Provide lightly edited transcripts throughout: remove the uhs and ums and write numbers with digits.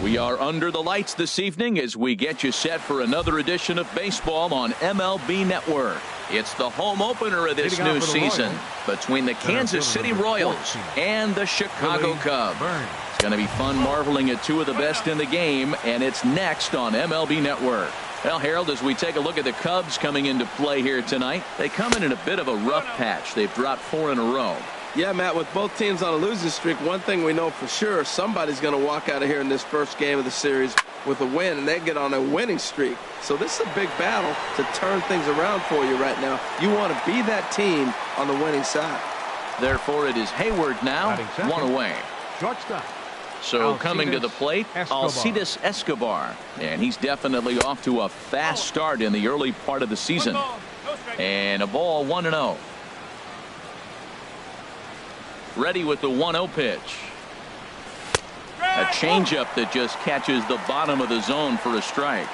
We are under the lights this evening as we get you set for another edition of baseball on MLB Network. It's the home opener of this new season between the Kansas City Royals and the Chicago Cubs. It's going to be fun marveling at two of the best in the game, and it's next on MLB Network. Well, Harold, as we take a look at the Cubs coming into play here tonight, they come in a bit of a rough patch. They've dropped 4 in a row. Yeah, Matt, with both teams on a losing streak, one thing we know for sure, somebody's going to walk out of here in this first game of the series with a win, and they get on a winning streak. So this is a big battle to turn things around for you right now. You want to be that team on the winning side. Therefore, it is Hayward now, 1 away. Shortstop. So coming to the plate, Alcides Escobar. And he's definitely off to a fast start in the early part of the season. And a ball, 1-0. Ready with the 1-0 pitch. A changeup that just catches the bottom of the zone for a strike.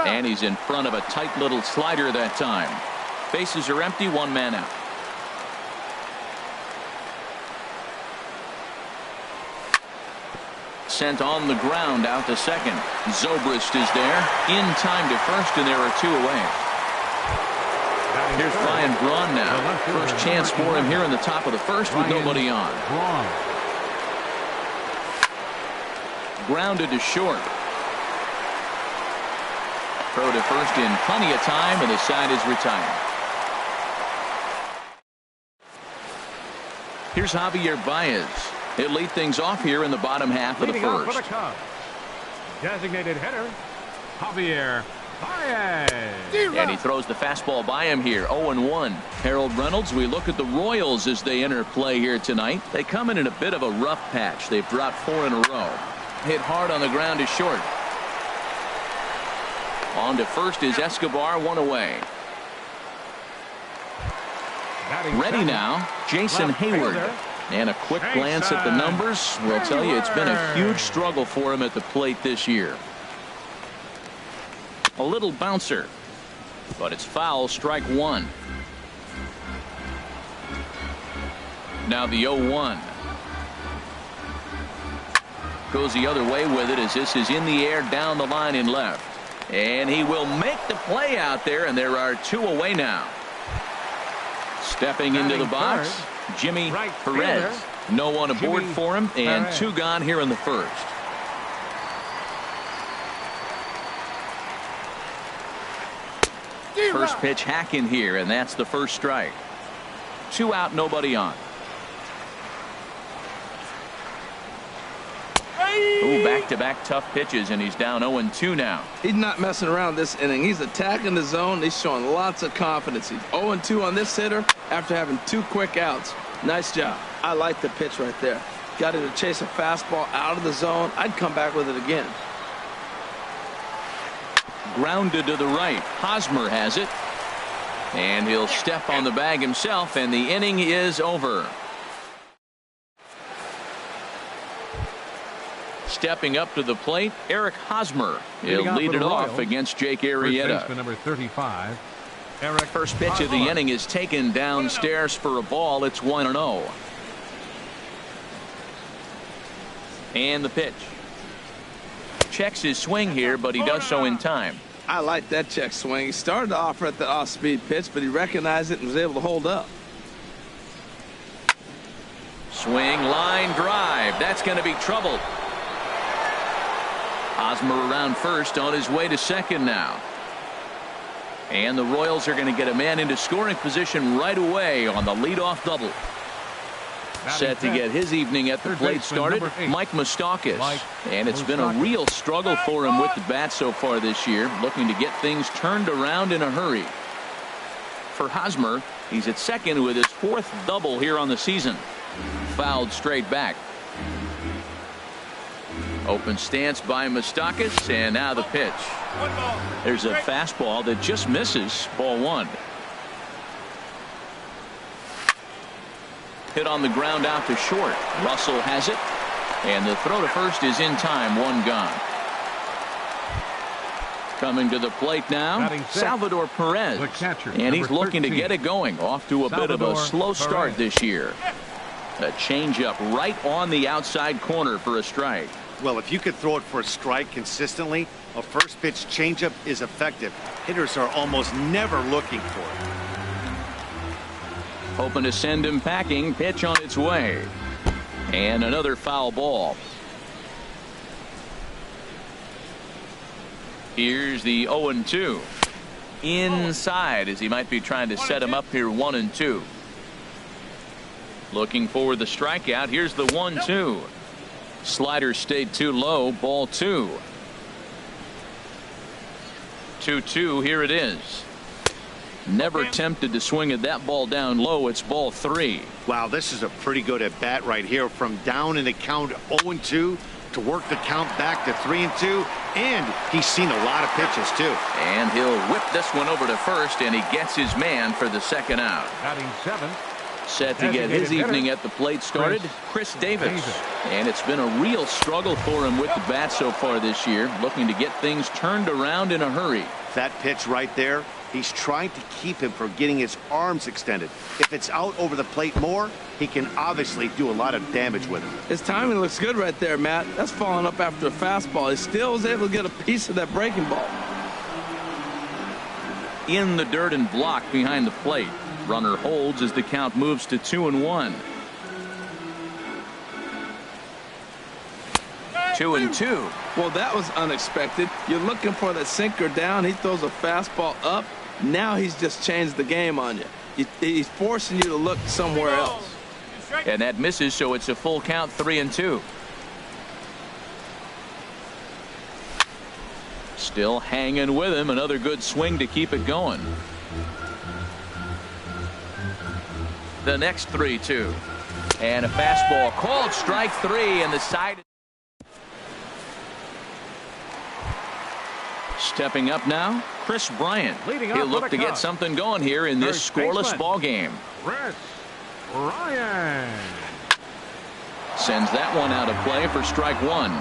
And he's in front of a tight little slider that time. Bases are empty, 1 man out. Sent on the ground out to second. Zobrist is there in time to first, and there are 2 away. Here's Ryan Braun now. First chance for him here in the top of the first with nobody on. Grounded to short. Throw to first in plenty of time, and the side is retired. Here's Javier Baez. He'll lead things off here in the bottom half of the first. Designated hitter, Javier Baez. And he throws the fastball by him here. 0-1. Harold Reynolds, we look at the Royals as they enter play here tonight. They come in a bit of a rough patch. They've dropped 4 in a row. Hit hard on the ground to short. On to first is Escobar, 1 away. Ready now, Jason Hayward. And a quick glance at the numbers will tell you it's been a huge struggle for him at the plate this year. A little bouncer, but it's foul, strike 1. Now the 0-1. Goes the other way with it as this is in the air down the line in left. And he will make the play out there, and there are 2 away now. Stepping into the box, Jimmy Perez. No one aboard for him, and 2 gone here in the first. First pitch hacking here, and that's the first strike. 2 out, nobody on. Ooh, back-to-back tough pitches, and he's down 0-2 now. He's not messing around this inning. He's attacking the zone. He's showing lots of confidence. He's 0-2 on this hitter after having 2 quick outs. Nice job. I like the pitch right there. Got him to chase a fastball out of the zone. I'd come back with it again. Grounded to the right. Hosmer has it. And he'll step on the bag himself, and the inning is over. Stepping up to the plate, Eric Hosmer. He'll lead it off against Jake Arrieta. Number 35. First pitch of the inning is taken downstairs for a ball. It's 1-0. And the pitch. Checks his swing here, but he does so in time. I like that check swing. He started off at the off-speed pitch, but he recognized it and was able to hold up. Swing, line drive. That's going to be trouble. Hosmer around first, on his way to second now. And the Royals are going to get a man into scoring position right away on the leadoff double. Set to get his evening at the plate started, Mike Moustakas. And it's been a real struggle for him with the bat so far this year, looking to get things turned around in a hurry. For Hosmer, he's at second with his 4th double here on the season. Fouled straight back. Open stance by Moustakas, and now the pitch. There's a fastball that just misses, ball 1. Hit on the ground out to short. Russell has it, and the throw to first is in time, 1 gone. Coming to the plate now, Salvador Perez, and he's looking to get it going, off to a bit of a slow start this year. A changeup right on the outside corner for a strike. Well, if you could throw it for a strike consistently, a first pitch changeup is effective. Hitters are almost never looking for it. Hoping to send him packing. Pitch on its way. And another foul ball. Here's the 0-2. Inside as he might be trying to set him up here 1-2. Looking for the strikeout. Here's the 1-2. Slider stayed too low. Ball 2. 2-2. Here it is. Never tempted to swing at that ball down low. It's ball 3. Wow, this is a pretty good at bat right here. From down in the count 0-2 to work the count back to 3-2. And he's seen a lot of pitches too. And he'll whip this one over to first, and he gets his man for the second out. Batting 7th. Set to get his evening at the plate started, Chris Davis. And it's been a real struggle for him with the bat so far this year, looking to get things turned around in a hurry. That pitch right there, he's trying to keep him from getting his arms extended. If it's out over the plate more, he can obviously do a lot of damage with it. His timing looks good right there, Matt. That's falling up after a fastball. He still was able to get a piece of that breaking ball. In the dirt and blocked behind the plate. Runner holds as the count moves to 2-1. 2-2. Well, that was unexpected. You're looking for that sinker down. He throws a fastball up. Now he's just changed the game on you. He's forcing you to look somewhere else. And that misses, so it's a full count, 3-2. Still hanging with him. Another good swing to keep it going. The next 3-2. And a fastball called strike 3, and the side. Stepping up now, Chris Bryant. He'll look to get something going here in this scoreless ball game. Chris Bryant sends that one out of play for strike 1.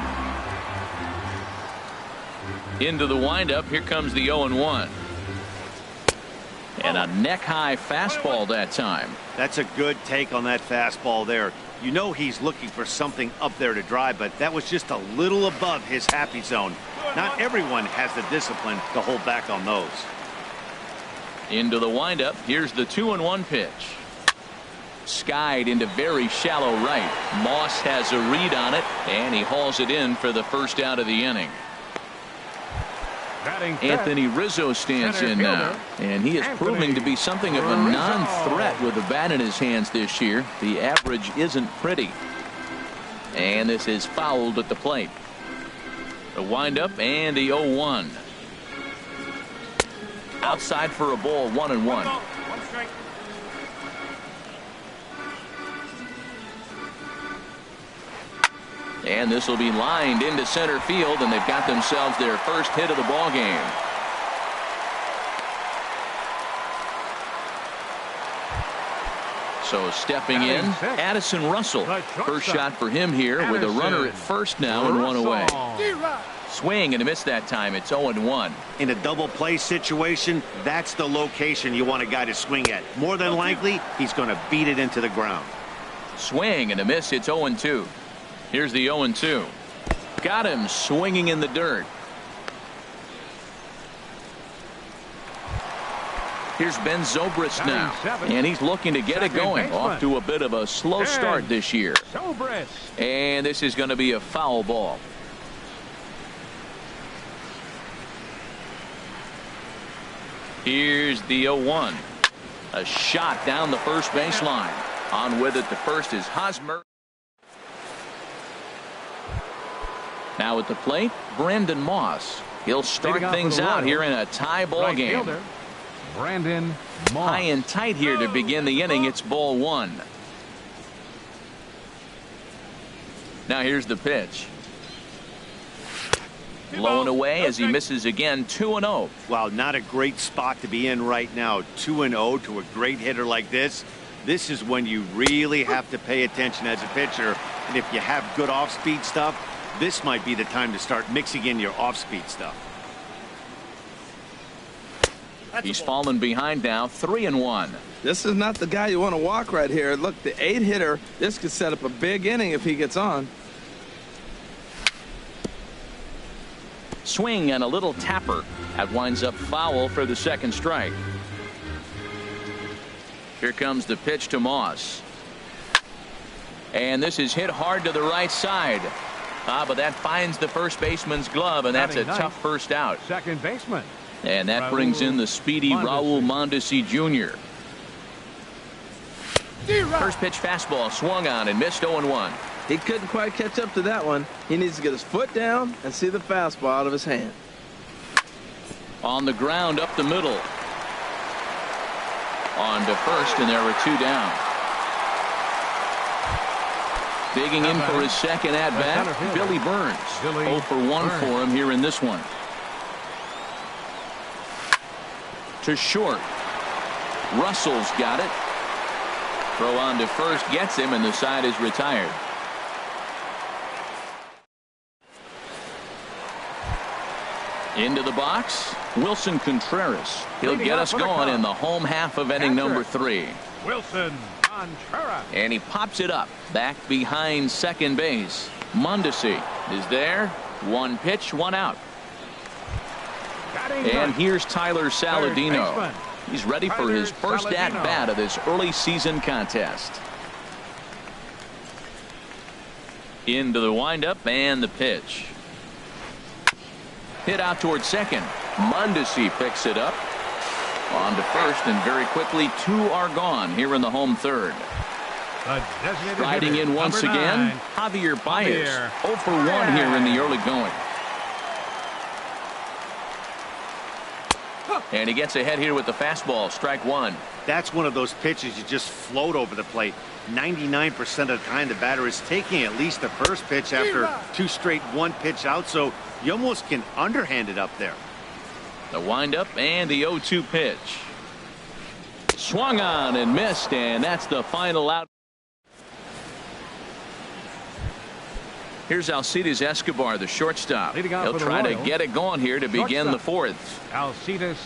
Into the windup. Here comes the 0-1. And a neck-high fastball that time. That's a good take on that fastball there. You know he's looking for something up there to drive, but that was just a little above his happy zone. Not everyone has the discipline to hold back on those. Into the windup. Here's the 2-1 pitch. Skied into very shallow right. Moss has a read on it, and he hauls it in for the first out of the inning. Anthony Rizzo stands in now, and he is proving to be something of a non-threat with the bat in his hands this year. The average isn't pretty. And this is fouled at the plate. The windup and the 0-1. Outside for a ball, 1-1. And this will be lined into center field, and they've got themselves their first hit of the ball game. So stepping in, Addison Russell. First shot for him here with a runner at first now and one away. Swing and a miss that time. It's 0-1. In a double play situation, that's the location you want a guy to swing at. More than likely, he's going to beat it into the ground. Swing and a miss. It's 0-2. Here's the 0-2. Got him swinging in the dirt. Here's Ben Zobrist now, and he's looking to get it going. Off to a bit of a slow start this year. And this is going to be a foul ball. Here's the 0-1. A shot down the first baseline. On with it, the first is Hosmer. Now at the plate, Brandon Moss. He'll start things out here in a tie ball game. Brandon Moss. High and tight here to begin the inning. It's ball 1. Now here's the pitch. Low and away as he misses again. 2-0. Wow, not a great spot to be in right now. 2-0 to a great hitter like this. This is when you really have to pay attention as a pitcher. And if you have good off-speed stuff, this might be the time to start mixing in your off-speed stuff. He's fallen behind now, 3-1. This is not the guy you want to walk right here. Look, the 8-hitter, this could set up a big inning if he gets on. Swing and a little tapper. That winds up foul for the second strike. Here comes the pitch to Moss. And this is hit hard to the right side. But that finds the first baseman's glove, and that's a tough first out. Second baseman. And that brings in the speedy Raul Mondesi Jr. First pitch fastball swung on and missed 0-1. He couldn't quite catch up to that one. He needs to get his foot down and see the fastball out of his hand. On the ground up the middle. On to first, and there were 2 down. Digging in for his second at-bat, Billy Burns. 0 for 1 for him here in this one. To short. Russell's got it. Throw on to first gets him, and the side is retired. Into the box, Wilson Contreras. He'll get us going in the home half of inning number 3. Wilson Contreras. And he pops it up back behind second base. Mondesi is there. 1 pitch, 1 out. And here's Tyler Saladino. He's ready for his first at-bat of this early season contest. Into the windup and the pitch. Hit out towards second. Mondesi picks it up. On to first, and very quickly 2 are gone here in the home third. Riding in once again, Javier Baez. 0 for 1 here in the early going. And he gets ahead here with the fastball, strike 1. That's one of those pitches you just float over the plate. 99% of the time the batter is taking at least the first pitch after 2 straight 1-pitch out, so you almost can underhand it up there. The windup and the 0-2 pitch. Swung on and missed, and that's the final out. Here's Alcides Escobar, the shortstop. He'll try to get it going here to begin the 4th. Alcides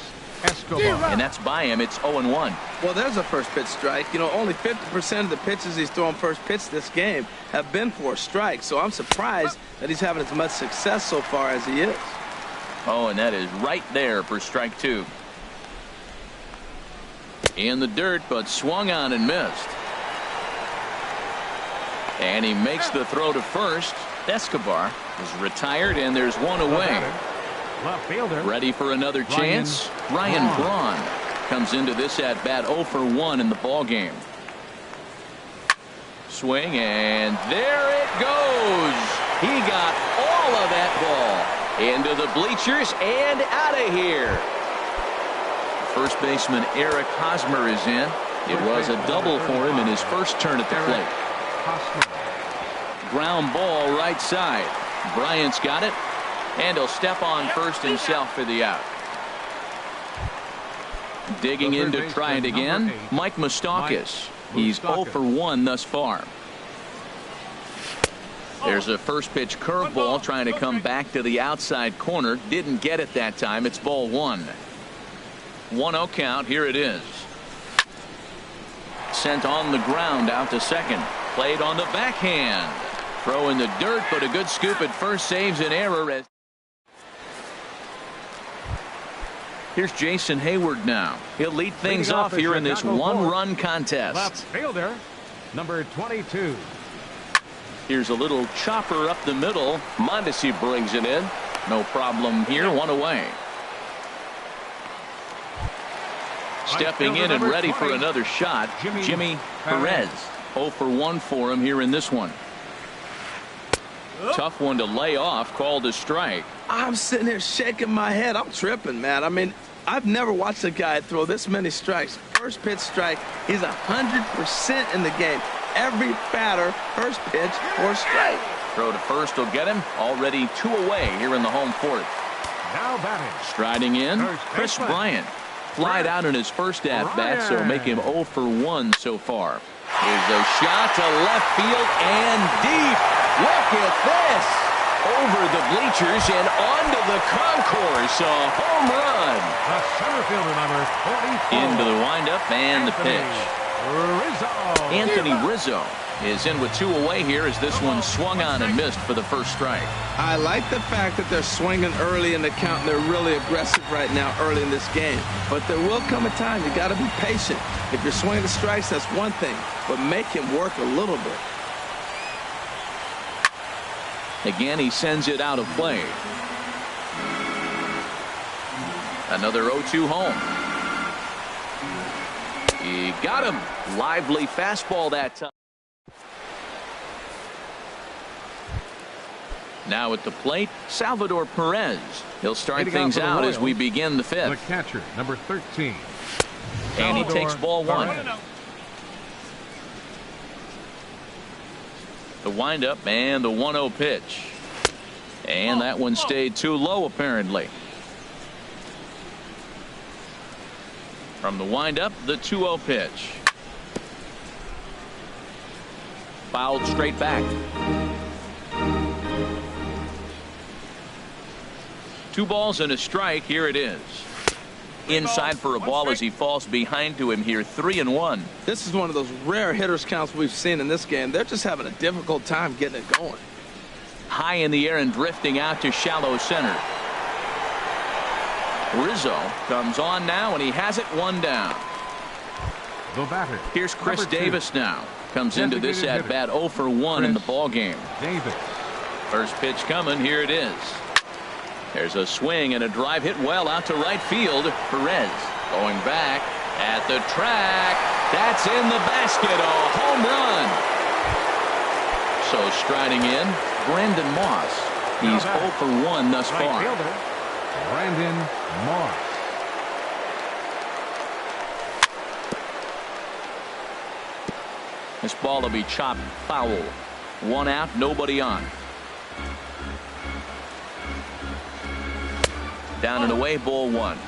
Escobar. And that's by him. It's 0-1. Well, there's a first pitch strike. You know, only 50% of the pitches he's thrown first pitch this game have been for a strike. So I'm surprised that he's having as much success so far as he is. Oh, and that is right there for strike 2. In the dirt, but swung on and missed. And he makes the throw to first. Escobar is retired, and there's 1 away. Left fielder. Ready for another chance. Ryan Braun comes into this at bat 0 for 1 in the ball game. Swing, and there it goes. He got all of that ball into the bleachers and out of here. First baseman Eric Hosmer is in. It was a double for him in his first turn at the plate. Ground ball right side. Bryant's got it, and he'll step on first himself for the out. Digging in to try it again, Mike Moustakas. He's 0 for 1 thus far. There's a first pitch curveball trying to come back to the outside corner. Didn't get it that time. It's ball 1. 1-0 count. Here it is. Sent on the ground out to second. Played on the backhand. Throw in the dirt, but a good scoop at first saves an error. As here's Jason Hayward now. He'll lead things off here in this 1-run contest. Left fielder, number 22. Here's a little chopper up the middle. Mondesi brings it in. No problem here. 1 away. Stepping in and ready for another shot, Jimmy Perez. 0 for 1 for him here in this one. Tough one to lay off, called a strike. I'm sitting here shaking my head. I'm tripping, man. I mean, I've never watched a guy throw this many strikes. First pitch strike. He's 100% in the game. Every batter, first pitch or strike. Throw to first will get him. Already 2 away here in the home 4th. Now batting. Striding in, Chris Bryant. Flied out in his first at-bat, so make him 0 for 1 so far. Here's a shot to left field and deep. Look at this. over the bleachers and onto the concourse. A home run. The center fielder, number 44. Into the windup and the pitch. Rizzo. Anthony Rizzo is in with 2 away here as this one swung on and missed for the first strike. I like the fact that they're swinging early in the count and they're really aggressive right now early in this game. But there will come a time you got to be patient. If you're swinging the strikes, that's one thing, but make him work a little bit. Again, he sends it out of play. Another 0-2 home. He got him. Lively fastball that time. Now at the plate, Salvador Perez. He'll start things out as we begin the 5th. The catcher, number 13. And he takes ball 1. The windup and the 1-0 pitch. And that one stayed too low apparently. From the windup, the 2-0 pitch. Fouled straight back. 2 balls and a strike. Here it is. Inside for a ball as he falls behind to him here. 3-1. This is one of those rare hitters counts we've seen in this game. They're just having a difficult time getting it going. High in the air and drifting out to shallow center. Rizzo comes on now and he has it 1 down. The batter. Here's Chris number 2. Davis now. Comes into this at bat 0 for 1 in the ball game. Davis. First pitch coming. Here it is. There's a swing and a drive hit well out to right field. Perez going back at the track. That's in the basket. A home run. So striding in, Brandon Moss. He's 0 for 1 thus Right far. fielder, Brandon Moss. This ball will be chopped foul. 1 out, nobody on. Down and away, ball 1.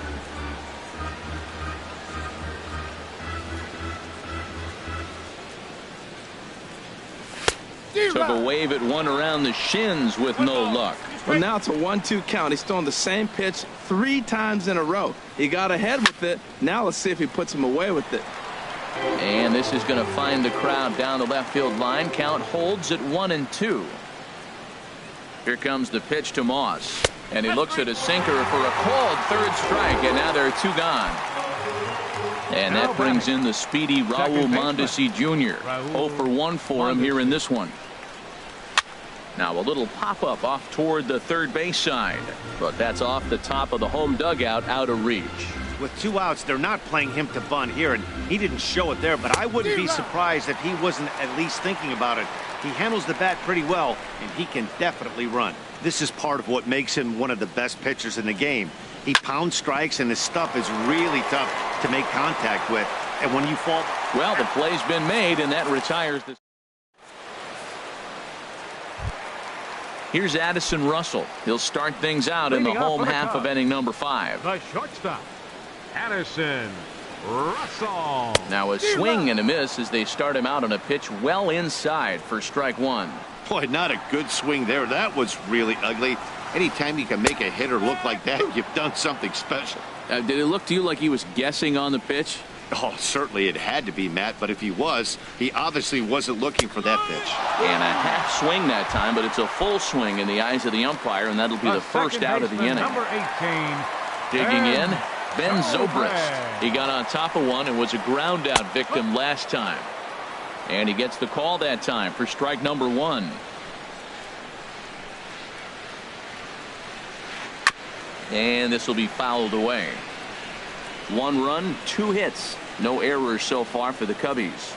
Took a wave at one around the shins with no luck. Well, now it's a 1-2 count. He's throwing the same pitch 3 times in a row. He got ahead with it. Now let's see if he puts him away with it. And this is going to find the crowd down the left field line. Count holds at 1-2. Here comes the pitch to Moss. And he looks at a sinker for a called 3rd strike. And now there are 2 gone. And that brings in the speedy Raul Mondesi Jr. 0 for 1 for him here in this one. Now a little pop-up off toward the third base side. But that's off the top of the home dugout, out of reach. With 2 outs, they're not playing him to bunt here, and he didn't show it there, but I wouldn't be surprised if he wasn't at least thinking about it. He handles the bat pretty well, and he can definitely run. This is part of what makes him one of the best pitchers in the game. He pounds strikes, and his stuff is really tough to make contact with. And when you fall... Well, the play's been made, and that retires the... Here's Addison Russell. He'll start things out in the home half of inning number 5. The shortstop, Addison Russell. Now a swing and a miss as they start him out on a pitch well inside for strike 1. Boy, not a good swing there. That was really ugly. Anytime you can make a hitter look like that, you've done something special. Did it look to you like he was guessing on the pitch? Oh, certainly it had to be, Matt, but if he was, he obviously wasn't looking for that pitch. And a half swing that time, but it's a full swing in the eyes of the umpire, and that'll be the first out of the inning. Number 18. Digging in, Ben Zobrist. He got on top of one and was a ground out victim last time. And he gets the call that time for strike number 1. And this will be fouled away. 1 run, 2 hits. No errors so far for the Cubbies.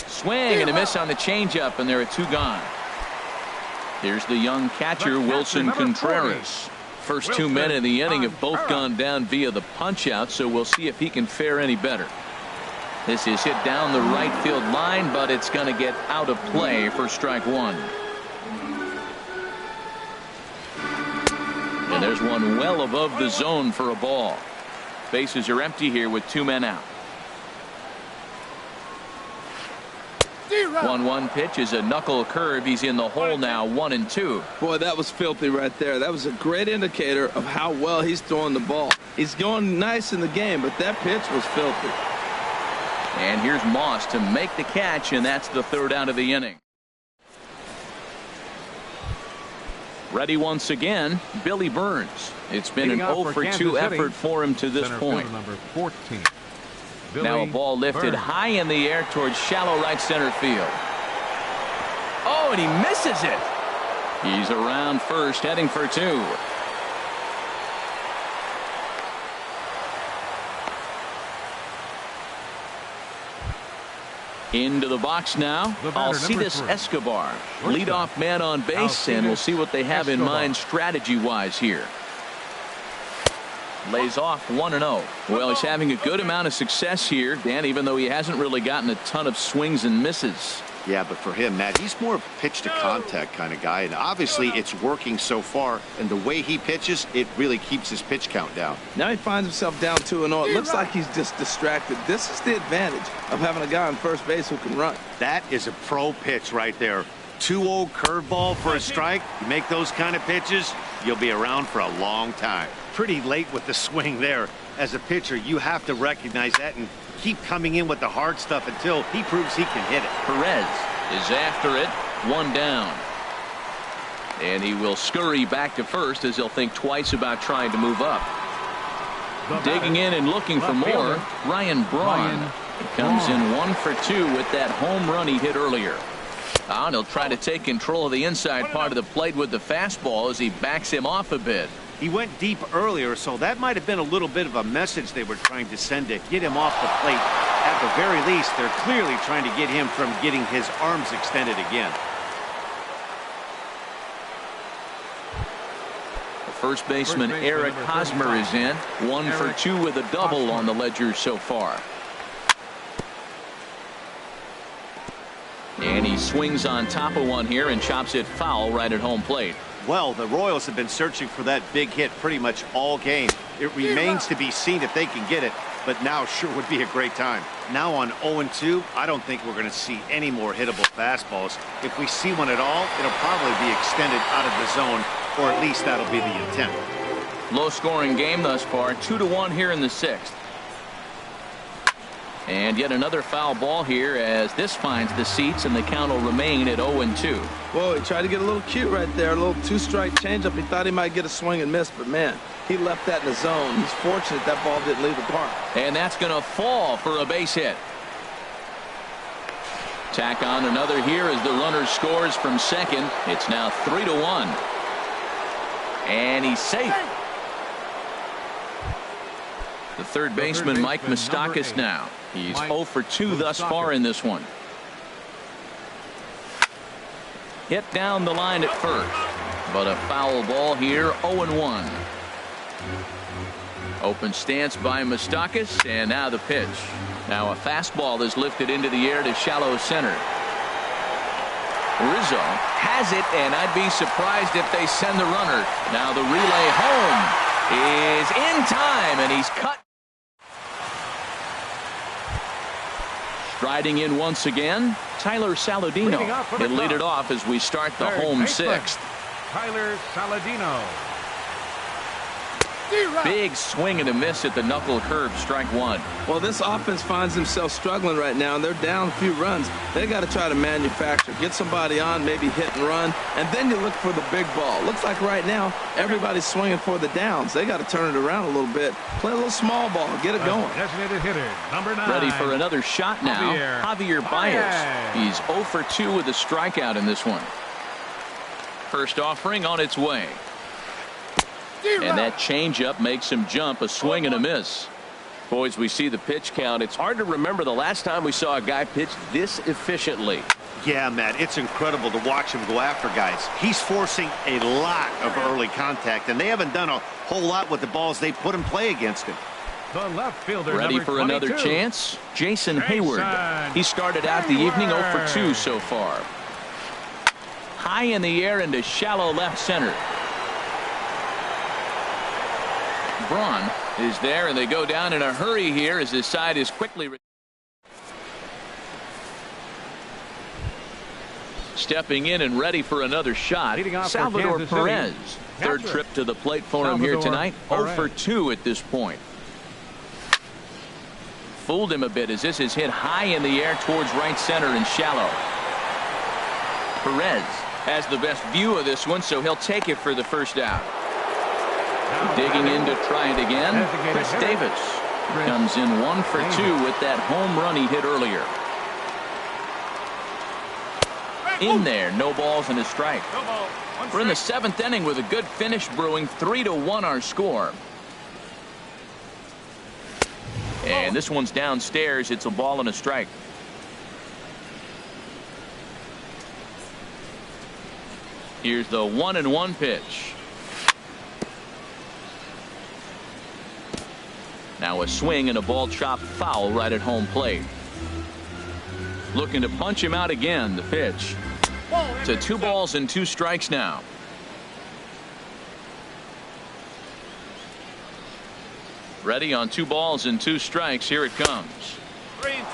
Swing and a miss on the changeup, and there are 2 gone. Here's the young catcher, Wilson Contreras. First 2 men in the inning have both gone down via the punch-out, so we'll see if he can fare any better. This is hit down the right field line, but it's going to get out of play for strike 1. And there's one well above the zone for a ball. Bases are empty here with 2 men out. 1-1 pitch is a knuckle curve. He's in the hole now, 1-2. Boy, that was filthy right there. That was a great indicator of how well he's throwing the ball. He's going nice in the game, but that pitch was filthy. And here's Moss to make the catch, and that's the third out of the inning. Ready once again, Billy Burns. It's been an 0-for-2 effort for him to this point. Number 14. Now a ball lifted high in the air towards shallow right center field. Oh, and he misses it. He's around first, heading for two. Into the box now, Alcides Escobar, leadoff man on base, and we'll see what they have in mind strategy-wise here. Lays off 1-0. Well, he's having a good amount of success here, Dan, even though he hasn't really gotten a ton of swings and misses. Yeah, but for him, Matt, he's more of a pitch-to-contact kind of guy, and obviously it's working so far, and the way he pitches, it really keeps his pitch count down. Now he finds himself down 2-0. It looks like he's just distracted. This is the advantage of having a guy on first base who can run. That is a pro pitch right there. 2-0 curveball for a strike. You make those kind of pitches, you'll be around for a long time. Pretty late with the swing there. As a pitcher, you have to recognize that and keep coming in with the hard stuff until he proves he can hit it. Perez is after it, one down. And he will scurry back to first as he'll think twice about trying to move up. Digging in and looking for more, Ryan Braun. He comes in 1-for-2 with that home run he hit earlier. And he'll try to take control of the inside part of the plate with the fastball as he backs him off a bit. He went deep earlier, so that might have been a little bit of a message they were trying to send to get him off the plate. At the very least, they're clearly trying to get him from getting his arms extended again. First baseman Eric Hosmer is in. 1-for-2 with a double on the ledger so far. And he swings on top of one here and chops it foul right at home plate. Well, the Royals have been searching for that big hit pretty much all game. It remains to be seen if they can get it, but now sure would be a great time. Now on 0-2, I don't think we're going to see any more hittable fastballs. If we see one at all, it'll probably be extended out of the zone, or at least that'll be the intent. Low-scoring game thus far, 2-1 here in the sixth. And yet another foul ball here as this finds the seats, and the count will remain at 0-2. Whoa, he tried to get a little cute right there. A little two-strike changeup. He thought he might get a swing and miss, but man, he left that in the zone. He's fortunate that ball didn't leave the park. And that's going to fall for a base hit. Tack on another here as the runner scores from second. It's now 3-1. And he's safe. The third baseman, Mike Moustakas now. He's 0-for-2 thus far in this one. Hit down the line at first, but a foul ball here, 0-1. Open stance by Moustakas, and now the pitch. Now a fastball is lifted into the air to shallow center. Rizzo has it, and I'd be surprised if they send the runner. Now the relay home is in time, and he's cut. Striding in once again, Tyler Saladino. He'll lead it off as we start the home sixth. Tyler Saladino. Big swing and a miss at the knuckle curve, strike one. Well, this offense finds themselves struggling right now, and they're down a few runs. They got to try to manufacture, get somebody on, maybe hit and run, and then you look for the big ball. Looks like right now everybody's swinging for the downs. They got to turn it around a little bit, play a little small ball, get it going. Designated hitter, number 9. Ready for another shot now, Javier Baez. He's 0-for-2 with a strikeout in this one. First offering on its way. And that changeup makes him jump, a swing and a miss. Boys, we see the pitch count. It's hard to remember the last time we saw a guy pitch this efficiently. Yeah, Matt, it's incredible to watch him go after guys. He's forcing a lot of early contact, and they haven't done a whole lot with the balls they put in play against him. The left fielder, ready for 22. Another chance? Jason Hayward. He started out the evening 0-for-2 so far. High in the air into shallow left center. Braun is there, and they go down in a hurry here as his side is quickly. Stepping in and ready for another shot, Leading off for Salvador Kansas City, Perez. Third catcher. trip to the plate for him here Salvador tonight. 0 Perez. for 2 at this point. Fooled him a bit as this is hit high in the air towards right center and shallow. Perez has the best view of this one, so he'll take it for the first out. Now Digging batting, in to try it again, designated Chris hitter, Davis. Chris Comes in 1 for 2 Davis. with that home run he hit earlier. In there, no balls and a strike. We're in the 7th inning with a good finish brewing. 3-1 our score. And this one's downstairs. It's a ball and a strike. Here's the 1-1 pitch. Now a swing and a ball chopped foul right at home plate. Looking to punch him out again. The pitch. To 2 balls and 2 strikes now. Ready on 2 balls and 2 strikes. Here it comes.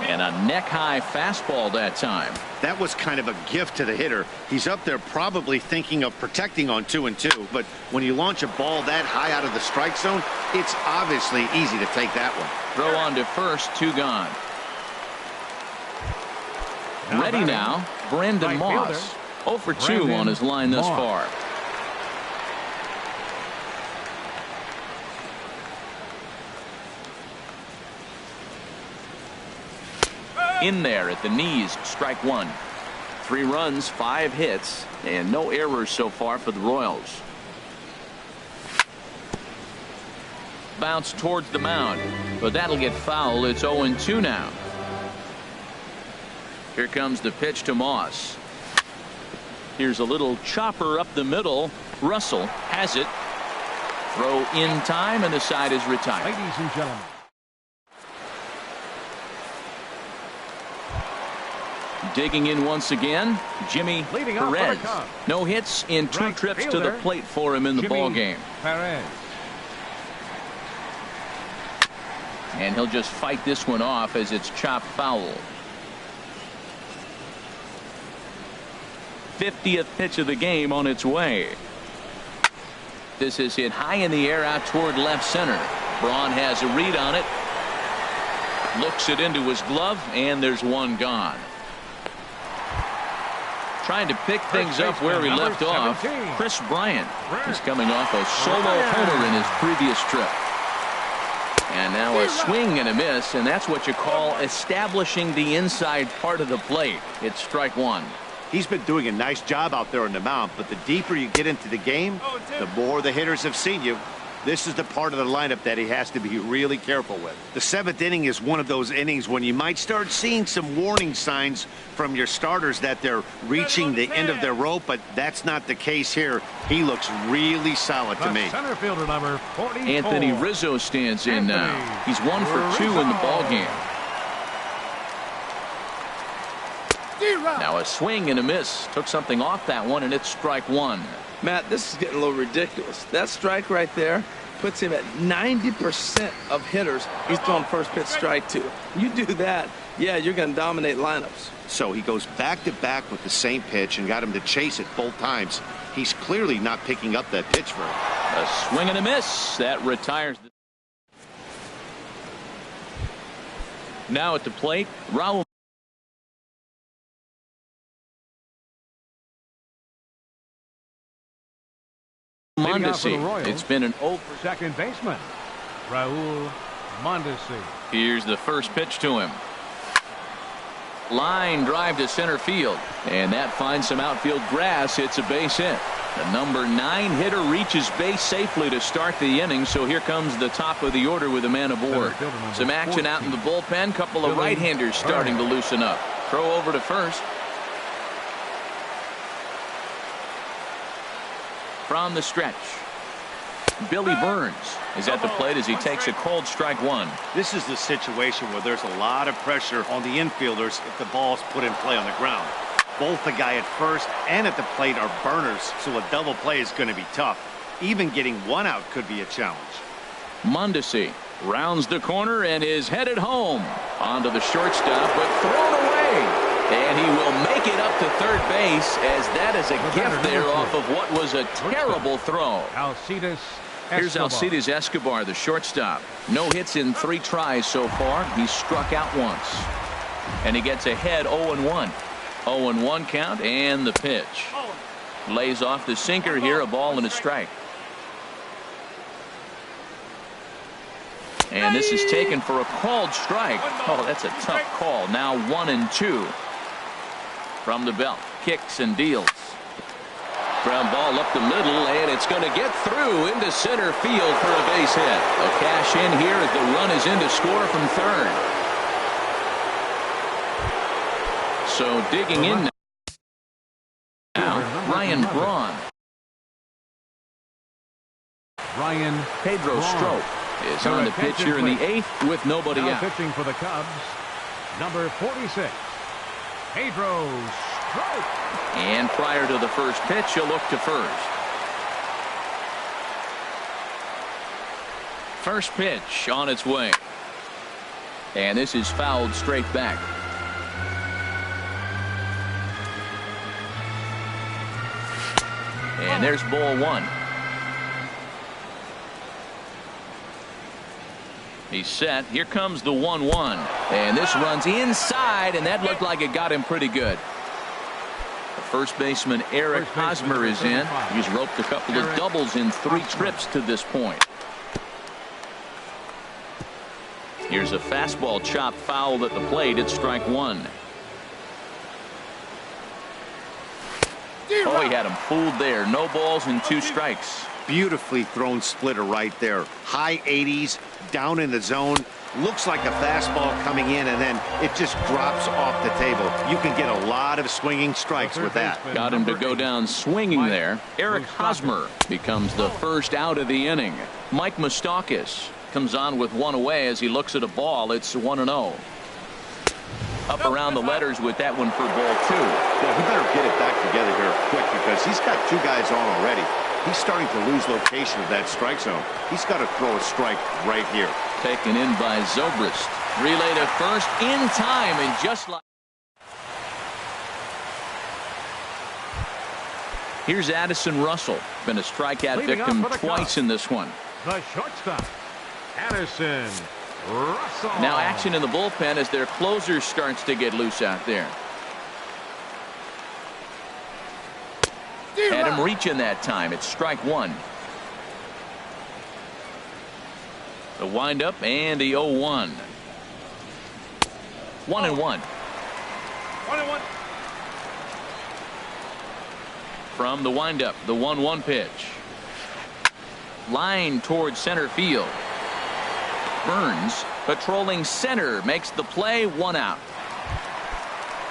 And a neck-high fastball that time. That was kind of a gift to the hitter. He's up there probably thinking of protecting on 2-2, but when you launch a ball that high out of the strike zone, it's obviously easy to take that one. Throw on to first, 2 gone. Now Ready batting, now, Brandon right Moss. fielder, 0 for 2 Brandon on his line thus Moss. far. In there at the knees, strike 1. 3 runs, 5 hits, and no errors so far for the Royals. Bounce towards the mound, but that'll get foul. It's 0-2 now. Here comes the pitch to Moss. Here's a little chopper up the middle. Russell has it. Throw in time, and the side is retired. Ladies and gentlemen. Digging in once again, Jimmy Leading off for the Perez. Cubs. No hits in 2 Right trips to the fielder, plate for him in the Jimmy ball game. Perez. And he'll just fight this one off as it's chopped foul. 50th pitch of the game on its way. This is hit high in the air out toward left center. Braun has a read on it. Looks it into his glove, and there's one gone. Trying to pick things up where he left off. Chris Bryant is coming off a solo homer in his previous trip. And now a swing and a miss, and that's what you call establishing the inside part of the plate. It's strike 1. He's been doing a nice job out there on the mound, but the deeper you get into the game, the more the hitters have seen you. This is the part of the lineup that he has to be really careful with. The 7th inning is one of those innings when you might start seeing some warning signs from your starters that they're reaching the end of their rope, but that's not the case here. He looks really solid to The me. center fielder number 44. Anthony Rizzo stands in now. He's 1 for 2 in the ball game. Now a swing and a miss. Took something off that one, and it's strike 1. Matt, this is getting a little ridiculous. That strike right there puts him at 90% of hitters he's thrown first pitch strike to. You do that, yeah, you're going to dominate lineups. So he goes back-to-back with the same pitch and got him to chase it both times. He's clearly not picking up that pitch for him. A swing and a miss. That retires. Now at the plate, Raul Mondesi. It's been an over. Second baseman, Raul Mondesi. Here's the first pitch to him. Line drive to center field, and that finds some outfield grass. It's a base hit. The number 9 hitter reaches base safely to start the inning, so here comes the top of the order with a man aboard. Some action out in the bullpen. Couple of right-handers starting to loosen up. Throw over to first. From the stretch, Billy Burns is at the plate as he takes a cold strike 1. This is the situation where there's a lot of pressure on the infielders if the ball's put in play on the ground. Both the guy at first and at the plate are burners, so a double play is going to be tough. Even getting one out could be a challenge. Mondesi rounds the corner and is headed home. Onto the shortstop, but thrown away. And he will make it up to third base, as that is a gift there off of what was a terrible throw. Alcides Here's Alcides Escobar, the shortstop. No hits in 3 tries so far. He's struck out once. And he gets ahead 0-1. 0-1 count, and the pitch. Lays off the sinker here, a ball and a strike. And this is taken for a called strike. Oh, that's a tough call. Now 1-2. From the belt, kicks and deals. Ground ball up the middle, and it's going to get through into center field for a base hit. A cash in here as the run is in to score from third. So digging in now, Ryan Braun. Pedro Strop is on the pitch here in the 8th with nobody out. Pitching for the Cubs, number 46, Pedro Strop. And prior to the first pitch, he'll look to first. First pitch on its way. And this is fouled straight back. And there's ball 1. He's set. Here comes the 1-1. And this runs inside, and that looked like it got him pretty good. First baseman Eric Hosmer is in. He's roped a couple of doubles in 3 trips to this point. Here's a fastball chop foul at the plate. It's strike 1. Oh, he had him fooled there. No balls and 2 strikes. Beautifully thrown splitter right there. High 80s, down in the zone. Looks like a fastball coming in, and then it just drops off the table. You can get a lot of swinging strikes with that. Got him to go down swinging there. Eric Hosmer becomes the first out of the inning. Mike Moustakas comes on with 1 away as he looks at a ball. It's 1-0. Up around the letters with that one for ball 2. Well, he better get it back together here quick, because he's got 2 guys on already. He's starting to lose location of that strike zone. He's got to throw a strike right here. Taken in by Zobrist. Relay to first in time, and just like. Here's Addison Russell. Been a strikeout victim twice in this one. The shortstop, Addison Russell. Now action in the bullpen as their closer starts to get loose out there. Had him reaching that time. It's strike 1. The windup and the 0-1. 1-1. 1-1. From the windup, the 1-1 pitch. Line towards center field. Burns patrolling center makes the play. 1 out.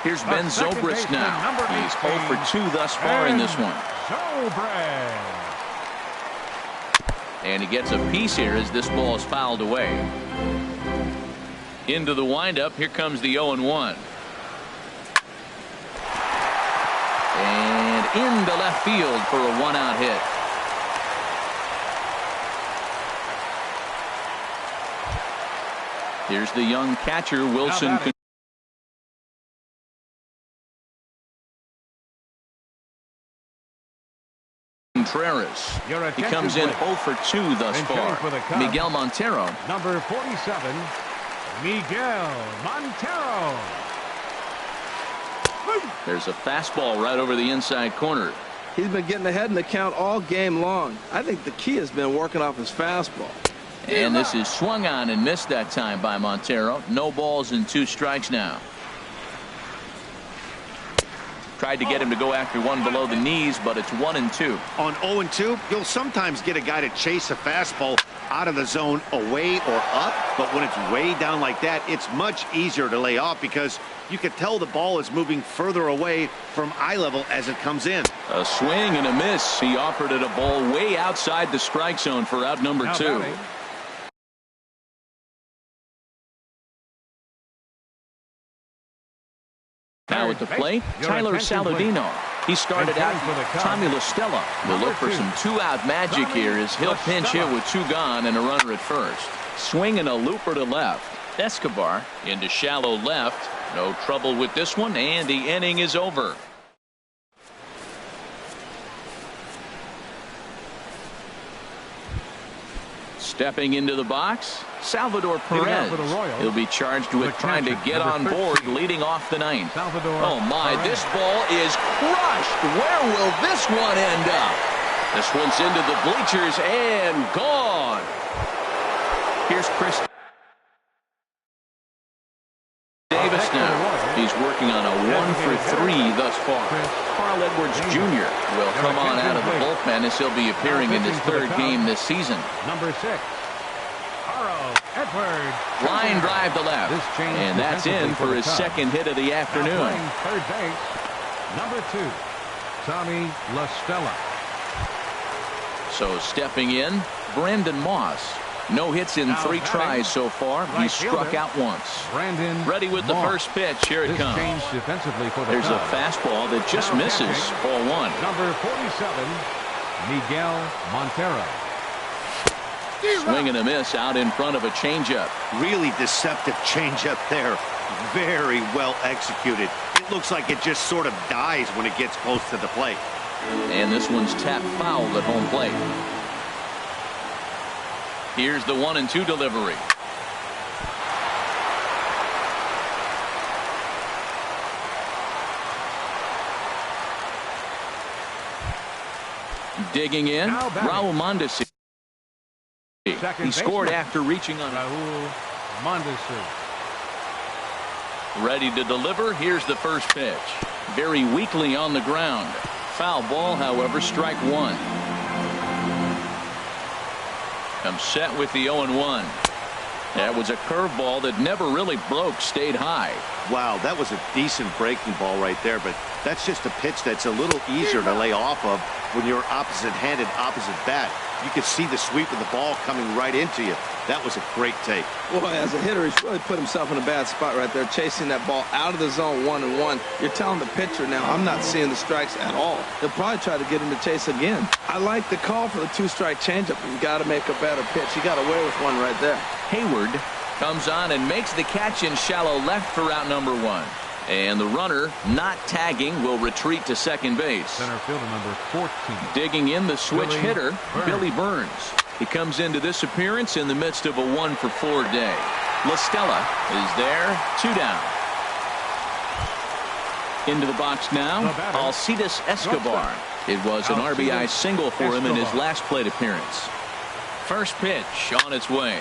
Here's Ben Zobrist now. He's 0 for 2 thus far in this one. And he gets a piece here as this ball is fouled away. Into the windup. Here comes the 0-1. And into left field for a 1-out hit. Here's the young catcher, Wilson Contreras. He comes in 0 for 2 thus far. Miguel Montero. Number 47, Miguel Montero. There's a fastball right over the inside corner. He's been getting ahead in the count all game long. I think the key has been working off his fastball. And this is swung on and missed that time by Montero. No balls and 2 strikes now. Tried to get him to go after one below the knees, but it's 1-2. On 0-2, you'll sometimes get a guy to chase a fastball out of the zone away or up, but when it's way down like that, it's much easier to lay off because you can tell the ball is moving further away from eye level as it comes in. A swing and a miss. He offered it a ball way outside the strike zone for out number 2. Now at the plate, Tyler Saladino. He started out. Tommy LaStella will look for some 2-out magic here as he'll pinch hit with 2 gone and a runner at first. Swinging a looper to left. Escobar into shallow left. No trouble with this one, and the inning is over. Stepping into the box, Salvador Perez. He'll be charged with trying to get on board leading off the ninth. Oh my, this ball is crushed. Where will this one end up? This one's into the bleachers and gone. Here's Chris Davis now. He's working on a 1-for-3 thus far. Carl Edwards Jr. will come on out of the bullpen as he'll be appearing in his third game this season. Number 6, Carl Edwards. Line drive to left, and that's in for his second hit of the afternoon. Third base, number 2, Tommy La Stella. So stepping in, Brandon Moss. No hits in 3 tries so far. He struck out once. Ready with the first pitch. Here it comes. There's a fastball that just misses. Ball 1. Number 47, Miguel Montero. Swing and a miss out in front of a changeup. Really deceptive changeup there. Very well executed. It looks like it just sort of dies when it gets close to the plate. And this one's tapped foul at home plate. Here's the 1-2 delivery. Digging in, Raul Mondesi. He scored after reaching on Raul Mondesi. Ready to deliver. Here's the first pitch. Very weakly on the ground. Foul ball, however, strike 1. I'm set with the 0-1. That was a curveball that never really broke, stayed high. Wow, that was a decent breaking ball right there, but that's just a pitch that's a little easier to lay off of when you're opposite-handed, opposite bat. You could see the sweep of the ball coming right into you. That was a great take. Boy, as a hitter, he's really put himself in a bad spot right there, chasing that ball out of the zone 1-1. You're telling the pitcher now, I'm not seeing the strikes at all. He'll probably try to get him to chase again. I like the call for the 2-strike changeup. You got to make a better pitch. He got away with one right there. Hayward comes on and makes the catch in shallow left for out number 1. And the runner, not tagging, will retreat to second base. Center fielder number 14. Digging in the switch hitter, Billy Burns. He comes into this appearance in the midst of a 1-for-4 day. La Stella is there, 2 down. Into the box now, Alcides Escobar. It was an RBI single for him in his last plate appearance. First pitch on its way.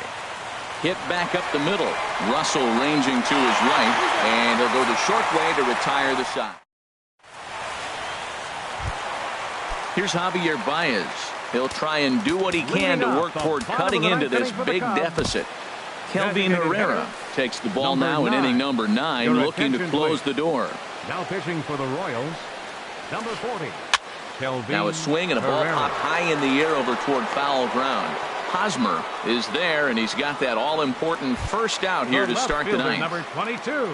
Hit back up the middle. Russell ranging to his right, and he'll go the short way to retire the side. Here's Javier Baez. He'll try and do what he can to work toward cutting into this big deficit. Kelvin Herrera takes the ball now in inning number 9, looking to close the door. Now pitching for the Royals, number 40. Kelvin Now a swing and a ball popped high in the air over toward foul ground. Hosmer is there, and he's got that all-important first out here to start the ninth. Number 22.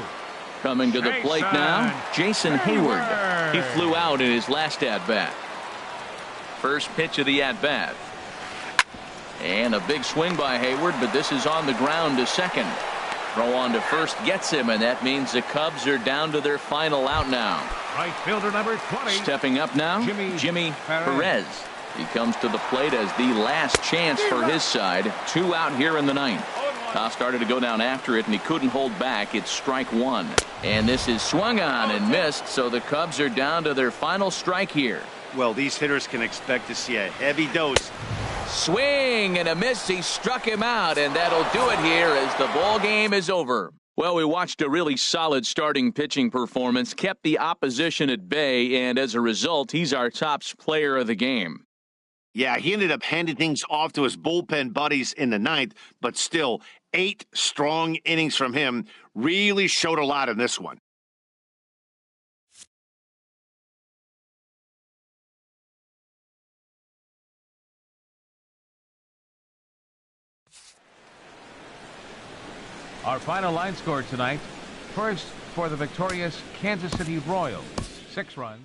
Coming to the plate now, Jason Hayward. He flew out in his last at-bat. First pitch of the at-bat. And a big swing by Hayward, but this is on the ground to second. Throw on to first gets him, and that means the Cubs are down to their final out now. Right fielder number 20. Stepping up now, Jimmy Perez. He comes to the plate as the last chance for his side. 2 out here in the ninth. Toss started to go down after it, and he couldn't hold back. It's strike 1. And this is swung on and missed, so the Cubs are down to their final strike here. Well, these hitters can expect to see a heavy dose. Swing and a miss. He struck him out, and that'll do it here as the ball game is over. Well, we watched a really solid starting pitching performance, kept the opposition at bay, and as a result, he's our top player of the game. Yeah, he ended up handing things off to his bullpen buddies in the ninth, but still, 8 strong innings from him really showed a lot in this one. Our final line score tonight. First, for the victorious Kansas City Royals, 6 runs.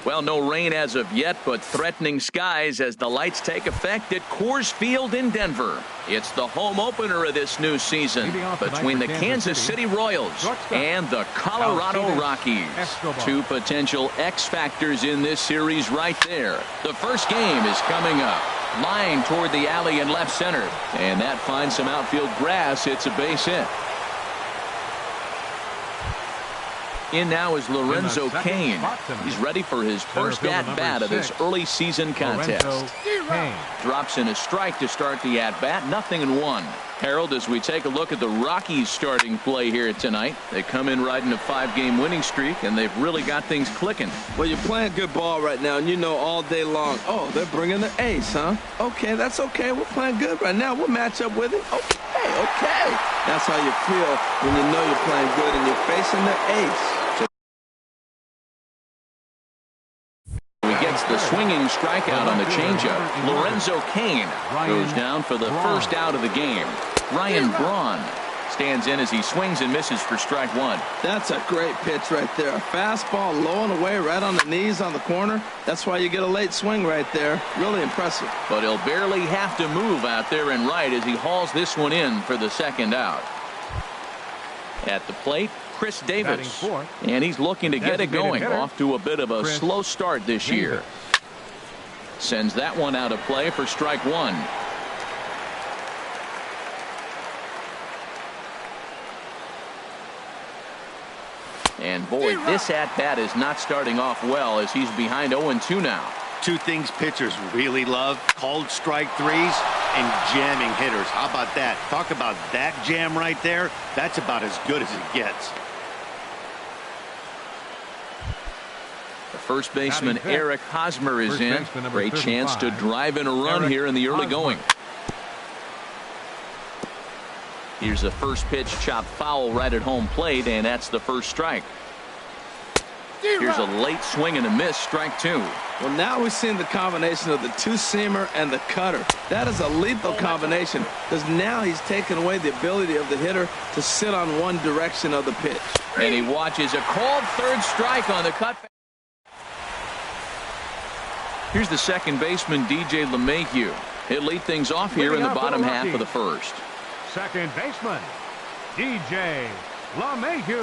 Well, no rain as of yet, but threatening skies as the lights take effect at Coors Field in Denver. It's the home opener of this new season between the Kansas City Royals and the Colorado Rockies. Two potential X factors in this series right there. The first game is coming up. Line toward the alley in left center. And that finds some outfield grass. It's a base hit. In now is Lorenzo Cain. He's ready for his first at-bat of this early season contest. Drops in a strike to start the at-bat. 0-1. Harold, as we take a look at the Rockies starting play here tonight, they come in riding a 5-game winning streak, and they've really got things clicking. Well, you're playing good ball right now, and you know all day long, oh, they're bringing the ace, huh? Okay, that's okay. We're playing good right now. We'll match up with it. Okay. That's how you feel when you know you're playing good and you're facing the ace. The swinging strikeout on the changeup. Lorenzo Cain goes down for the first out of the game. Ryan Braun stands in as he swings and misses for strike one. That's a great pitch right there. A fastball low and away right on the knees on the corner. That's why you get a late swing right there. Really impressive. But he'll barely have to move out there and right as he hauls this one in for the second out. At the plate, Chris Davis, and he's looking to get it going. Off to a bit of a slow start this year. Sends that one out of play for strike one. And boy, this at-bat is not starting off well as he's behind 0-2 now. Two things pitchers really love: called strike threes and jamming hitters. How about that? Talk about that jam right there. That's about as good as it gets. The first baseman Eric Hosmer is in. Great chance to drive in a run here in the early going. Here's the first pitch, chopped foul right at home plate, and that's the first strike. Here's a late swing and a miss, strike two. Well, now we've seen the combination of the two-seamer and the cutter. That is a lethal combination because now he's taken away the ability of the hitter to sit on one direction of the pitch. And he watches a called third strike on the cut. Here's the second baseman, DJ LeMahieu. He'll lead things off here in the bottom half of the first. Second baseman, DJ LeMahieu.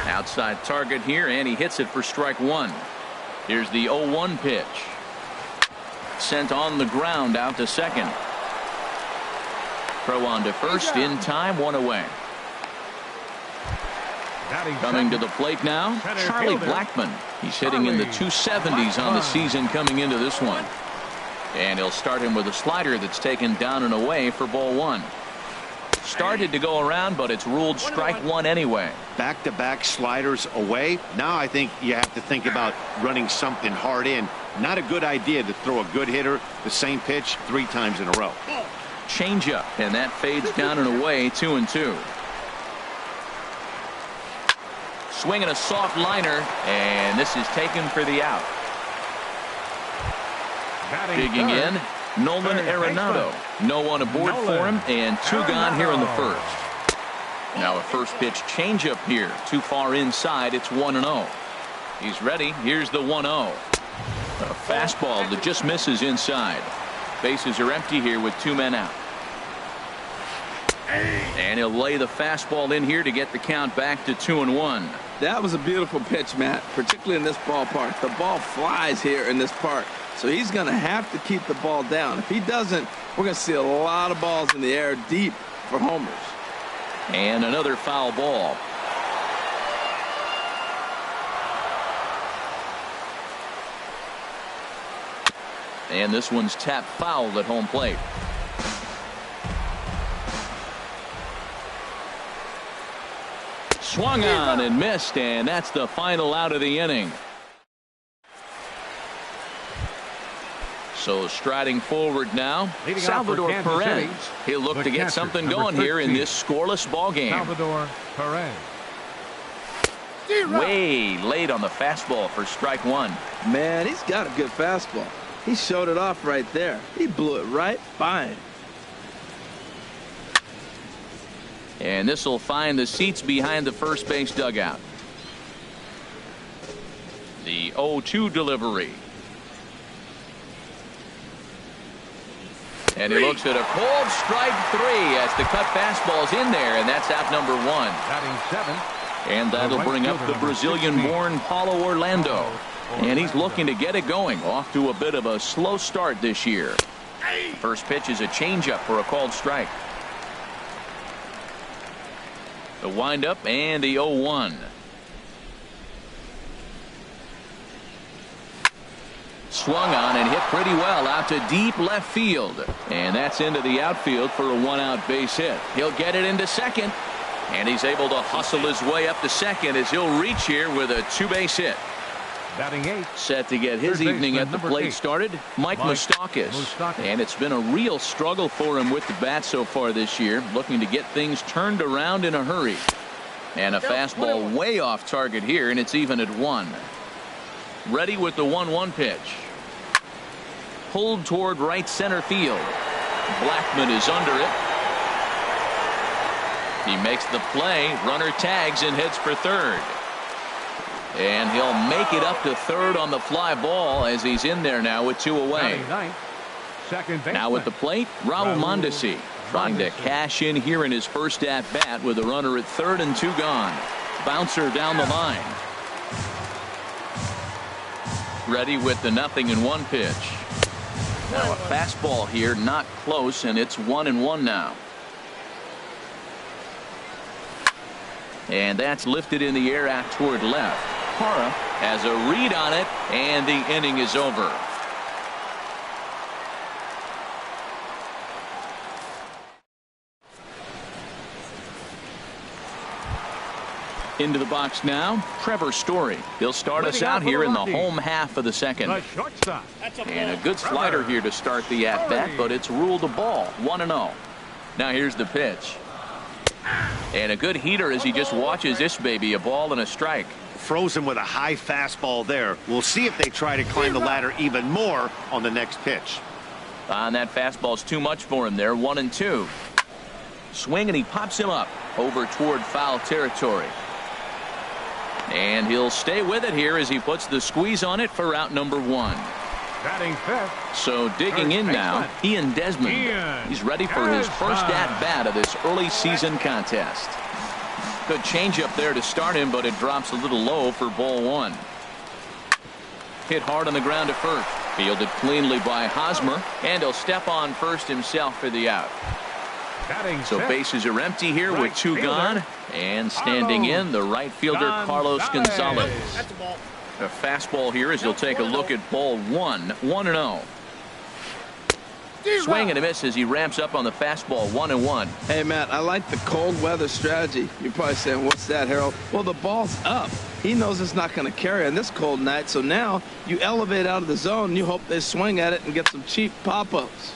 Outside target here, and he hits it for strike one. Here's the 0-1 pitch. Sent on the ground out to second. Throw on to first in time, one away. Coming to the plate now, Charlie Blackmon. He's hitting in the 270s on the season coming into this one. And he'll start him with a slider that's taken down and away for ball one. Started to go around, but it's ruled strike one anyway. Back-to-back sliders away. Now I think you have to think about running something hard in. Not a good idea to throw a good hitter the same pitch 3 times in a row. Changeup, and that fades down and away, 2-2. Swinging a soft liner, and this is taken for the out. Digging in, Nolan Arenado. No one aboard for him, and 2 gone here in the first. Now a first pitch changeup here. Too far inside. It's 1-0. He's ready. Here's the 1-0. A fastball that just misses inside. Bases are empty here with 2 men out. And he'll lay the fastball in here to get the count back to 2-1. That was a beautiful pitch, Matt, particularly in this ballpark. The ball flies here in this park. So he's going to have to keep the ball down. If he doesn't, we're going to see a lot of balls in the air deep for homers. And another foul ball. And this one's tapped foul at home plate. Swung on and missed, and that's the final out of the inning. So striding forward now, Salvador Perez. He'll look to get something going here in this scoreless ball game. Salvador Perez. Way late on the fastball for strike one. Man, he's got a good fastball. He showed it off right there. He blew it right by him. And this will find the seats behind the first base dugout. The 0-2 delivery. And he looks at a cold strike three as the cut fastball's in there, and that's out number one. Batting seventh. And that'll bring up the Brazilian-born Paulo Orlando. And he's looking to get it going. Off to a bit of a slow start this year. First pitch is a changeup for a called strike. The windup and the 0-1. Swung on and hit pretty well out to deep left field. And that's into the outfield for a one-out base hit. He'll get it into second. And he's able to hustle his way up to second as he'll reach here with a two-base hit. Batting eighth. Set to get his evening at the plate started, Mike Moustakas. And it's been a real struggle for him with the bat so far this year, looking to get things turned around in a hurry. And a fastball way off target here, and it's even at one. Ready with the 1-1 pitch. Pulled toward right center field. Blackman is under it. He makes the play, runner tags and heads for third. And he'll make it up to third on the fly ball as he's in there now with two away. Now at the plate, Raul Mondesi trying to cash in here in his first at bat with a runner at third and two gone. Bouncer down the line. Ready with the 0-1 pitch. Now a fastball here, not close, and it's 1-1 now. And that's lifted in the air out toward left. Hara has a read on it, and the inning is over. Into the box now, Trevor Story. He'll start us out here in the home half of the second. And a good slider here to start the at-bat, but it's ruled a ball, 1-0. Now here's the pitch. And a good heater as he just watches this baby, a ball and a strike. Frozen with a high fastball there. We'll see if they try to climb the ladder even more on the next pitch. And that fastball's too much for him there, 1-2. Swing and he pops him up over toward foul territory. And he'll stay with it here as he puts the squeeze on it for out number one. Batting fifth. So digging in now, Ian Desmond. He's ready for his first at-bat of this early season contest. Good changeup there to start him, but it drops a little low for ball one. Hit hard on the ground to first. Fielded cleanly by Hosmer, and he'll step on first himself for the out. So bases are empty here with two gone, and standing in the right fielder Carlos Gonzalez. A fastball here as he'll take a look at ball one, 1-0. Swing and a miss as he ramps up on the fastball, 1-1. Hey, Matt, I like the cold weather strategy. You're probably saying, what's that, Harold? Well, the ball's up. He knows it's not going to carry on this cold night, so now you elevate out of the zone and you hope they swing at it and get some cheap pop-ups.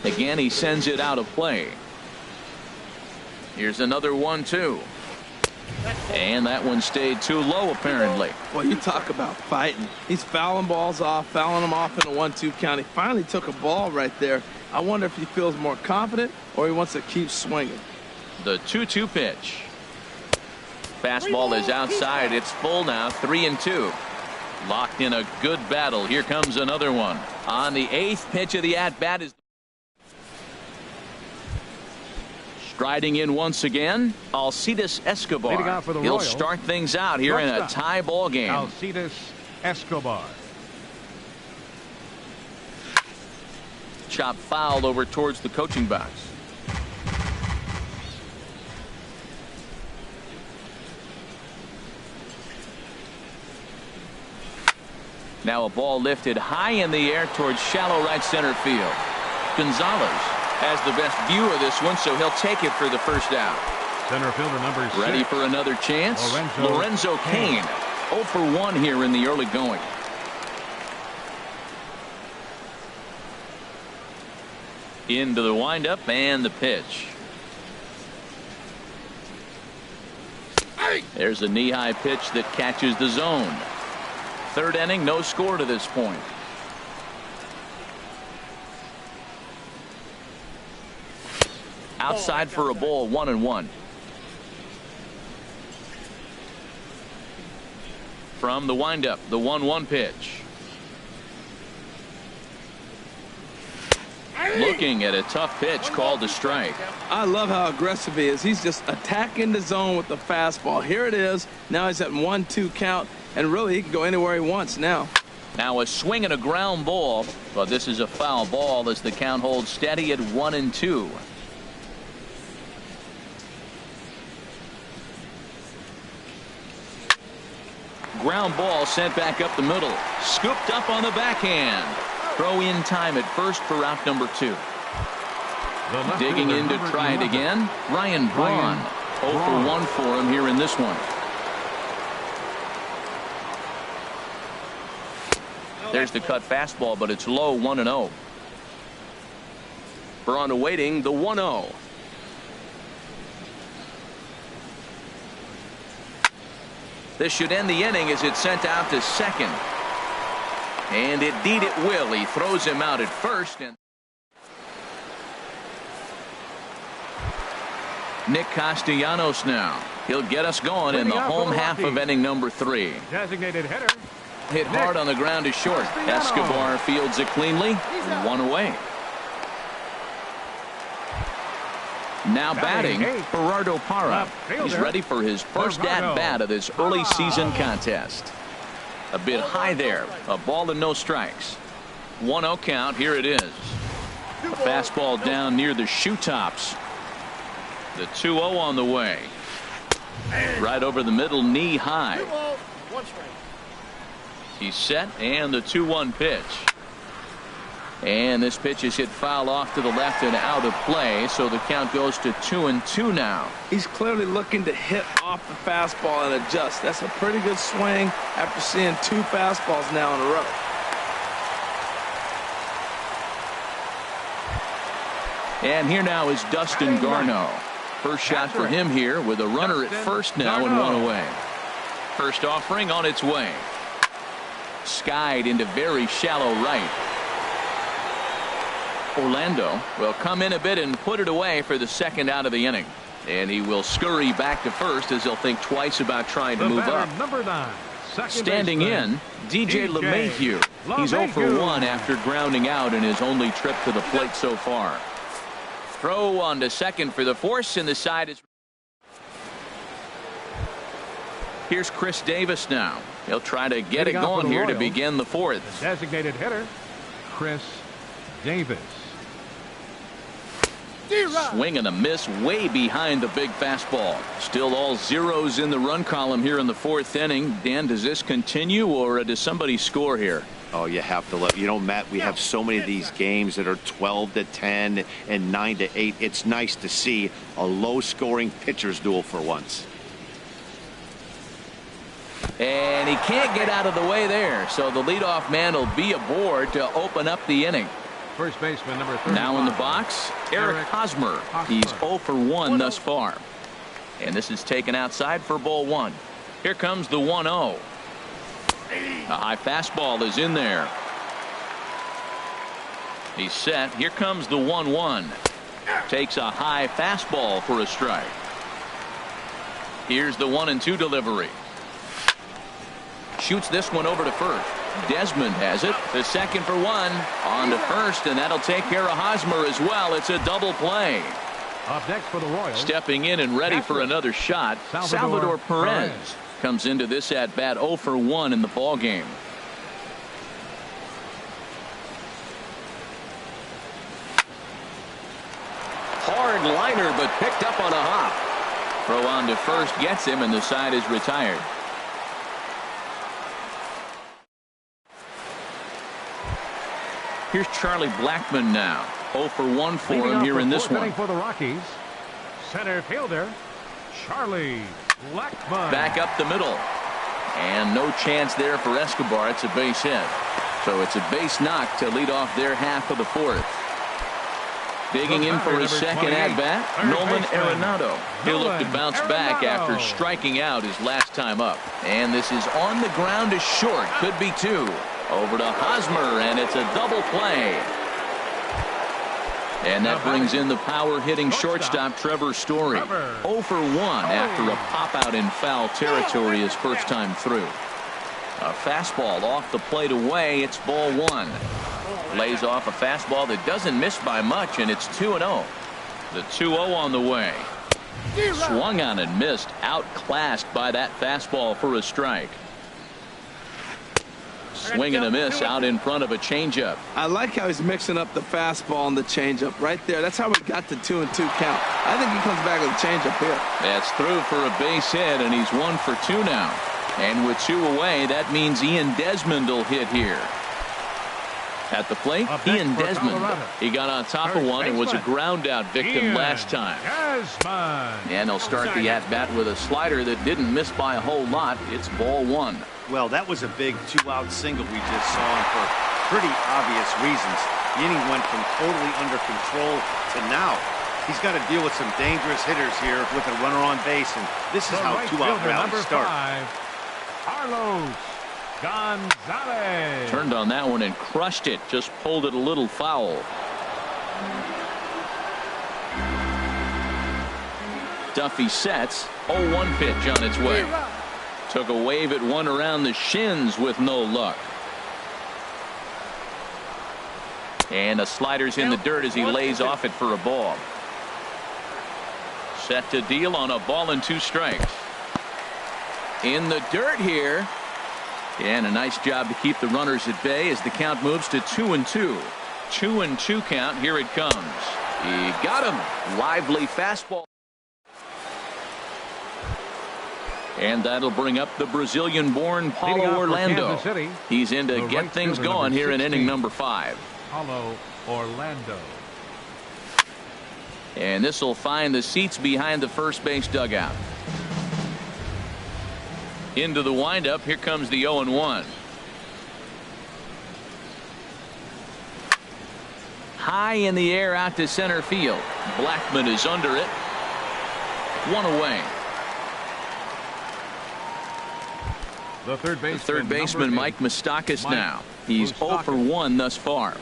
Again, he sends it out of play. Here's another 1-2. And that one stayed too low, apparently. Well, you talk about fighting. He's fouling balls off, fouling them off in a 1-2 count. He finally took a ball right there. I wonder if he feels more confident or he wants to keep swinging. The 2-2 pitch. Fastball is outside. It's full now, 3-2. Locked in a good battle. Here comes another one. On the 8th pitch of the at-bat is striding in once again, Alcides Escobar. He'll start things out here in a tie ball game. Alcides Escobar. Chop fouled over towards the coaching box. Now a ball lifted high in the air towards shallow right center field. Gonzalez has the best view of this one, so he'll take it for the first out. Center fielder number 6. Ready for another chance. Lorenzo Cain. 0 for 1 here in the early going. Into the windup and the pitch. There's a knee-high pitch that catches the zone. Third inning, no score to this point. Outside for a ball, 1-1. From the windup, the 1-1 pitch. Looking at a tough pitch called a strike. I love how aggressive he is. He's just attacking the zone with the fastball. Here it is. Now he's at 1-2 count, and really he can go anywhere he wants now. Now a swing and a ground ball, but this is a foul ball as the count holds steady at 1-2. Ground ball sent back up the middle. Scooped up on the backhand. Throw in time at first for out number 2. Digging in to try it again. Ryan Braun. 0 for 1 for him here in this one. There's the cut fastball, but it's low, 1-0. Braun awaiting the 1-0. This should end the inning as it's sent out to second. And indeed it will. He throws him out at first. And Nick Castellanos now. He'll get us going in the home half of inning number 3. Designated hitter. Hit hard on the ground is short. Escobar fields it cleanly. 1 away. Now batting, Gerardo Parra. He's ready for his first at-bat of this early season contest. A bit high there. A ball and no strikes. 1-0 count. Here it is. A fastball down near the shoe tops. The 2-0 on the way. Right over the middle, knee high. He's set, and the 2-1 pitch. And this pitch is hit foul off to the left and out of play, so the count goes to 2-2 now. He's clearly looking to hit off the fastball and adjust. That's a pretty good swing after seeing 2 fastballs now in a row. And here now is Dustin Garneau. First shot for him here with a runner at first now and 1 away. First offering on its way. Skied into very shallow right. Orlando will come in a bit and put it away for the second out of the inning. And he will scurry back to first as he'll think twice about trying to move up. Number 9, standing in, DJ LeMahieu. He's 0 for 1 after grounding out in his only trip to the plate so far. Throw on to second for the force, and the side is. Here's Chris Davis now. He'll try to get it going here to begin the 4th. The designated hitter, Chris Davis. Swing and a miss way behind the big fastball. Still all zeros in the run column here in the 4th inning. Dan, does this continue, or does somebody score here? Oh, you have to let, you know, Matt, we have so many of these games that are 12-10 and 9-8. It's nice to see a low-scoring pitcher's duel for once. And he can't get out of the way there, so the leadoff man will be aboard to open up the inning. First baseman number 35. Now in the box, Eric Hosmer. He's 0 for 1 thus far. And this is taken outside for ball 1. Here comes the 1-0. A high fastball is in there. He's set. Here comes the 1-1. Takes a high fastball for a strike. Here's the 1-2 delivery. Shoots this one over to first. Desmond has it. The second for 1. On to first, and that'll take care of Hosmer as well. It's a double play. Up next for the Royals. Stepping in and ready for another shot, Salvador Perez comes into this at bat 0 for 1 in the ball game. Hard liner, but picked up on a hop. Throw on to first gets him, and the side is retired. Here's Charlie Blackmon now. 0 for 1 for him here in this one. For the Rockies, center fielder Charlie Blackmon. Back up the middle. And no chance there for Escobar. It's a base hit. So it's a base knock to lead off their half of the fourth. Digging in for his second at-bat, Nolan Arenado. He'll look to bounce back after striking out his last time up. And this is on the ground to short. Could be two. Over to Hosmer, and it's a double play. And that brings in the power-hitting shortstop Trevor Story. 0 for 1 after a pop-out in foul territory his first time through. A fastball off the plate away. It's ball 1. Lays off a fastball that doesn't miss by much, and it's 2-0. The 2-0 on the way. Swung on and missed. Outclassed by that fastball for a strike. Swing and a miss out in front of a changeup. I like how he's mixing up the fastball and the changeup right there. That's how we got the 2-2 count. I think he comes back with a changeup here. That's through for a base hit, and he's 1 for 2 now. And with 2 away, that means Ian Desmond will hit here. At the plate, Ian Desmond. He got on top of one and was a ground-out victim last time. And he'll start the at-bat with a slider that didn't miss by a whole lot. It's ball 1. Well, that was a big 2-out single we just saw, and for pretty obvious reasons. The inning went from totally under control to now. He's got to deal with some dangerous hitters here with a runner on base, and this is how 2-out rallies start. Carlos Gonzalez. Turned on that one and crushed it. Just pulled it a little foul. Duffy sets. 0-1 pitch on its way. Took a wave at one around the shins with no luck. And a slider's in the dirt as he lays off it for a ball. Set to deal on a ball and 2 strikes. In the dirt here. And a nice job to keep the runners at bay as the count moves to 2-2. 2-2 count. Here it comes. He got him. Lively fastball. And that'll bring up the Brazilian-born Paulo Orlando. He's in to get things going here in inning number 5. Paulo Orlando. And this will find the seats behind the first base dugout. Into the windup. Here comes the 0-1. High in the air out to center field. Blackmon is under it. 1 away. The third baseman, Mike Moustakas now. He's 0 for 1 thus far.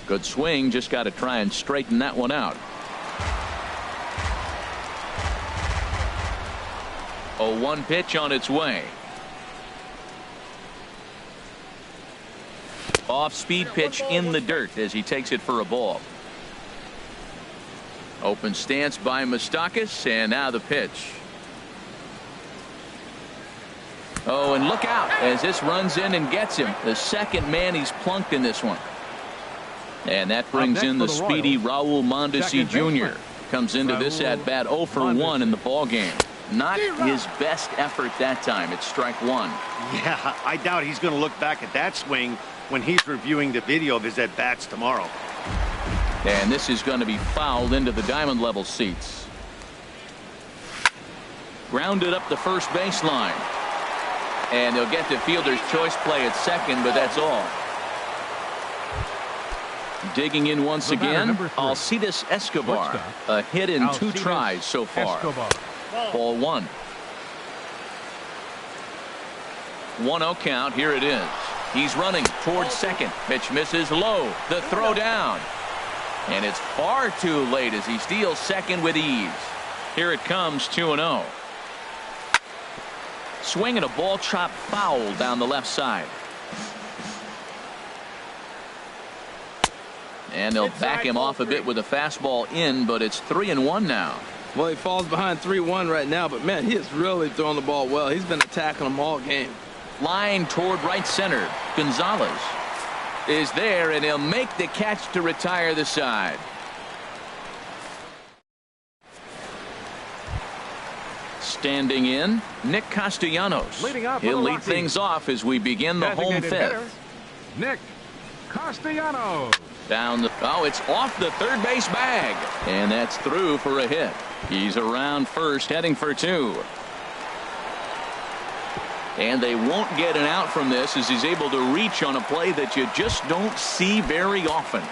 Good swing. Just got to try and straighten that one out. 0-1 pitch on its way. Off-speed pitch in the dirt as he takes it for a ball. Open stance by Moustakas, and now the pitch. Oh, and look out as this runs in and gets him. The second man he's plunked in this one. And that brings in the speedy Raul Mondesi Jr. Comes into this at bat 0 for 1 in the ball game. Not his best effort that time. It's strike 1. Yeah, I doubt he's going to look back at that swing when he's reviewing the video of his at-bats tomorrow. And this is going to be fouled into the diamond level seats. Grounded up the first baseline. And they'll get the fielder's choice play at second, but that's all. Digging in once again, Alcides Escobar. A hit in 2 tries so far. Ball 1. 1-0 count. Here it is. He's running towards second. Pitch misses low. The throw down. And it's far too late as he steals second with ease. Here it comes, 2-0. Swing and a ball chopped foul down the left side. And they'll back him off a bit with a fastball in, but it's 3-1 now. Well, he falls behind 3-1 right now, but man, he is really throwing the ball well. He's been attacking them all game. Line toward right center. Gonzalez is there, and he'll make the catch to retire the side. Standing in, Nick Castellanos. He'll lead things off as we begin the home fifth. Nick Castellanos. Down the, oh, it's off the third base bag. And that's through for a hit. He's around first, heading for two. And they won't get an out from this as he's able to reach on a play that you just don't see very often.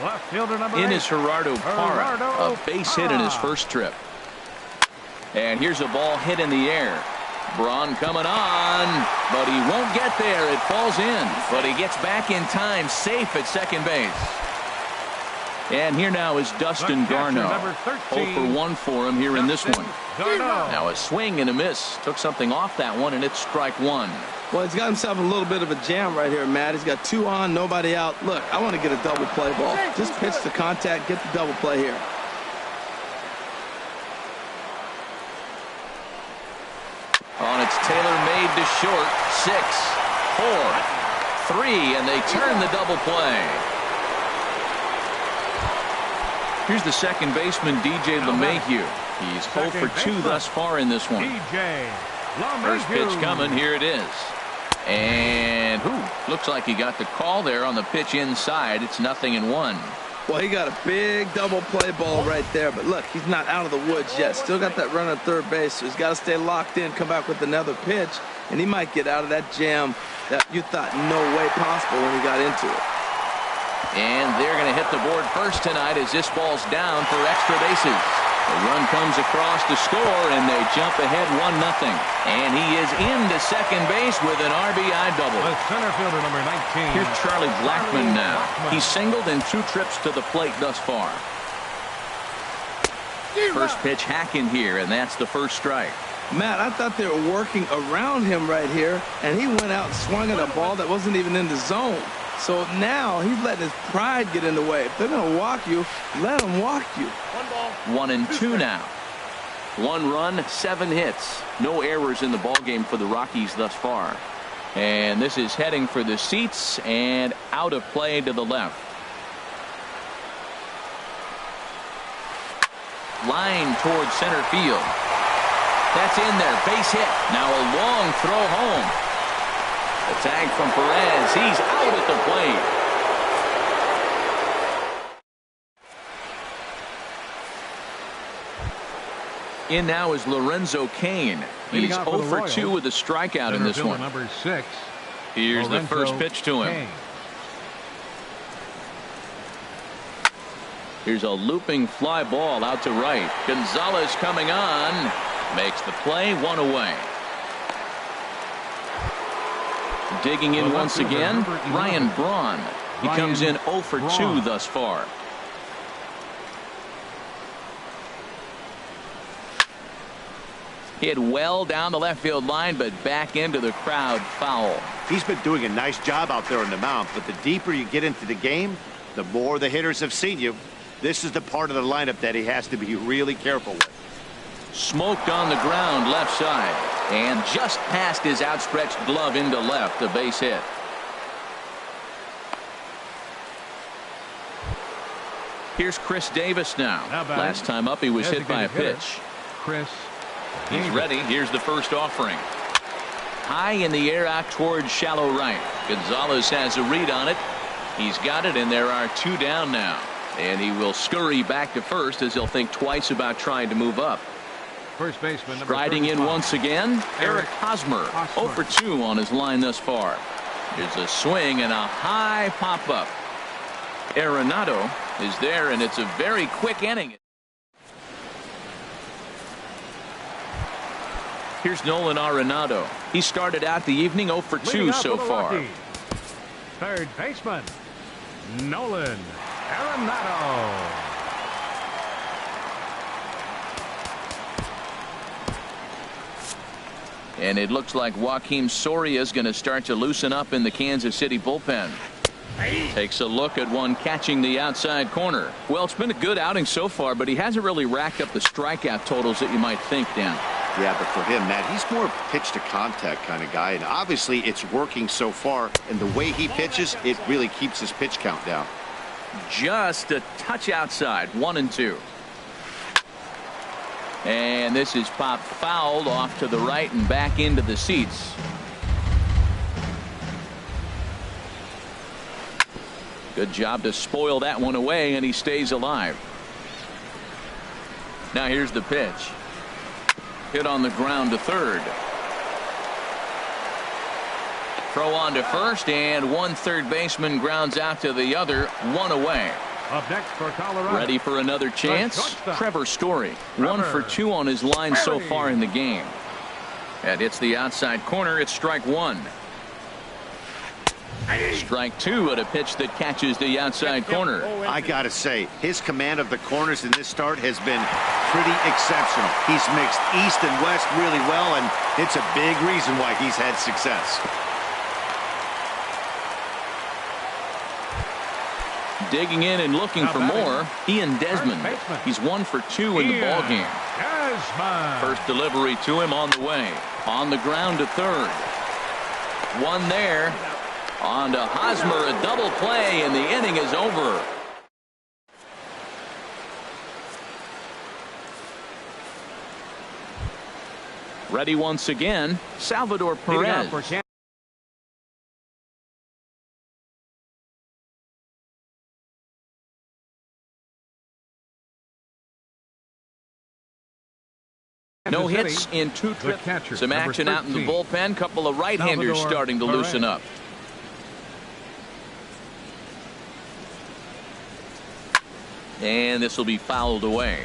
Left fielder number in 8. is Gerardo Parra, a base hit in his first trip. And here's a ball hit in the air. Braun coming on, but he won't get there. It falls in, but he gets back in time, safe at second base. And here now is Dustin Garneau. 0 for 1 for him here in this one. Now a swing and a miss. Took something off that one, and it's strike one. Well, he's got himself a little bit of a jam right here, Matt. He's got 2 on, nobody out. Look, I want to get a double play ball. Just pitch the contact, get the double play here. On it's Taylor made to short. 6, 4, 3, and they turn the double play. Here's the second baseman, DJ LeMahieu. He's 0 for 2 thus far in this one. First pitch coming. Here it is. And looks like he got the call there on the pitch inside. It's 0-1. Well, he got a big double play ball right there. But look, he's not out of the woods yet. Still got that run at third base. So he's got to stay locked in, come back with another pitch. And he might get out of that jam that you thought no way possible when he got into it. And they're going to hit the board first tonight as this ball's down for extra bases. The run comes across to score, and they jump ahead 1-0. And he is into second base with an RBI double. The center fielder number 19. Here's Charlie Blackmon now. He's singled in 2 trips to the plate thus far. First pitch hacking here, and that's the first strike. Matt, I thought they were working around him right here, and he went out and swung at a ball that wasn't even in the zone. So now he's letting his pride get in the way. If they're going to walk you, let them walk you. 1-2 now. 1 run, 7 hits. No errors in the ballgame for the Rockies thus far. And this is heading for the seats and out of play to the left. Line towards center field. That's in there. Base hit. Now a long throw home. The tag from Perez. He's out at the plate. In now is Lorenzo Cain. He's 0 for 2 with a strikeout in this one. Number 6. Here's the first pitch to him. Here's a looping fly ball out to right. Gonzalez coming on. Makes the play, 1 away. Digging in once again, Ryan Braun. He comes in 0 for 2 thus far. Hit well down the left field line, but back into the crowd, foul. He's been doing a nice job out there on the mound, but the deeper you get into the game, the more the hitters have seen you. This is the part of the lineup that he has to be really careful with. Smoked on the ground left side, and just past his outstretched glove into left, a base hit. Here's Chris Davis now. Last time up he was hit by a pitch. He's ready. Here's the first offering. High in the air out towards shallow right. Gonzalez has a read on it. He's got it, and there are 2 down now. And he will scurry back to first as he'll think twice about trying to move up. First baseman striding in once again, Eric Hosmer. 0 for 2 on his line thus far. There's a swing and a high pop-up. Arenado is there, and it's a very quick inning. Here's Nolan Arenado. He started out the evening 0 for 2 so far. Third baseman, Nolan Arenado. And it looks like Joakim Soria is going to start to loosen up in the Kansas City bullpen. Takes a look at one catching the outside corner. Well, it's been a good outing so far, but he hasn't really racked up the strikeout totals that you might think, Dan. Yeah, but for him, Matt, he's more pitch to contact kind of guy, and obviously it's working so far, and the way he pitches, it really keeps his pitch count down. Just a touch outside, 1-2. And this is popped fouled off to the right and back into the seats. Good job to spoil that one away, and he stays alive. Now here's the pitch. Hit on the ground to third. Throw on to first, and one third baseman grounds out to the other, one away. Up next for Colorado. Ready for another chance? Trevor Story. 1 for 2 on his line so far in the game. And it's the outside corner. It's strike one. Strike two at a pitch that catches the outside corner. I got to say, his command of the corners in this start has been pretty exceptional. He's mixed east and west really well, and it's a big reason why he's had success. Digging in and looking for more, Ian Desmond. He's 1 for 2 in the ballgame. First delivery to him on the way. On the ground to third. One there. On to Hosmer, a double play, and the inning is over. Ready once again, Salvador Perez. No hits in 2 trips. Some action out in the bullpen. Couple of right-handers starting to loosen up. And this will be fouled away.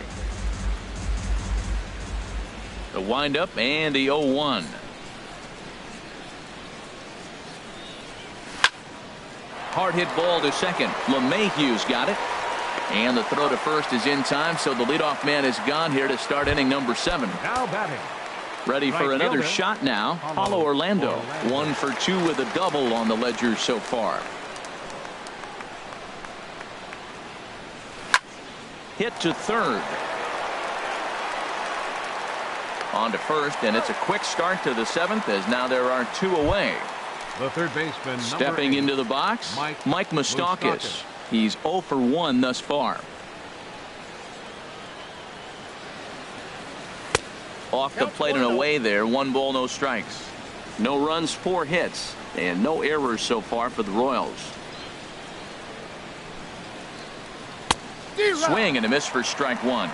The windup and the 0-1. Hard hit ball to second. LeMahieu's got it. And the throw to first is in time, so the leadoff man is gone here to start inning number 7. Now batting. Ready for another shot now. Paulo Orlando. 1 for 2 with a double on the ledger so far. Hit to third. On to first, and it's a quick start to the 7th as now there are 2 away. The third baseman, stepping into the box, Mike Moustakas. He's 0 for 1 thus far. Off the plate and away there. 1 ball, no strikes. No runs, 4 hits, and no errors so far for the Royals. Swing and a miss for strike 1.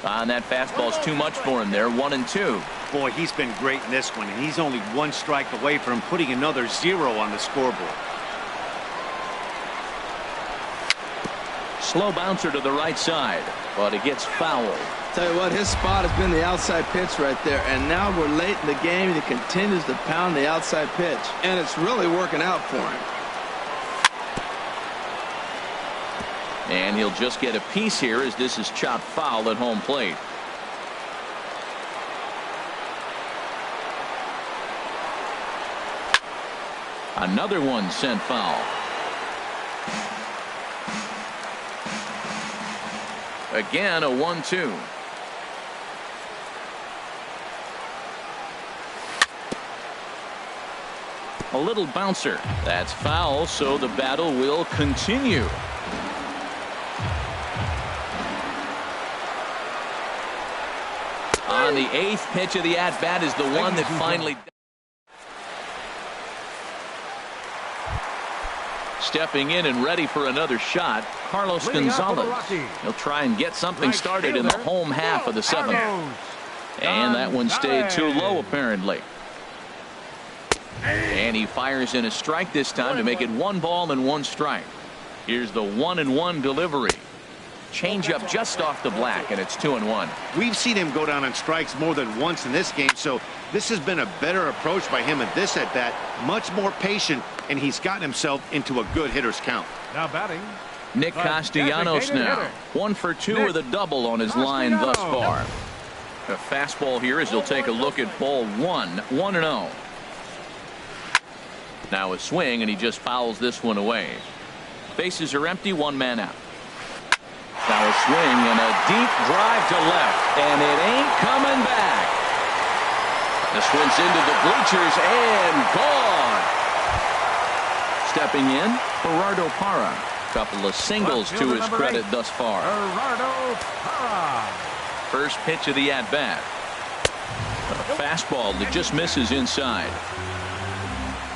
And that fastball's too much for him there. 1-2. Boy, he's been great in this one, and he's only 1 strike away from putting another 0 on the scoreboard. Slow bouncer to the right side, but it gets fouled. Tell you what, his spot has been the outside pitch right there, and now we're late in the game and he continues to pound the outside pitch, and it's really working out for him. And he'll just get a piece here as this is chopped foul at home plate. Another one sent foul. Again, a 1-2. A little bouncer. That's foul, so the battle will continue. On the 8th pitch of the at-bat is the one that finally... Stepping in and ready for another shot, Carlos Gonzalez. He'll try and get something started in the home half of the 7th. And that one stayed too low, apparently. And he fires in a strike this time to make it 1 ball and 1 strike. Here's the 1-1 delivery. Changeup just off the black, and it's 2-1. We've seen him go down on strikes more than once in this game, so this has been a better approach by him at this at-bat. Much more patient, and he's gotten himself into a good hitter's count. Now batting, Nick Castellanos now. 1 for 2 with a double on his line thus far. A fastball here as he'll take a look at ball 1. 1-0. Now a swing, and he just fouls this one away. Bases are empty, 1 man out. Now a swing and a deep drive to left, and it ain't coming back. This one's into the bleachers and gone. Stepping in, Gerardo Parra. Couple of singles to his credit thus far. Gerardo Parra. First pitch of the at-bat. A fastball that just misses inside.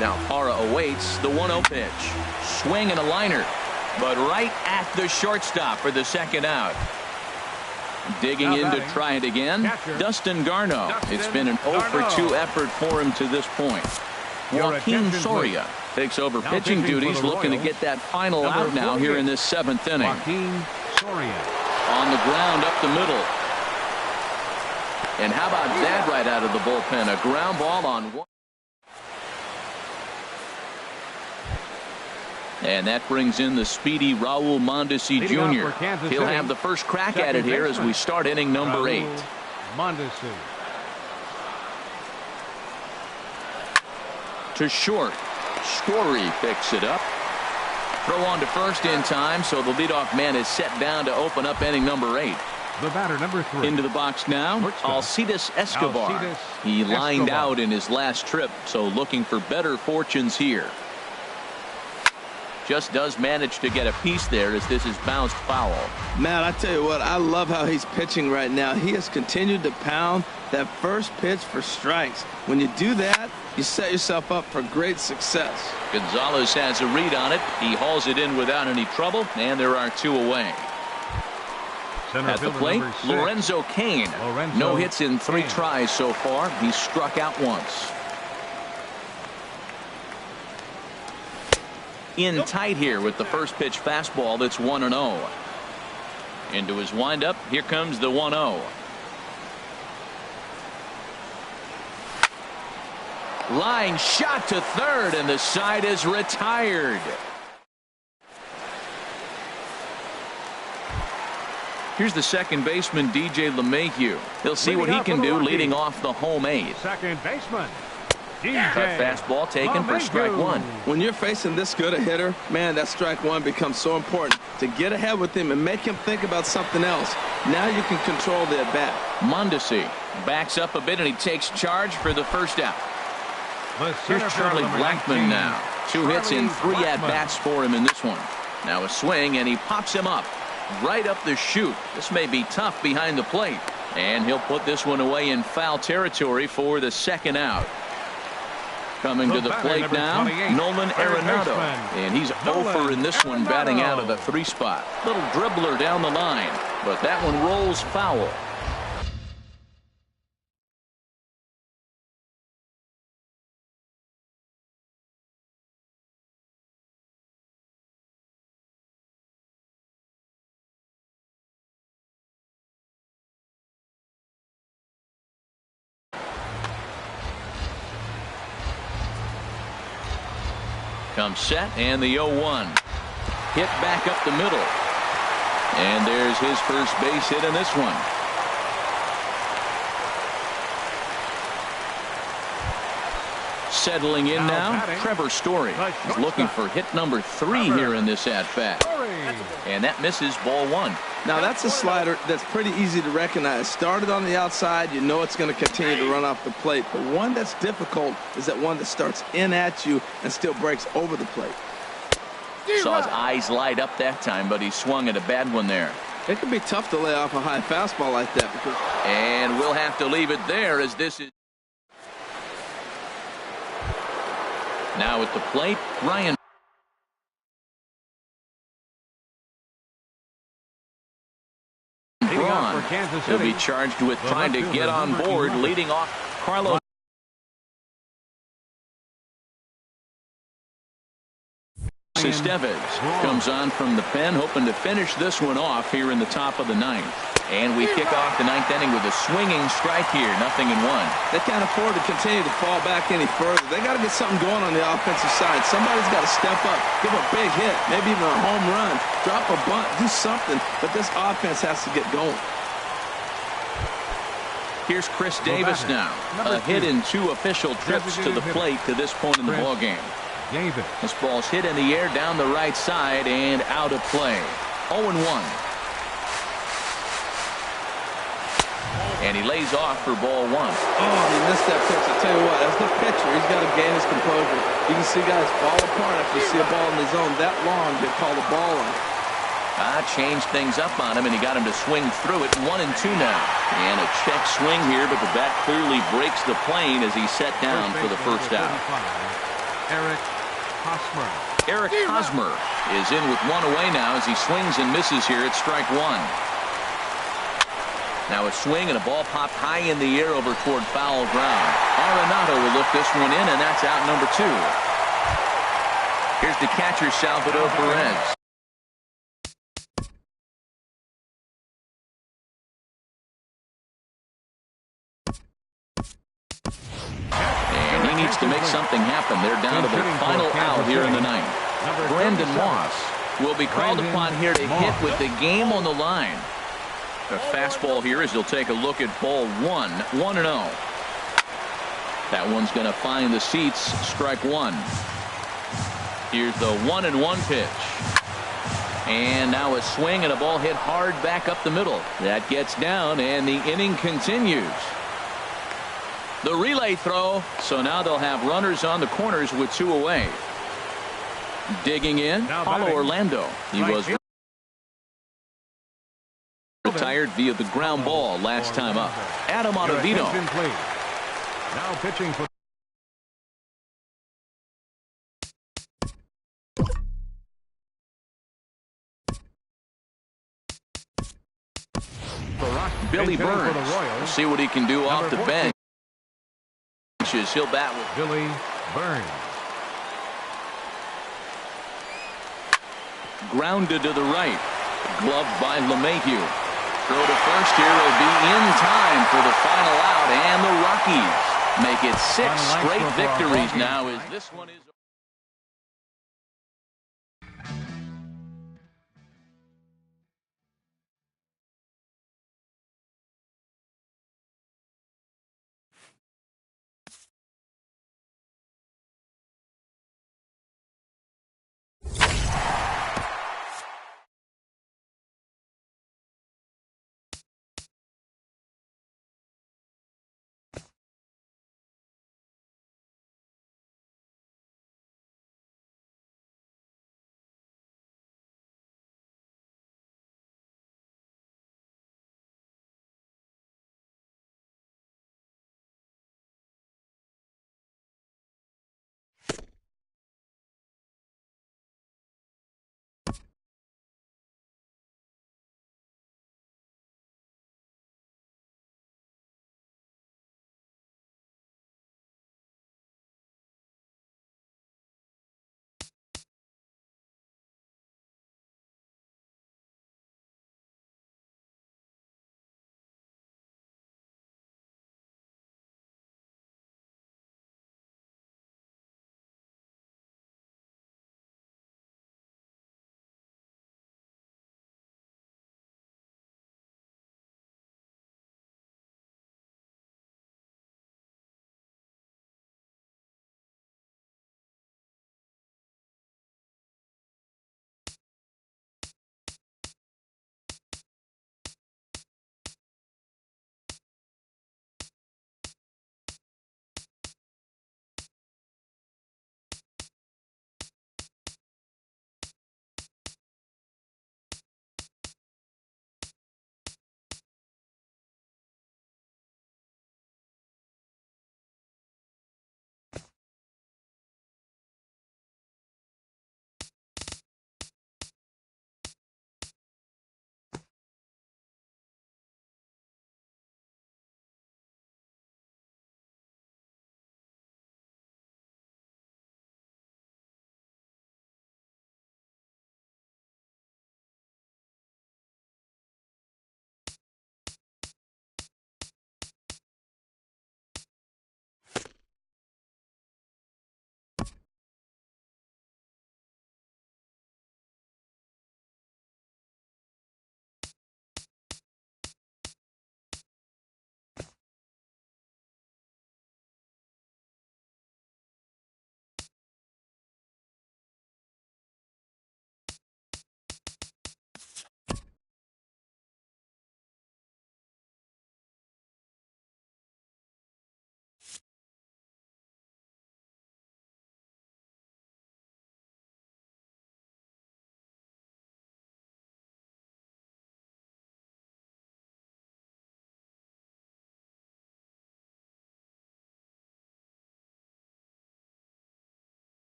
Now Parra awaits the 1-0 pitch. Swing and a liner, but right at the shortstop for the second out. Digging in to try it again, Dustin Garneau. It's been an 0-for-2 effort for him to this point. Joaquin Soria takes over pitching duties, looking to get that final out now here in this 7th inning. Joaquin Soria. On the ground up the middle. And how about that right out of the bullpen? A ground ball on one. And that brings in the speedy Raul Mondesi Jr. He'll have the first crack at it here as we start inning number 8. Mondesi. To short. Story picks it up. Throw on to first in time, so the leadoff man is set down to open up inning number 8. The batter, number 3. Into the box now, Alcides Escobar. He lined out in his last trip, so looking for better fortunes here. Just does manage to get a piece there as this is bounced foul. Man, I tell you what, I love how he's pitching right now. He has continued to pound that first pitch for strikes. When you do that, you set yourself up for great success. Gonzalez has a read on it. He hauls it in without any trouble, and there are 2 away. At the plate, Lorenzo Cain. No hits in 3 tries so far. He's struck out once. In tight here with the first pitch fastball that's 1-0. Into his windup, here comes the 1-0. Line shot to third, and the side is retired. Here's the second baseman, DJ LeMahieu. He'll see what he can do leading off the home 8. Second baseman. Cut fastball taken for strike 1. When you're facing this good a hitter, man, that strike 1 becomes so important to get ahead with him and make him think about something else. Now you can control the at-bat. Mondesi backs up a bit, and he takes charge for the first out. Here's Charlie Blackmon now. 2 hits in 3 at-bats for him in this one. Now a swing, and he pops him up right up the chute. This may be tough behind the plate, and he'll put this one away in foul territory for the second out. Coming to the plate now, Nolan Arenado. And he's over in this one, batting out of the 3 spot. Little dribbler down the line, but that one rolls foul. Comes set, and the 0-1. Hit back up the middle. And there's his first base hit in this one. Settling in now, Trevor Story. He's looking for hit number 3 here in this at-bat. And that misses, ball 1. Now that's a slider that's pretty easy to recognize. Started on the outside, you know it's going to continue to run off the plate. But one that's difficult is that one that starts in at you and still breaks over the plate. Saw his eyes light up that time, but he swung at a bad one there. It can be tough to lay off a high fastball like that. And we'll have to leave it there as this is. Now at the plate, Ryan. He'll be charged with trying to get on board, leading off Carlos. Estevez comes on from the pen, hoping to finish this one off here in the top of the 9th. And we kick off the 9th inning with a swinging strike here, 0-1. They can't afford to continue to fall back any further. They got to get something going on the offensive side. Somebody's got to step up, give a big hit, maybe even a home run, drop a bunt, do something. But this offense has to get going. Here's Chris Davis now. A hit in 2 official trips to the plate to this point in the ballgame. This ball's hit in the air down the right side and out of play. 0-1. And he lays off for ball 1. Oh, he missed that pitch. I tell you what, as the pitcher, he's got to gain his composure. You can see guys fall apart if you see a ball in the zone that long, get called a ball on. Changed things up on him, and he got him to swing through it. 1-2 now. And a check swing here, but the bat clearly breaks the plane as he's set down for the first out. Eric Hosmer. Eric Hosmer is in with 1 away now as he swings and misses here at strike 1. Now a swing and a ball popped high in the air over toward foul ground. Arenado will lift this one in, and that's out number 2. Here's the catcher, Salvador Perez. And he needs to make something happen. They're down to their final out here in the ninth. Brandon Moss will be called upon here to hit with the game on the line. A fastball here as he'll take a look at ball 1. 1-0. That one's going to find the seats. Strike 1. Here's the 1-1 pitch. And now a swing and a ball hit hard back up the middle. That gets down, and the inning continues. The relay throw. So now they'll have runners on the corners with 2 away. Digging in, Paulo Orlando. He was retired via the ground ball last time up. Adam Ottavino. Now pitching for Billy Burns. We'll see what he can do off the bench. He'll bat with Billy Burns. Grounded to the right. Gloved by LeMahieu. Throw to first here will be in time for the final out, and the Rockies make it 6 straight victories now as this one is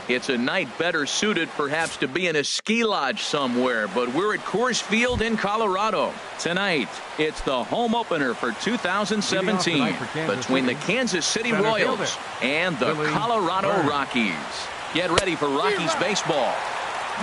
It's a night better suited perhaps to be in a ski lodge somewhere, but we're at Coors Field in Colorado. Tonight, it's the home opener for 2017 between the Kansas City Royals and the Colorado Rockies. Get ready for Rockies baseball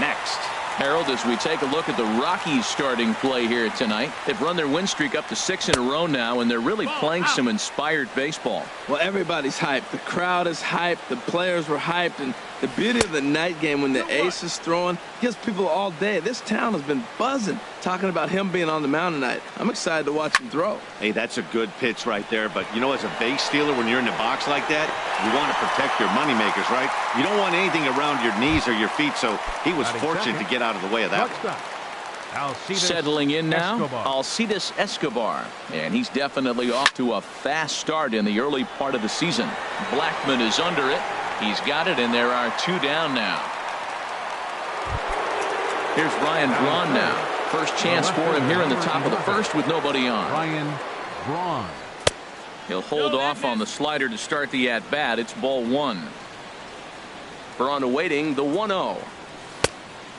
next. Harold, as we take a look at the Rockies starting play here tonight, they've run their win streak up to 6 in a row now, and they're really playing some inspired baseball. Well, everybody's hyped. The crowd is hyped. The players were hyped. And the beauty of the night game when the ace is throwing gives people all day. This town has been buzzing talking about him being on the mound tonight. I'm excited to watch him throw. Hey, that's a good pitch right there. But, you know, as a base stealer, when you're in the box like that, you want to protect your moneymakers, right? You don't want anything around your knees or your feet, so he was fortunate to get out of the way of that one. Settling in now, Alcides Escobar. And he's definitely off to a fast start in the early part of the season. Blackman is under it. He's got it, and there are 2 down now. Here's Ryan Braun now. First chance for him here in the top of the first with nobody on. Ryan Braun. He'll hold off on the slider to start the at-bat. It's ball 1. Braun awaiting the 1-0.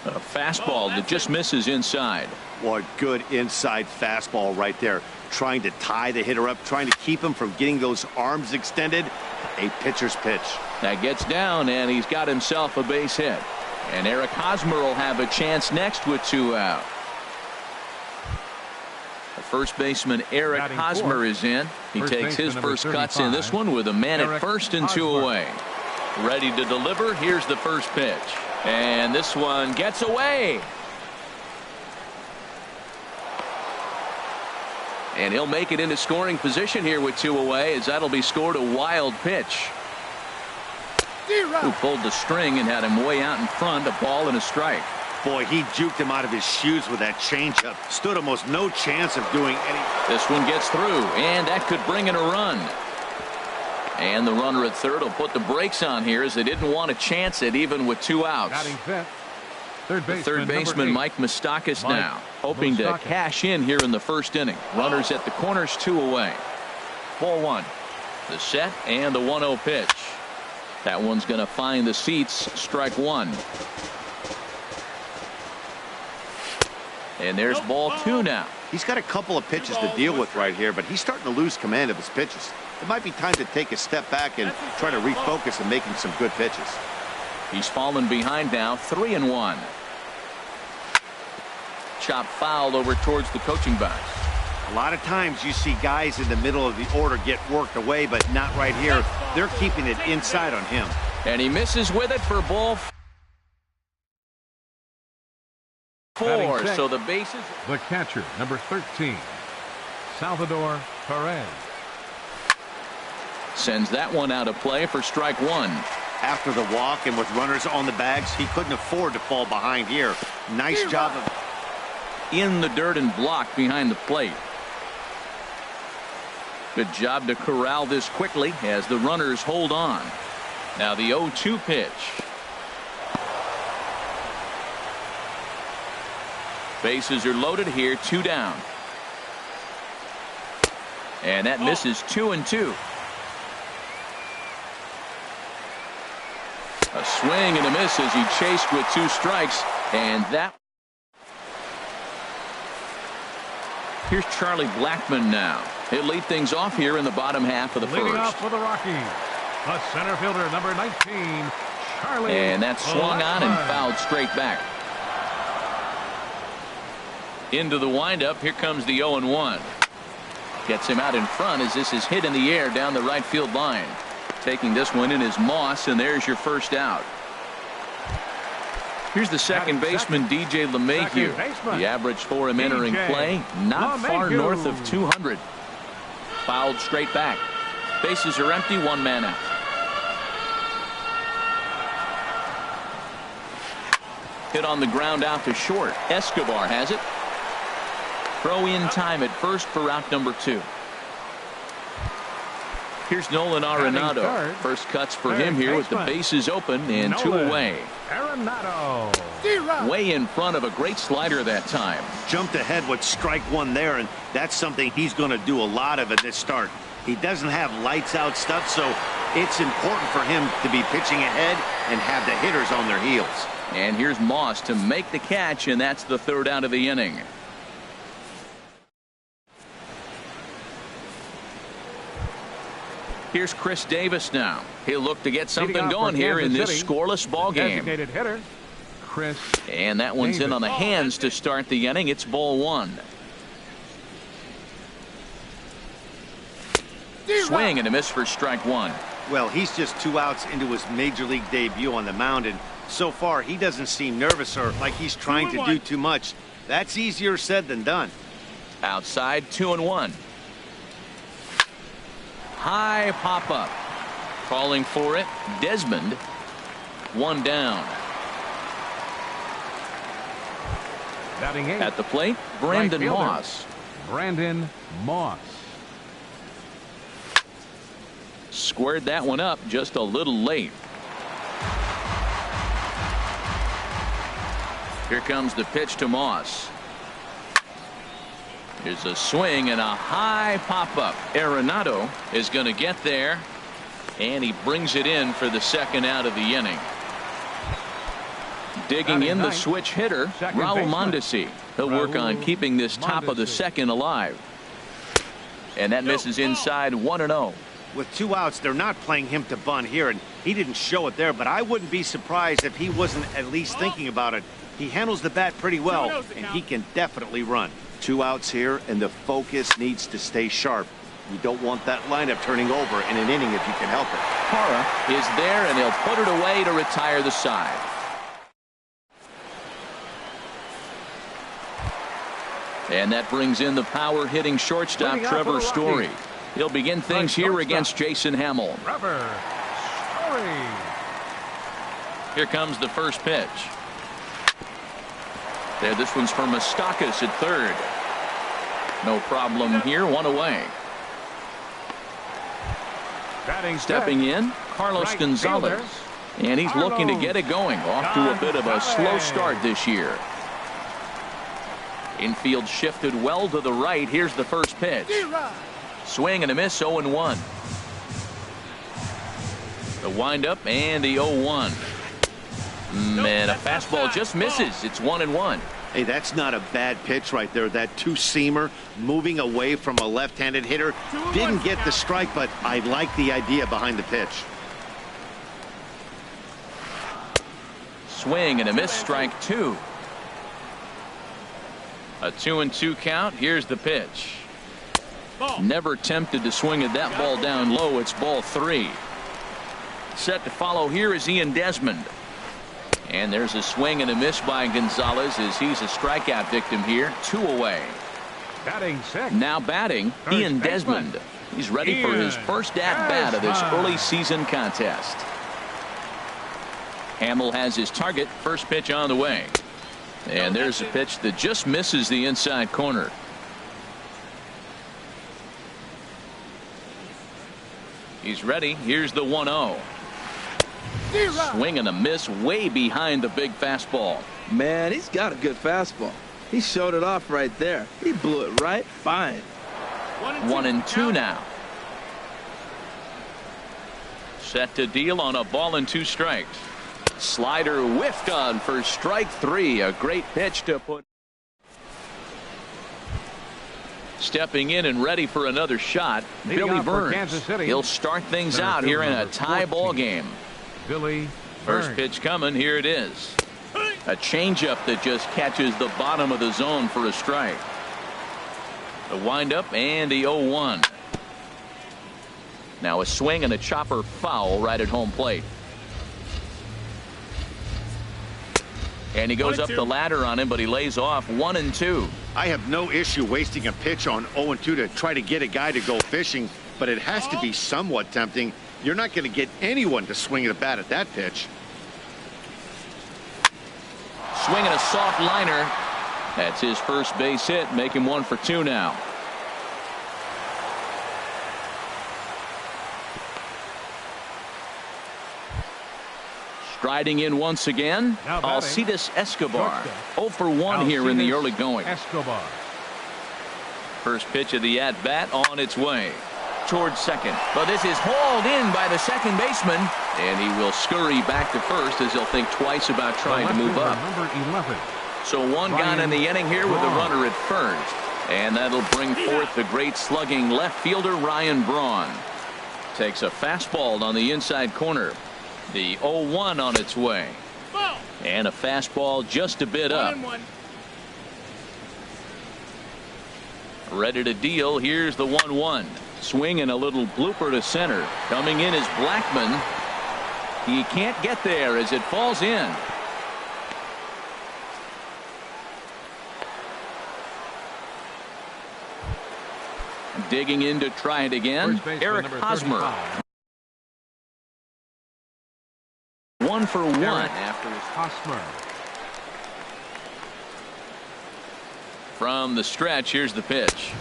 A fastball that just misses inside. What good inside fastball right there. Trying to tie the hitter up, trying to keep him from getting those arms extended. A pitcher's pitch. That gets down, and he's got himself a base hit. And Eric Hosmer will have a chance next with 2 out. The first baseman Eric Hosmer is in. He takes his first cuts in this one with a man at first and 2 away. Ready to deliver. Here's the first pitch. And this one gets away. And he'll make it into scoring position here with 2 away, as that'll be scored a wild pitch. Who pulled the string and had him way out in front, a ball and a strike. Boy, he juked him out of his shoes with that changeup. Stood almost no chance of doing anything. This one gets through, and that could bring in a run. And the runner at third will put the brakes on here, as they didn't want to chance it even with 2 outs. Third baseman Mike Moustakas now, hoping to cash in here in the first inning. Runners at the corners, 2 away. Ball 1. The set and the 1-0 pitch. That one's going to find the seats. Strike 1. And there's ball 2 now. He's got a couple of pitches to deal with right here, but he's starting to lose command of his pitches. It might be time to take a step back and try to refocus and making some good pitches. He's fallen behind now, 3-1. Chop foul over towards the coaching box. A lot of times you see guys in the middle of the order get worked away, but not right here. They're keeping it inside on him. And he misses with it for ball 4. So the bases. The catcher, number 13, Salvador Perez. Sends that one out of play for strike 1. After the walk and with runners on the bags, he couldn't afford to fall behind here. Nice job of in the dirt and blocked behind the plate. Good job to corral this quickly as the runners hold on. Now the 0-2 pitch. Bases are loaded here, 2 down. And that misses 2-2. A swing and a miss as he chased with 2 strikes, and that. Here's Charlie Blackman now. He'll lead things off here in the bottom half of the Leading first. off for the Rockies, the center fielder, number 19, Charlie. And that swung on and fouled straight back. Into the windup. Here comes the 0-1. Gets him out in front as this is hit in the air down the right field line. Taking this one in is Moss, and there's your first out. Here's the second baseman, DJ LeMahieu. The average for him entering play, not far north of 200. Fouled straight back. Bases are empty, 1 man out. Hit on the ground out to short. Escobar has it. Throw in time at first for out number 2. Here's Nolan Arenado. First cuts for him here with the bases open and 2 away. Arenado. Way in front of a great slider that time. Jumped ahead with strike 1 there, and that's something he's going to do a lot of at this start. He doesn't have lights out stuff, so It's important for him to be pitching ahead and have the hitters on their heels. And here's Moss to make the catch, and that's the third out of the inning. Here's Chris Davis now. He'll look to get something going here in this scoreless ball game. Designated hitter, Chris. And that one's in on the hands to start the inning. It's ball one. Swing and a miss for strike one. Well, he's just 2 outs into his major league debut on the mound, and so far he doesn't seem nervous or like he's trying to do too much. That's easier said than done. Outside, 2-1. High pop up. Calling for it, Desmond. One down. Batting eight. At the plate, Brandon Right fielder, Moss. Brandon Moss. Squared that one up just a little late. Here comes the pitch to Moss. Here's a swing and a high pop-up. Arenado is going to get there, and he brings it in for the second out of the inning. Digging in the switch hitter, Raul Mondesi. He'll work on keeping this top of the second alive. And that misses inside 1-0. With 2 outs, they're not playing him to bunt here, and he didn't show it there, but I wouldn't be surprised if he wasn't at least thinking about it. He handles the bat pretty well, and he can definitely run. 2 outs here, and the focus needs to stay sharp. You don't want that lineup turning over in an inning if you can help it. Parra is there, and he'll put it away to retire the side. And that brings in the power hitting shortstop Trevor Story. He'll begin things here against Jason Hamill. Trevor Story. Here comes the first pitch. There, this one's for Moustakas at third. No problem here, one away. Stepping in, Carlos Gonzalez. And he's looking to get it going. Off to a bit of a slow start this year. Infield shifted well to the right. Here's the first pitch. Swing and a miss, 0-1. The windup and the 0-1. And a fastball just misses. It's 1-1. Hey, that's not a bad pitch right there. That two-seamer moving away from a left-handed hitter. Didn't get the strike, but I like the idea behind the pitch. Swing and a miss, strike two. A 2-2 count. Here's the pitch. Never tempted to swing at that ball down low. It's ball three. Set to follow here is Ian Desmond. And there's a swing and a miss by Gonzalez as he's a strikeout victim here. 2 away. Batting six. Now batting, Ian Desmond. He's ready for his first at-bat of this early season contest. Hamill has his target. First pitch on the way. And there's a pitch that just misses the inside corner. He's ready. Here's the 1-0. Swing and a miss way behind the big fastball. Man, he's got a good fastball. He showed it off right there. He blew it right fine. 1-2 now. Set to deal on a ball and 2 strikes. Slider whiffed on for strike 3. A great pitch to put. Stepping in and ready for another shot, Billy Burns. He'll start things out here in a tie ball game. Billy First Burns. pitch coming. Here it is. A changeup that just catches the bottom of the zone for a strike. The windup and the 0-1. Now a swing and a chopper foul right at home plate. And he goes up the ladder on him, but he lays off 1-2. I have no issue wasting a pitch on 0-2 to try to get a guy to go fishing, but it has to be somewhat tempting. You're not going to get anyone to swing at a bat at that pitch. Swinging a soft liner. That's his first base hit. Make him 1 for 2 now. Striding in once again, Alcides Escobar. 0 for 1 here in the early going. Escobar. First pitch of the at-bat on its way. towards second. But this is hauled in by the second baseman. And he will scurry back to first as he'll think twice about trying to move up. Number 11. So one gone in the inning here with a runner at first. And that'll bring forth the great slugging left fielder Ryan Braun. Takes a fastball on the inside corner. The 0-1 on its way. And a fastball just a bit up. Ready to deal. Here's the 1-1. Swing and a little blooper to center. Coming in is Blackman. He can't get there as it falls in. Digging in to try it again, Eric Hosmer. 1 for 1 after his Hosmer. From the stretch. Here's the pitch.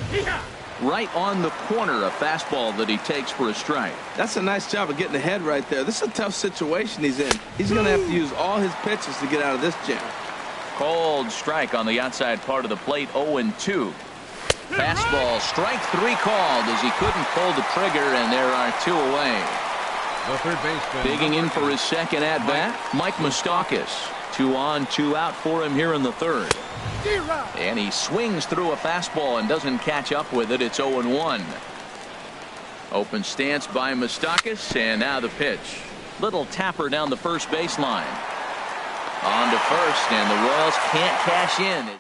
Right on the corner, a fastball that he takes for a strike. That's a nice job of getting ahead right there. This is a tough situation he's in. He's going to have to use all his pitches to get out of this jam. Cold strike on the outside part of the plate. 0-2. Fastball, strike 3 called as he couldn't pull the trigger, and there are 2 away. The third baseman. Digging in for his second at bat, Mike Moustakas. 2 on, 2 out for him here in the third. And he swings through a fastball and doesn't catch up with it. It's 0-1. Open stance by Moustakas, and now the pitch. Little tapper down the first baseline. On to first, and the Royals can't cash in.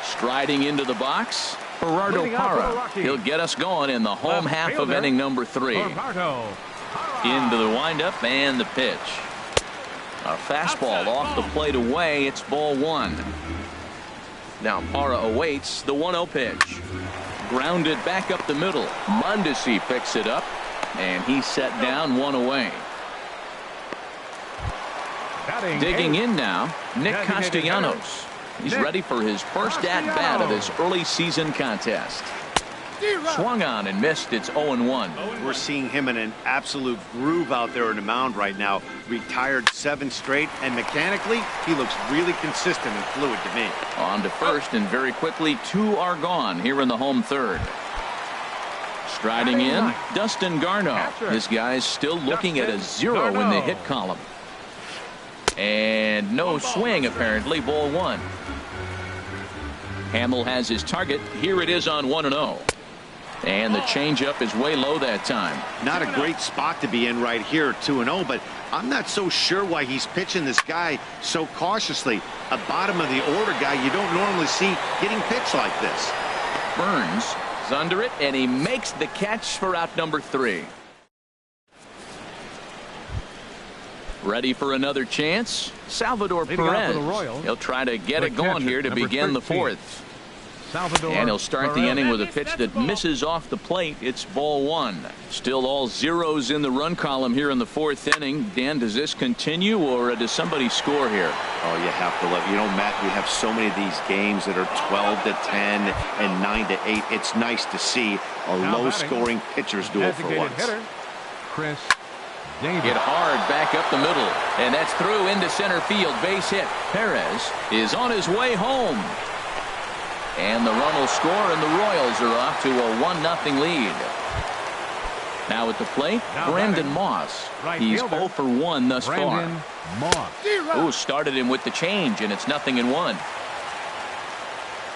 Striding into the box, Gerardo Parra. He'll get us going in the home half of inning number 3. Into the windup and the pitch. A fastball off the plate away. It's ball 1. Now Parra awaits the 1-0 pitch. Grounded back up the middle. Mondesi picks it up, and he's set down 1 away. Digging in now, Nick Castellanos. He's ready for his first at-bat of this early season contest. Swung on and missed. It's 0-1. We're seeing him in an absolute groove out there in the mound right now. Retired 7 straight, and mechanically, he looks really consistent and fluid to me. On to first, and very quickly, 2 are gone here in the home third. Striding in, Dustin Garneau. This guy's still looking at a 0 in the hit column. And no swing, apparently. Ball 1. Hamill has his target. Here it is on 1-0. And the changeup is way low that time. Not a great spot to be in right here, 2-0, but I'm not so sure why he's pitching this guy so cautiously. A bottom of the order guy you don't normally see getting pitched like this. Burns is under it, and he makes the catch for out number 3. Ready for another chance? Salvador Perez. He'll try to get it going here to begin the 4th. And he'll start the inning with a pitch that misses off the plate. It's ball 1. Still all zeros in the run column here in the 4th inning. Dan, does this continue, or does somebody score here? Oh, you have to love. You know, Matt, we have so many of these games that are 12-10 and 9-8. It's nice to see a low-scoring pitcher's duel for once. Chris. Hit hard back up the middle, and that's through into center field. Base hit. Perez is on his way home, and the run will score, and the Royals are off to a 1-0 lead. Now at the plate, Brandon Moss. He's 0 for 1 thus far. Ooh, started him with the change, and it's 0-1.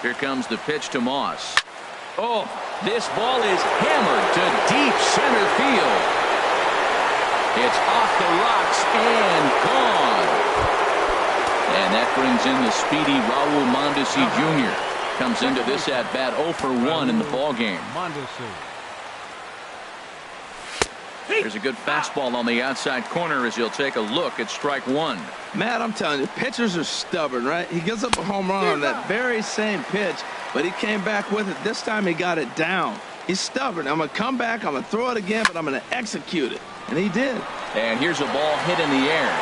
Here comes the pitch to Moss. Oh, this ball is hammered to deep center field. It's off the rocks and gone. And that brings in the speedy Raul Mondesi Jr. Comes into this at-bat 0 for 1 in the ballgame. There's a good fastball on the outside corner as he'll take a look at strike 1. Matt, I'm telling you, pitchers are stubborn, right? He gives up a home run on that very same pitch, but he came back with it. This time he got it down. He's stubborn. I'm going to come back, I'm going to throw it again, but I'm going to execute it. And he did. And here's a ball hit in the air.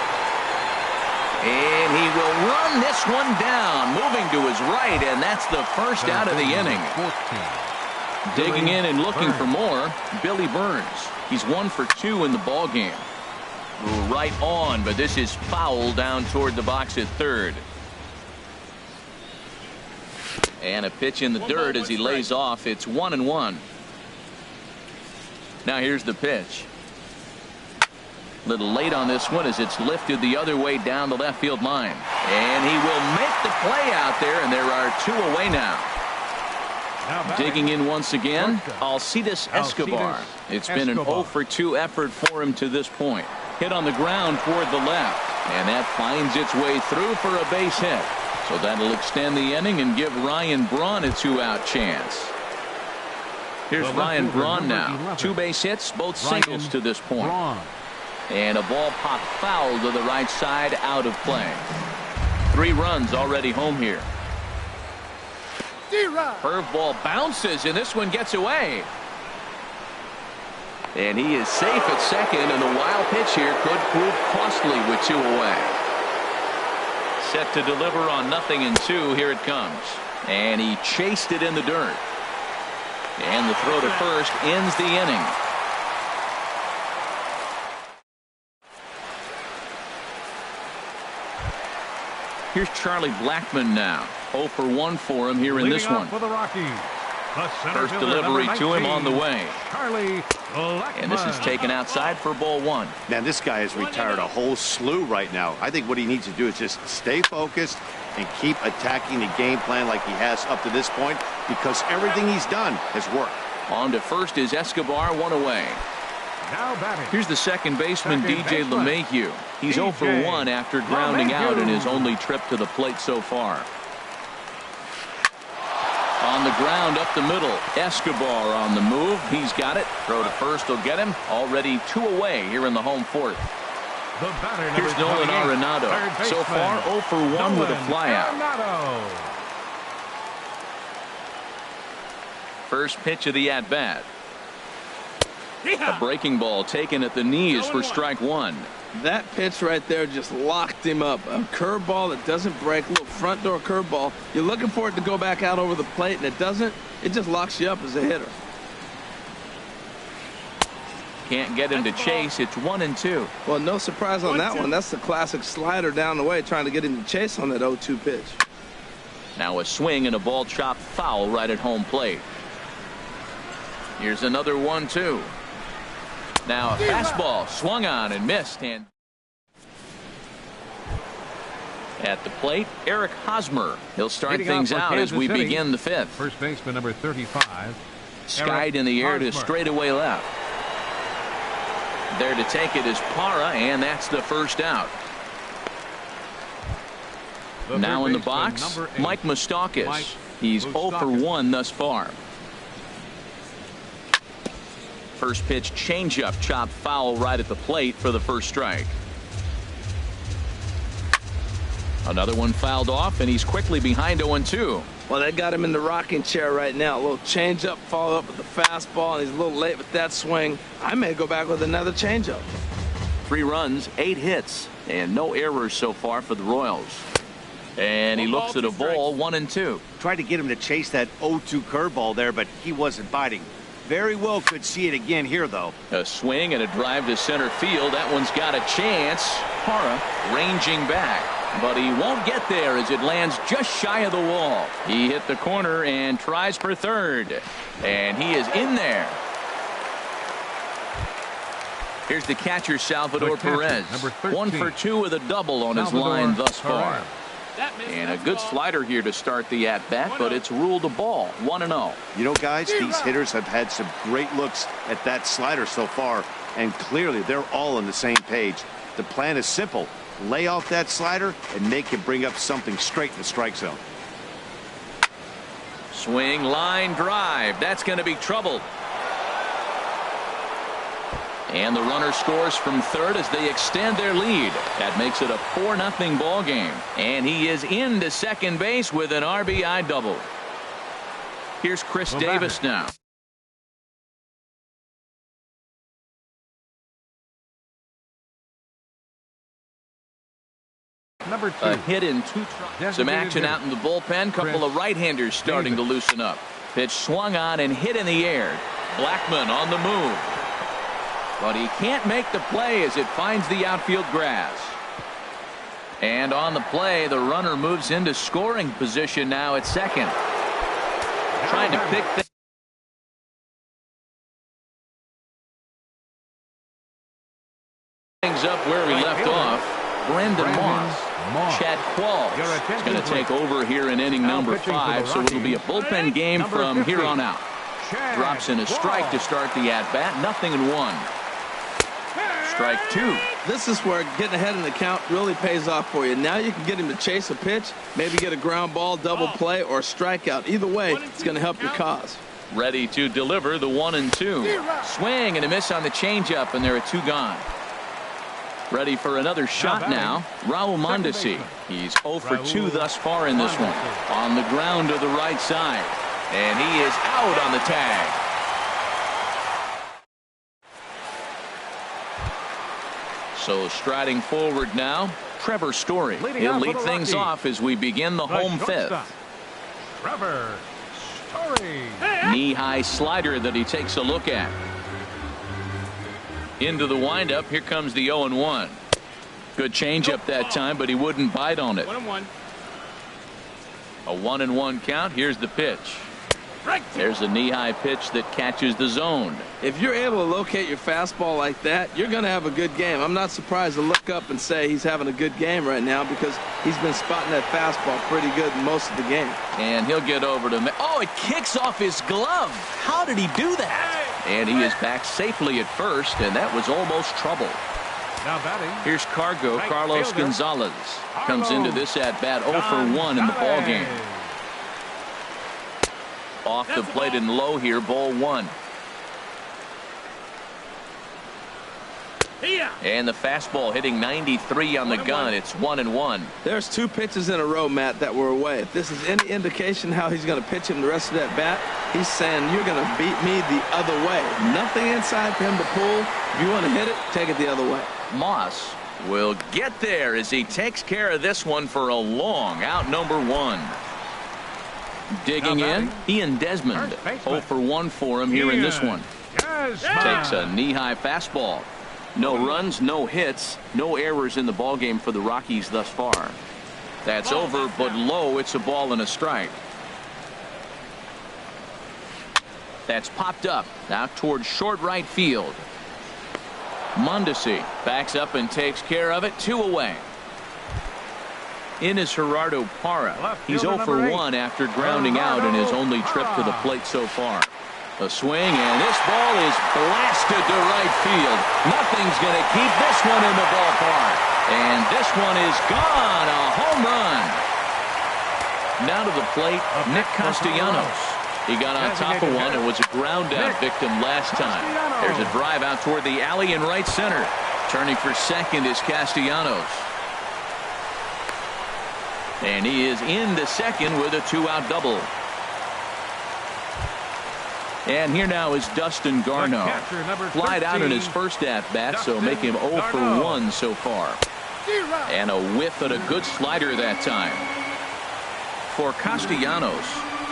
And he will run this one down, moving to his right, and that's the first out of the inning. Digging in and looking for more, Billy Burns. He's 1 for 2 in the ballgame. Right on, but this is foul down toward the box at third. And a pitch in the dirt as he lays off. It's 1-1. Now here's the pitch. Little late on this one as it's lifted the other way down the left field line. And he will make the play out there, and there are 2 away now. Digging in once again, Alcides Escobar. It's been an 0 for 2 effort for him to this point. Hit on the ground toward the left, and that finds its way through for a base hit. So that'll extend the inning and give Ryan Braun a 2-out chance. Here's Ryan Braun now. 2 base hits, both singles to this point. And a ball popped foul to the right side, out of play. 3 runs already home here. Curveball bounces, and this one gets away. And he is safe at second, and the wild pitch here could prove costly with 2 away. Set to deliver on 0-2. Here it comes. And he chased it in the dirt. And the throw to first ends the inning. Here's Charlie Blackmon now. 0 for 1 for him here in this one. For the Rockies, First delivery to him on the way. Charlie Blackmon. And this is taken outside for ball 1. Man, this guy has retired a whole slew right now. I think what he needs to do is just stay focused and keep attacking the game plan like he has up to this point, because everything he's done has worked. On to first is Escobar, 1 away. Now batting. Here's the second baseman, DJ LeMahieu. He's 0 for 1 after grounding out in his only trip to the plate so far. On the ground up the middle. Escobar on the move. He's got it. Throw to first will get him. Already 2 away here in the home 4th. Here's Nolan Arenado. So far 0 for 1 with a flyout. First pitch of the at-bat. A breaking ball taken at the knees for strike 1. That pitch right there just locked him up. A curveball that doesn't break, a little front door curveball. You're looking for it to go back out over the plate, and it doesn't. It just locks you up as a hitter. Can't get him to chase. It's 1-2. Well, no surprise on that one. That's the classic slider down the way, trying to get him to chase on that 0-2 pitch. Now a swing and a ball chopped foul right at home plate. Here's another 1-2. Now a fastball swung on and missed. And at the plate, Eric Hosmer. He'll start things out as we begin the 5th. First baseman number 35. Skied in the air to straightaway left. There to take it is Parra, and that's the first out. Now in the box, Mike Moustakas. He's 0 for 1 thus far. First pitch changeup chopped foul right at the plate for the first strike. Another one fouled off, and he's quickly behind 0-2. Well, that got him in the rocking chair right now. A little changeup, follow up with the fastball, and he's a little late with that swing. I may go back with another changeup. 3 runs, 8 hits, and no errors so far for the Royals. And he looks at a ball, 1-2. Tried to get him to chase that 0-2 curveball there, but he wasn't biting. Very well could see it again here, though. A swing and a drive to center field. That one's got a chance. Parra ranging back, but he won't get there as it lands just shy of the wall. He hit the corner and tries for third, and he is in there. Here's the catcher, Salvador Perez. 1 for 2 with a double on his line thus far. And a good slider here to start the at-bat, but it's ruled a ball. 1-0. You know, guys, these hitters have had some great looks at that slider so far, and clearly they're all on the same page. The plan is simple. Lay off that slider and make him bring up something straight in the strike zone. Swing, line drive. That's going to be trouble. And the runner scores from third as they extend their lead. That makes it a 4-0 ball game. And he is into second base with an RBI double. Here's Chris Davis now. Number 2. A hit in 2 tries. Some action out in the bullpen. Couple of right-handers starting to loosen up. Pitch swung on and hit in the air. Blackmon on the move. But he can't make the play as it finds the outfield grass. And on the play, the runner moves into scoring position now at second. trying to pick things up where we left off. Brandon Moss. Chad Qualls is going to take over here in inning number 5, so it'll be a bullpen game from here on out. Drops in a strike to start the at-bat. 0-1. Strike 2. This is where getting ahead in the count really pays off for you. Now you can get him to chase a pitch, maybe get a ground ball, double play, or a strikeout. Either way, it's going to help your cause. Ready to deliver the 1-2. Swing and a miss on the changeup, and there are 2 gone. Ready for another shot now. Raul Mondesi. He's 0 for 2 thus far in this one. On the ground to the right side. And he is out on the tag. So striding forward now, Trevor Story. He'll lead things off as we begin the home 5th. Trevor Story. Knee-high slider that he takes a look at. Into the windup. Here comes the 0-1. Good changeup that time, but he wouldn't bite on it. 1-1. A 1-1 count. Here's the pitch. There's a knee-high pitch that catches the zone. If you're able to locate your fastball like that, you're going to have a good game. I'm not surprised to look up and say he's having a good game right now because he's been spotting that fastball pretty good most of the game. And he'll get over to... Oh, it kicks off his glove. How did he do that? And he is back safely at first, and that was almost trouble. Now batting. Here's Cargo. Carlos Gonzalez comes into this at-bat 0 for 1 in the ball game. Off the plate and low here, ball 1. And the fastball hitting 93 on the gun. It's 1-1. There's 2 pitches in a row, Matt, that were away. If this is any indication how he's going to pitch him the rest of that bat, he's saying you're going to beat me the other way. Nothing inside for him to pull. If you want to hit it, take it the other way. Moss will get there as he takes care of this one for a long out, number 1. Digging in, Ian Desmond. 0 for 1 for him here in this one. Takes a knee-high fastball. No runs, no hits, no errors in the ballgame for the Rockies thus far. That's over, but low. It's a ball and a strike. That's popped up out towards short right field. Mondesi backs up and takes care of it. 2 away. In is Gerardo Parra. He's 0 for 1 after grounding out in his only trip to the plate so far. A swing, and this ball is blasted to right field. Nothing's going to keep this one in the ballpark. And this one is gone. A home run. Now to the plate, Nick Castellanos. He got on top of one and was a ground out victim last time. There's a drive out toward the alley in right center. Turning for second is Castellanos. And he is into second with a 2-out double. And here now is Dustin Garneau. Flied out in his first at-bat, so make him 0 for 1 so far. And a whiff and a good slider that time. For Castellanos,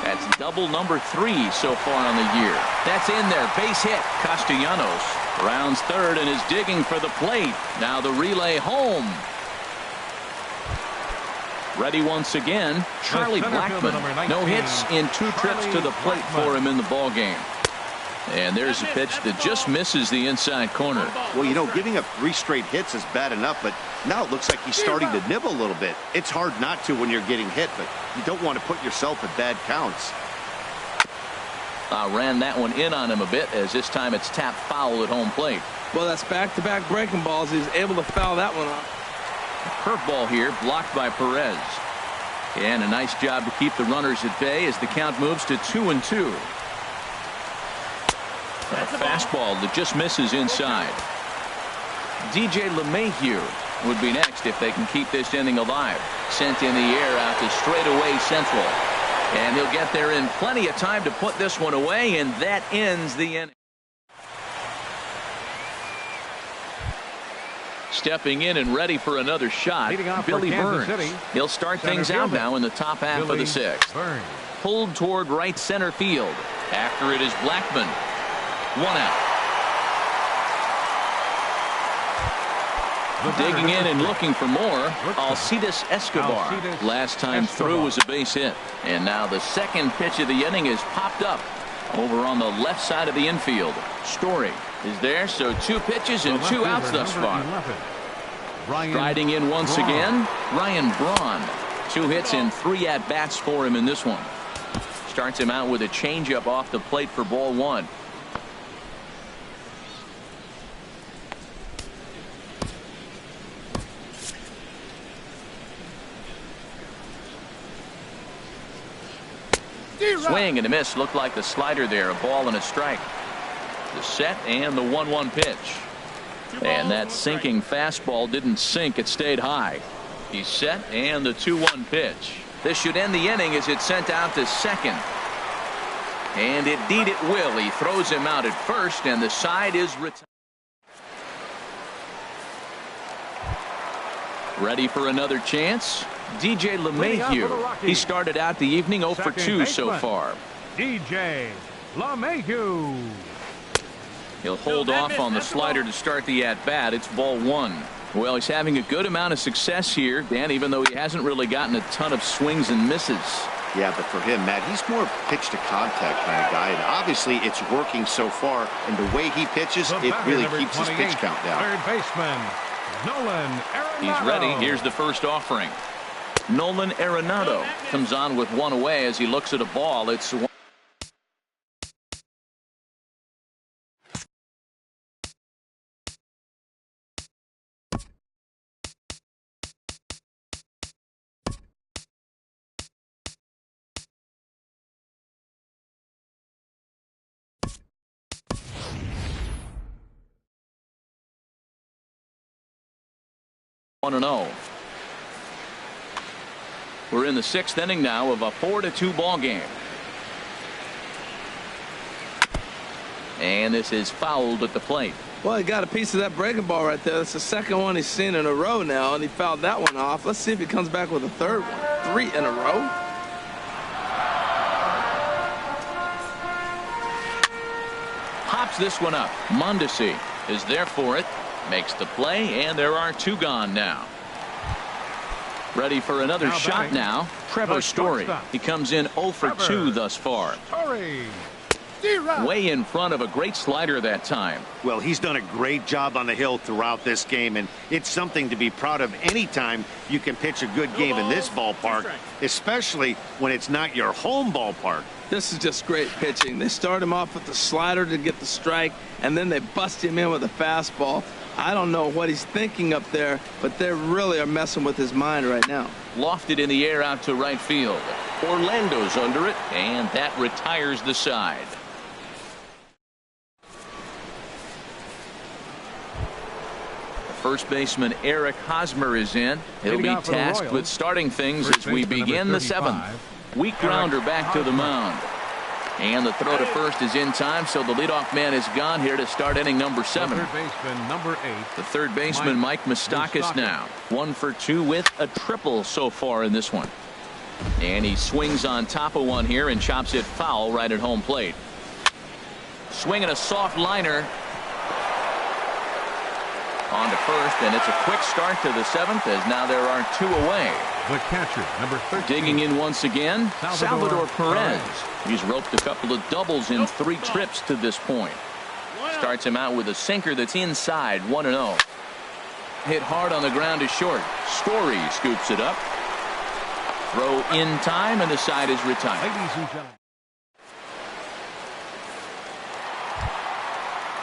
that's double number 3 so far on the year. That's in there. Base hit. Castellanos rounds third and is digging for the plate. Now the relay home. Ready once again, Charlie Blackmon. No hits in 2 trips to the plate for him in the ball game. And there's a pitch that just misses the inside corner. Well, you know, giving up 3 straight hits is bad enough, but now it looks like he's starting to nibble a little bit. It's hard not to when you're getting hit, but you don't want to put yourself at bad counts. Ran that one in on him a bit, as this time it's tapped foul at home plate. Well, that's back-to-back breaking balls. He's able to foul that one off. Curveball here, blocked by Perez. And a nice job to keep the runners at bay as the count moves to 2-2. A fastball that just misses inside. DJ LeMahieu would be next if they can keep this inning alive. Sent in the air out to straightaway central. And he'll get there in plenty of time to put this one away, and that ends the inning. Stepping in and ready for another shot, Billy Burns. He'll start things out now in the top half of the 6th. Pulled toward right center field. After it is Blackmon. 1 out. Digging in and looking for more, Alcides Escobar. Last time through was a base hit. And now the second pitch of the inning is popped up over on the left side of the infield. Story is there, so 2 pitches and 2 outs thus far. Striding in once again, Ryan Braun. 2 hits and 3 at-bats for him in this one. Starts him out with a changeup off the plate for ball 1. Swing and a miss. Looked like the slider there. A ball and a strike. The set and the 1-1 pitch. And that sinking fastball didn't sink. It stayed high. He's set and the 2-1 pitch. This should end the inning as it's sent out to second. And indeed it will. He throws him out at first and the side is retired. Ready for another chance? DJ LeMahieu. He started out the evening 0 for 2 so far. DJ LeMahieu. He'll hold off on the slider to start the at-bat. It's ball 1. Well, he's having a good amount of success here, Dan, even though he hasn't really gotten a ton of swings and misses. Yeah, but for him, Matt, he's more pitch to contact kind of guy, and obviously it's working so far, and the way he pitches, it really keeps his pitch count down. Third baseman, Nolan Arenado. He's ready. Here's the first offering. Nolan Arenado comes on with 1 away as he looks at a ball. It's one and 0. We're in the 6th inning now of a 4-2 ball game. And this is fouled at the plate. Well, he got a piece of that breaking ball right there. That's the second one he's seen in a row now, and he fouled that one off. Let's see if he comes back with a third one. 3 in a row. Pops this one up. Mondesi is there for it. Makes the play, and there are 2 gone now. Ready for another shot now. Trevor Story. He comes in 0 for 2 thus far. Way in front of a great slider that time. Well, he's done a great job on the hill throughout this game, and it's something to be proud of anytime you can pitch a good game in this ballpark, especially when it's not your home ballpark. This is just great pitching. They start him off with the slider to get the strike, and then they bust him in with a fastball. I don't know what he's thinking up there, but they really are messing with his mind right now. Lofted in the air out to right field. Orlando's under it, and that retires the side. First baseman Eric Hosmer is in. He'll be tasked with starting things as we begin the 7th. Weak grounder back to the mound. And the throw to first is in time, so the leadoff man is gone here to start inning number 7. Third baseman, number 8. The third baseman, Mike Moustakas now. 1 for 2 with a triple so far in this one. And he swings on top of one here and chops it foul right at home plate. Swinging a soft liner on to first, and it's a quick start to the 7th as now there are 2 away. The catcher, number 13. Digging in once again, Salvador Perez. He's roped a couple of doubles in 3 trips to this point. Starts him out with a sinker that's inside, 1-0. Hit hard on the ground is short. Story scoops it up. Throw in time, and the side is retired. Ladies and gentlemen.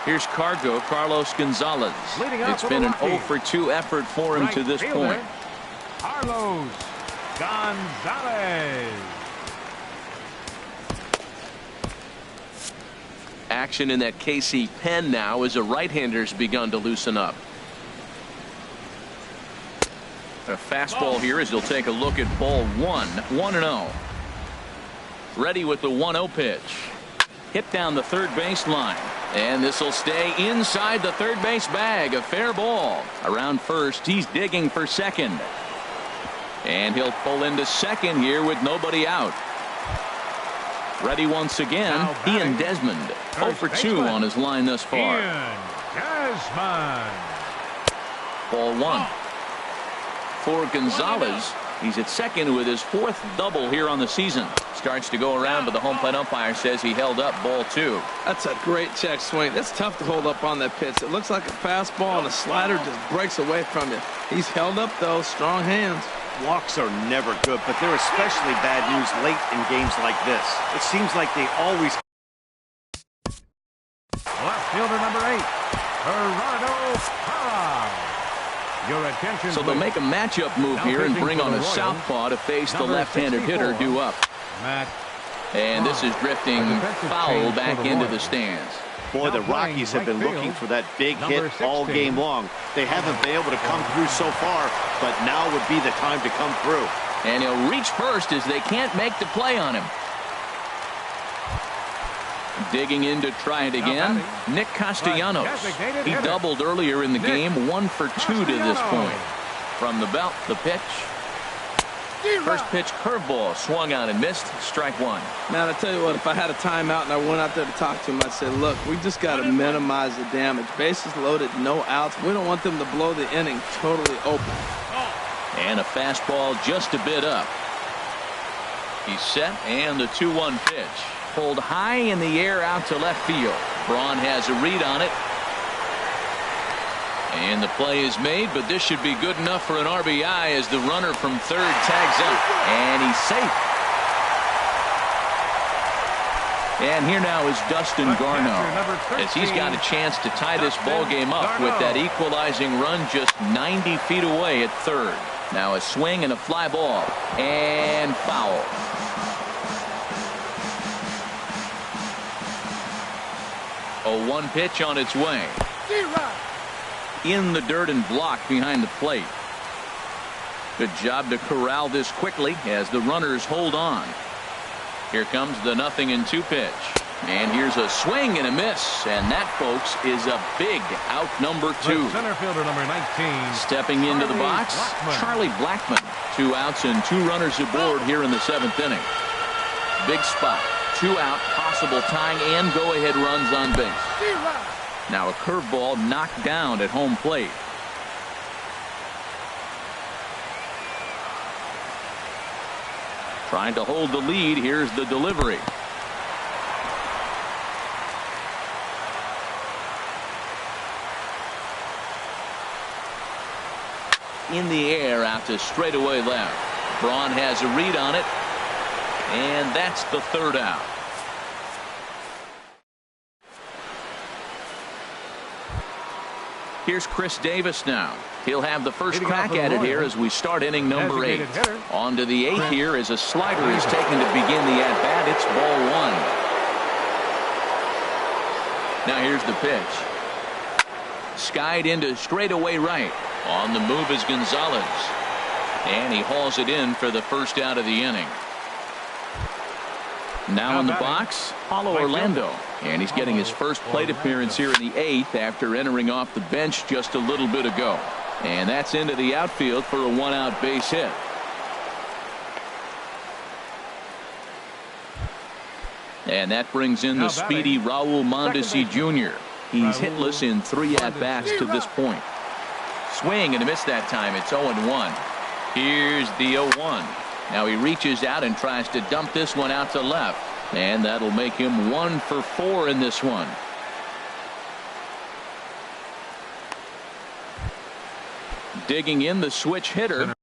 Here's Carlos Gonzalez. It's been an 0 for 2 effort for him to this point. Carlos Gonzalez. Action in that KC pen now as a right-hander's begun to loosen up. A fastball here as he'll take a look at ball 1. 1-0. Ready with the 1-0 pitch. Hit down the third base line. And this will stay inside the third base bag. A fair ball. Around first, he's digging for second. And he'll pull into second here with nobody out. Ready once again, Ian Desmond. 0 for 2 on his line thus far. Ian Desmond. Ball one. For Gonzalez, he's at second with his 4th double here on the season. Starts to go around, but the home plate umpire says he held up ball 2. That's a great check swing. That's tough to hold up on that pitch. It looks like a fastball, and the slider just breaks away from you. He's held up, though. Strong hands. Walks are never good, but they're especially bad news late in games like this. It seems like they always... Left fielder number 8, Gerardo Parra. Your attention, So they'll make a matchup move here and bring on a southpaw to face the left-handed hitter due up. Matt. And this is drifting foul back into the stands. Boy, the Rockies have been looking for that big hit all game long. They haven't been able to come through so far, but now would be the time to come through. And he'll reach first as they can't make the play on him. Digging in to try it again, Nick Castellanos. He doubled earlier in the game, 1 for 2 to this point. From the belt, the pitch. First pitch curveball, swung out and missed. Strike 1. Man, I tell you what, if I had a timeout and I went out there to talk to him, I'd say, look, we just got to minimize the damage. Bases loaded, no outs. We don't want them to blow the inning totally open. And a fastball just a bit up. He's set, and the 2-1 pitch. Pulled high in the air out to left field. Braun has a read on it. And the play is made, but this should be good enough for an RBI as the runner from third tags up. And he's safe. And here now is Dustin Garneau, as he's got a chance to tie this ball game up with that equalizing run just 90 feet away at third. Now a swing and a fly ball. And foul. A 1 pitch on its way. In the dirt and blocked behind the plate. Good job to corral this quickly as the runners hold on. Here comes the 0-2 pitch. And here's a swing and a miss. And that, folks, is a big out number 2. Center fielder number 19. Stepping into the box, Charlie Blackmon. 2 outs and 2 runners aboard here in the 7th inning. Big spot. 2 out, possible tying and go-ahead runs on base. Now a curveball knocked down at home plate. Trying to hold the lead. Here's the delivery. In the air out to straightaway left. Braun has a read on it. And that's the 3rd out. Here's Chris Davis now. He'll have the first crack at it here as we start inning number 8. On to the 8th here as a slider is taken to begin the at-bat. It's ball 1. Now here's the pitch. Skied into straightaway right. On the move is Gonzalez. And he hauls it in for the first out of the inning. Now in the box, Paulo Orlando. And he's getting his first plate appearance here in the 8th after entering off the bench just a little bit ago. And that's into the outfield for a 1-out base hit. And that brings in the speedy Raul Mondesi Jr. He's hitless in 3 at-bats to this point. Swing and a miss that time. It's 0-1. Here's the 0-1. Now he reaches out and tries to dump this one out to left. And that'll make him 1 for 4 in this one. Digging in the switch hitter.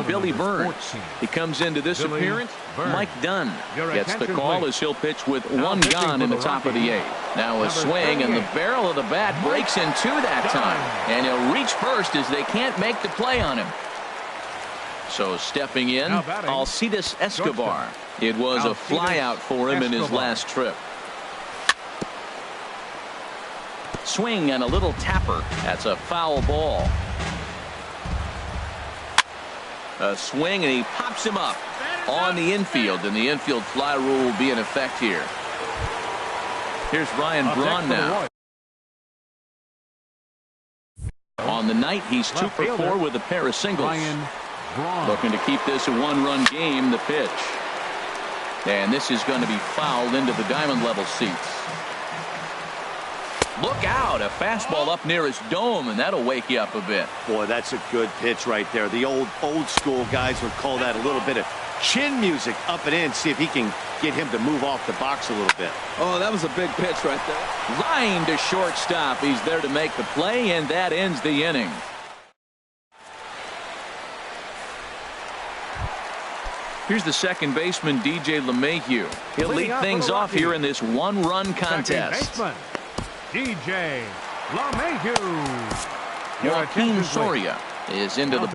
Billy Burns. He comes into this appearance. Mike Dunn gets the call as he'll pitch with 1 gone in the top of the 8th. Now a swing and the barrel of the bat breaks in 2 that time. And he'll reach first as they can't make the play on him. So stepping in, Alcides Escobar. It was a flyout for him in his last trip. Swing and a little tapper. That's a foul ball. A swing and he pops him up on the infield, and the infield fly rule will be in effect here. Here's Ryan Braun now. On the night, he's 2 for 4 with a pair of singles. drawn. Looking to keep this a one-run game, the pitch. And this is going to be fouled into the diamond level seats. Look out, a fastball up near his dome, and that'll wake you up a bit. Boy, that's a good pitch right there. The old school guys would call that a little bit of chin music up and in. See if he can get him to move off the box a little bit. Oh, that was a big pitch right there. Line to shortstop. He's there to make the play, and that ends the inning. Here's the second baseman, DJ LeMahieu. He'll lead things off here in this one-run contest. Second baseman, DJ LeMahieu. Joaquin Soria is into the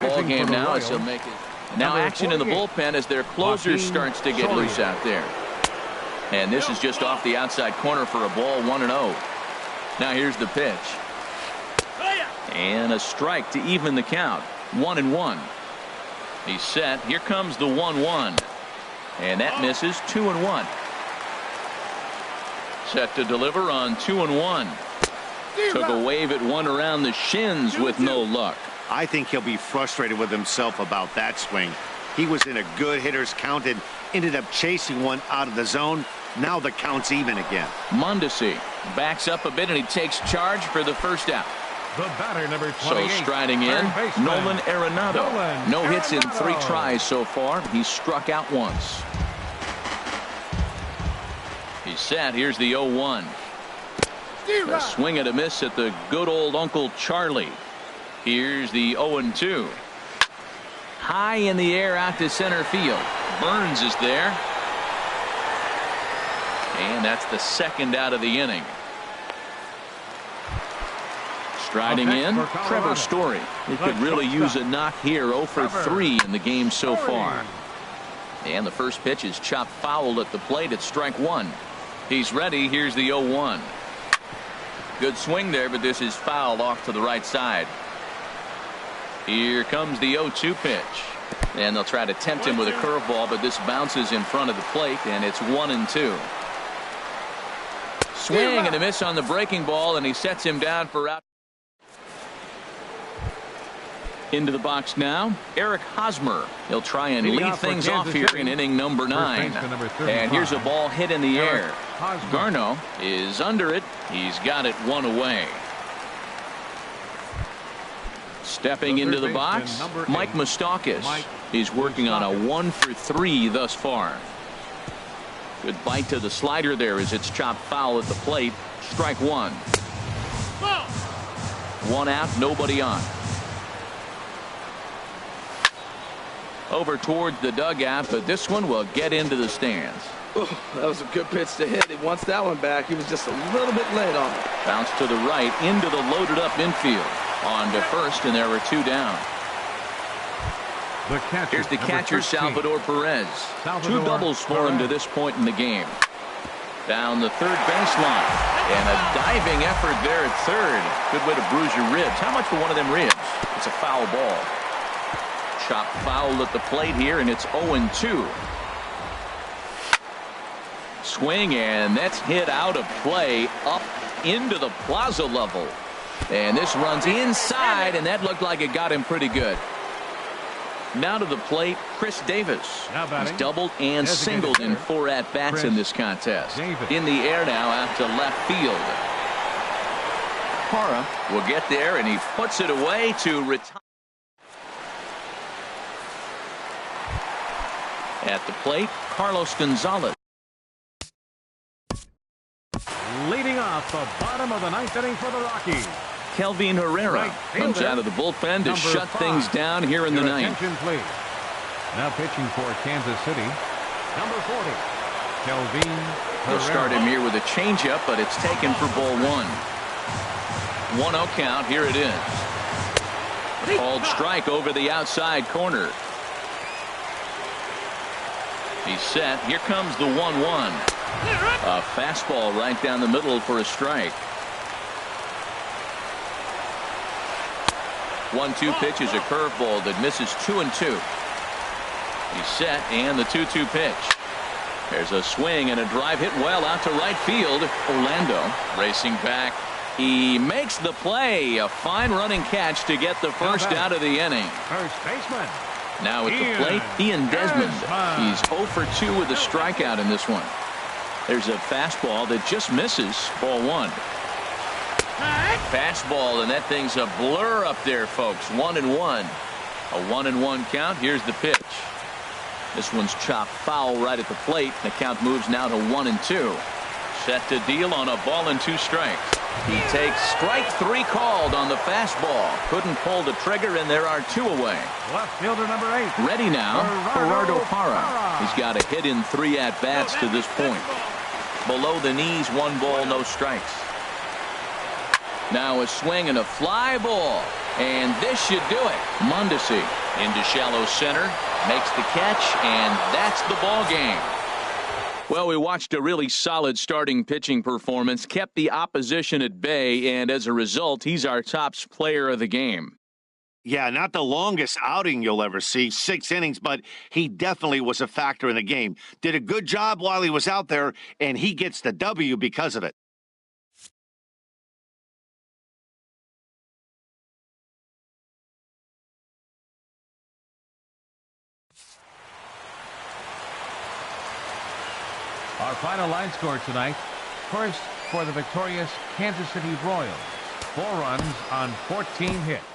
ball game now as he'll make it. Now action in the bullpen as their closer starts to get loose out there. And this is just off the outside corner for a ball, 1-0. Now here's the pitch. And a strike to even the count. 1-1. He's set. Here comes the 1-1. And that misses. 2-1. Set to deliver on 2-1. Took a wave at one around the shins with no luck. I think he'll be frustrated with himself about that swing. He was in a good hitter's count and ended up chasing one out of the zone. Now the count's even again. Mondesi backs up a bit and he takes charge for the first out. The batter, number 28. So striding in, Nolan Arenado. No hits in 3 tries so far. He's struck out once. He's set. Here's the 0-1. A swing and a miss at the good old Uncle Charlie. Here's the 0-2. High in the air out to center field. Burns is there. And that's the second out of the inning. Striding in, Trevor Story. He could really use a knock here. 0 for 3 in the game so far. And the first pitch is chopped foul at the plate at strike 1. He's ready. Here's the 0-1. Good swing there, but this is fouled off to the right side. Here comes the 0-2 pitch. And they'll try to tempt him with a curveball, but this bounces in front of the plate, and it's 1-2. Swing and a miss on the breaking ball, and he sets him down for out. Into the box now, Eric Hosmer. He'll try and lead things off here in inning number 9. And here's a ball hit in the air. Garno is under it. He's got it 1 away. Stepping into the box, Mike Moustakas. He's working on a 1 for 3 thus far. Good bite to the slider there as it's chopped foul at the plate. Strike 1. 1 out, nobody on. Over towards the dugout, but this one will get into the stands. Ooh, that was a good pitch to hit. He wants that one back. He was just a little bit late on it. Bounce to the right into the loaded up infield. On to first, and there were 2 down. Here's the catcher, Salvador Perez. 2 doubles for him to this point in the game. Down the third baseline. And a diving effort there at third. Good way to bruise your ribs. How much for one of them ribs? It's a foul ball. Chopped foul at the plate here, and it's 0-2. Swing, and that's hit out of play up into the plaza level. And this runs inside, and that looked like it got him pretty good. Now to the plate, Chris Davis. He's doubled and singled in 4 at-bats in this contest. In the air now out to left field. Parra will get there, and he puts it away to retire. At the plate, Carlos Gonzalez. Leading off the bottom of the 9th inning for the Rockies. Kelvin Herrera comes out of the bullpen to shut things down here in the 9th. Attention, please. Now pitching for Kansas City, number 40, Kelvin Herrera. He'll start him here with a changeup, but it's taken for ball 1. 1-0 count. Here it is. Called strike over the outside corner. He's set. Here comes the 1-1. A fastball right down the middle for a strike. 1-2 pitch is a curveball that misses 2-2. He's set, and the 2-2 pitch. There's a swing and a drive hit well out to right field. Orlando racing back He makes the play. A fine running catch to get the first out of the inning. First baseman. Now at the plate, Ian Desmond. He's 0 for 2 with a strikeout in this one. There's a fastball that just misses. Ball 1. Fastball, and that thing's a blur up there, folks. 1-1. A 1-1 count. Here's the pitch. This one's chopped foul right at the plate. The count moves now to 1-2. Set to deal on a ball and 2 strikes. He takes strike 3 called on the fastball. Couldn't pull the trigger, and there are 2 away. Left fielder number 8. Ready now, Gerardo Parra. He's got a hit in 3 at-bats to this point. Below the knees, 1 ball, no strikes. Now a swing and a fly ball. And this should do it. Mondesi into shallow center. Makes the catch, and that's the ball game. Well, we watched a really solid starting pitching performance, kept the opposition at bay, and as a result, he's our top player of the game. Yeah, not the longest outing you'll ever see, 6 innings, but he definitely was a factor in the game. Did a good job while he was out there, and he gets the W because of it. Our final line score tonight. First for the victorious Kansas City Royals. 4 runs on 14 hits.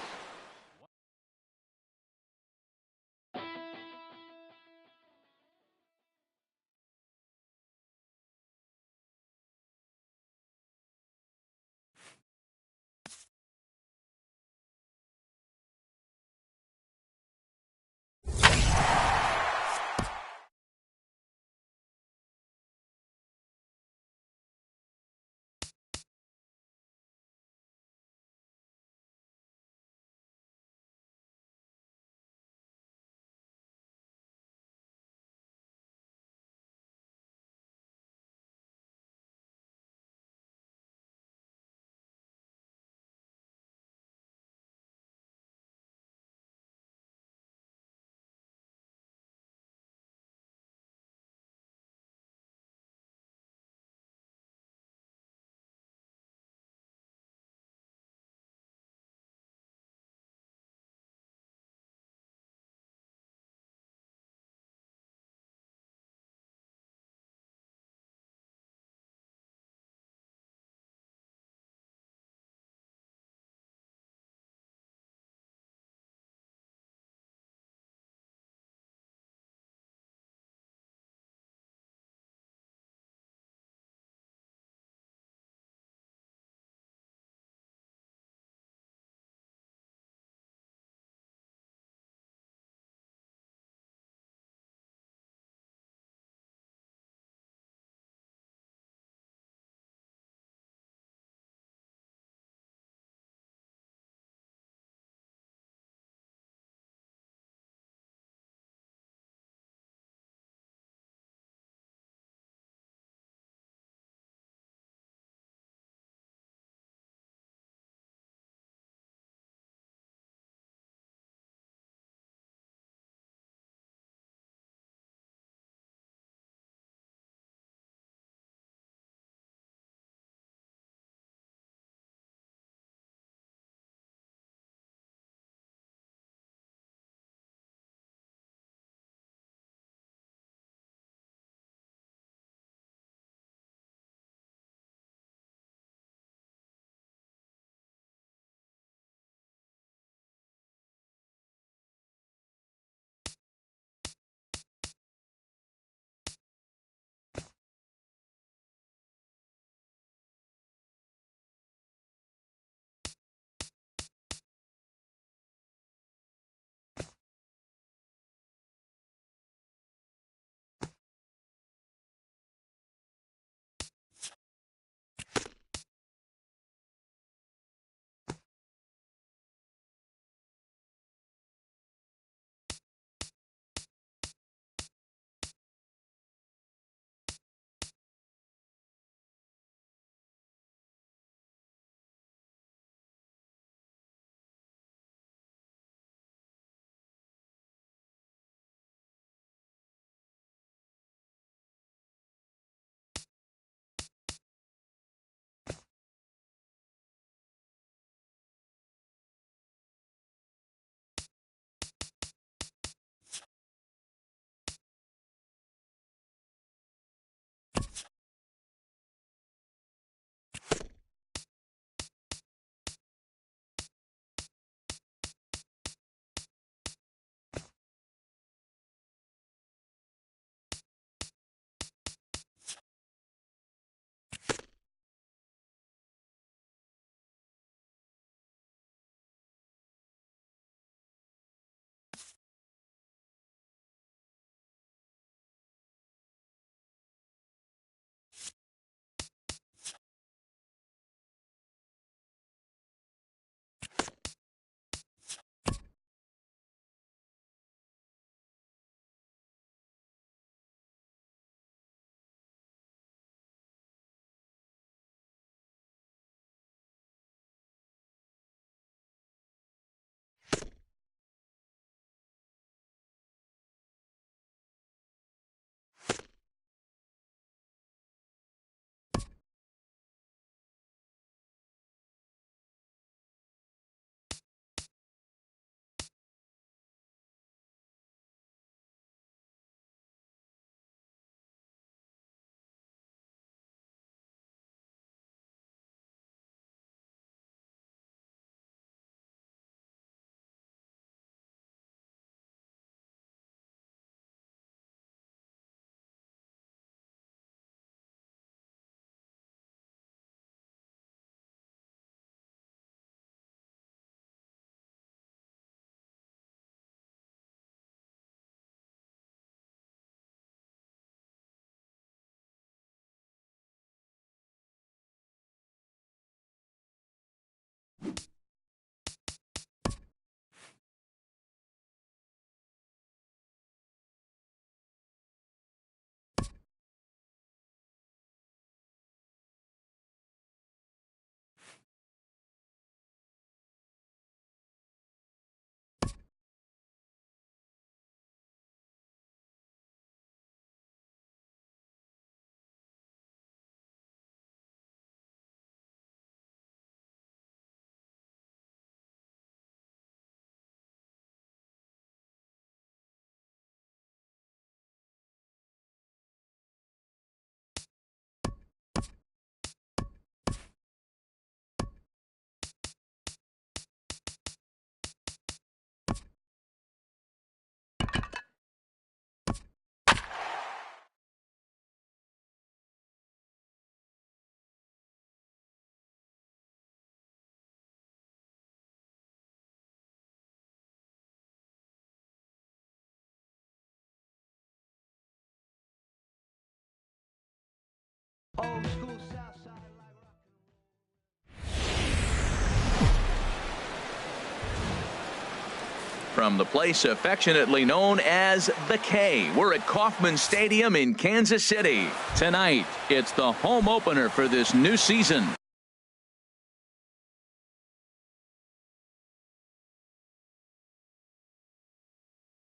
from the place affectionately known as the K. We're at Kauffman Stadium in Kansas City. Tonight, it's the home opener for this new season.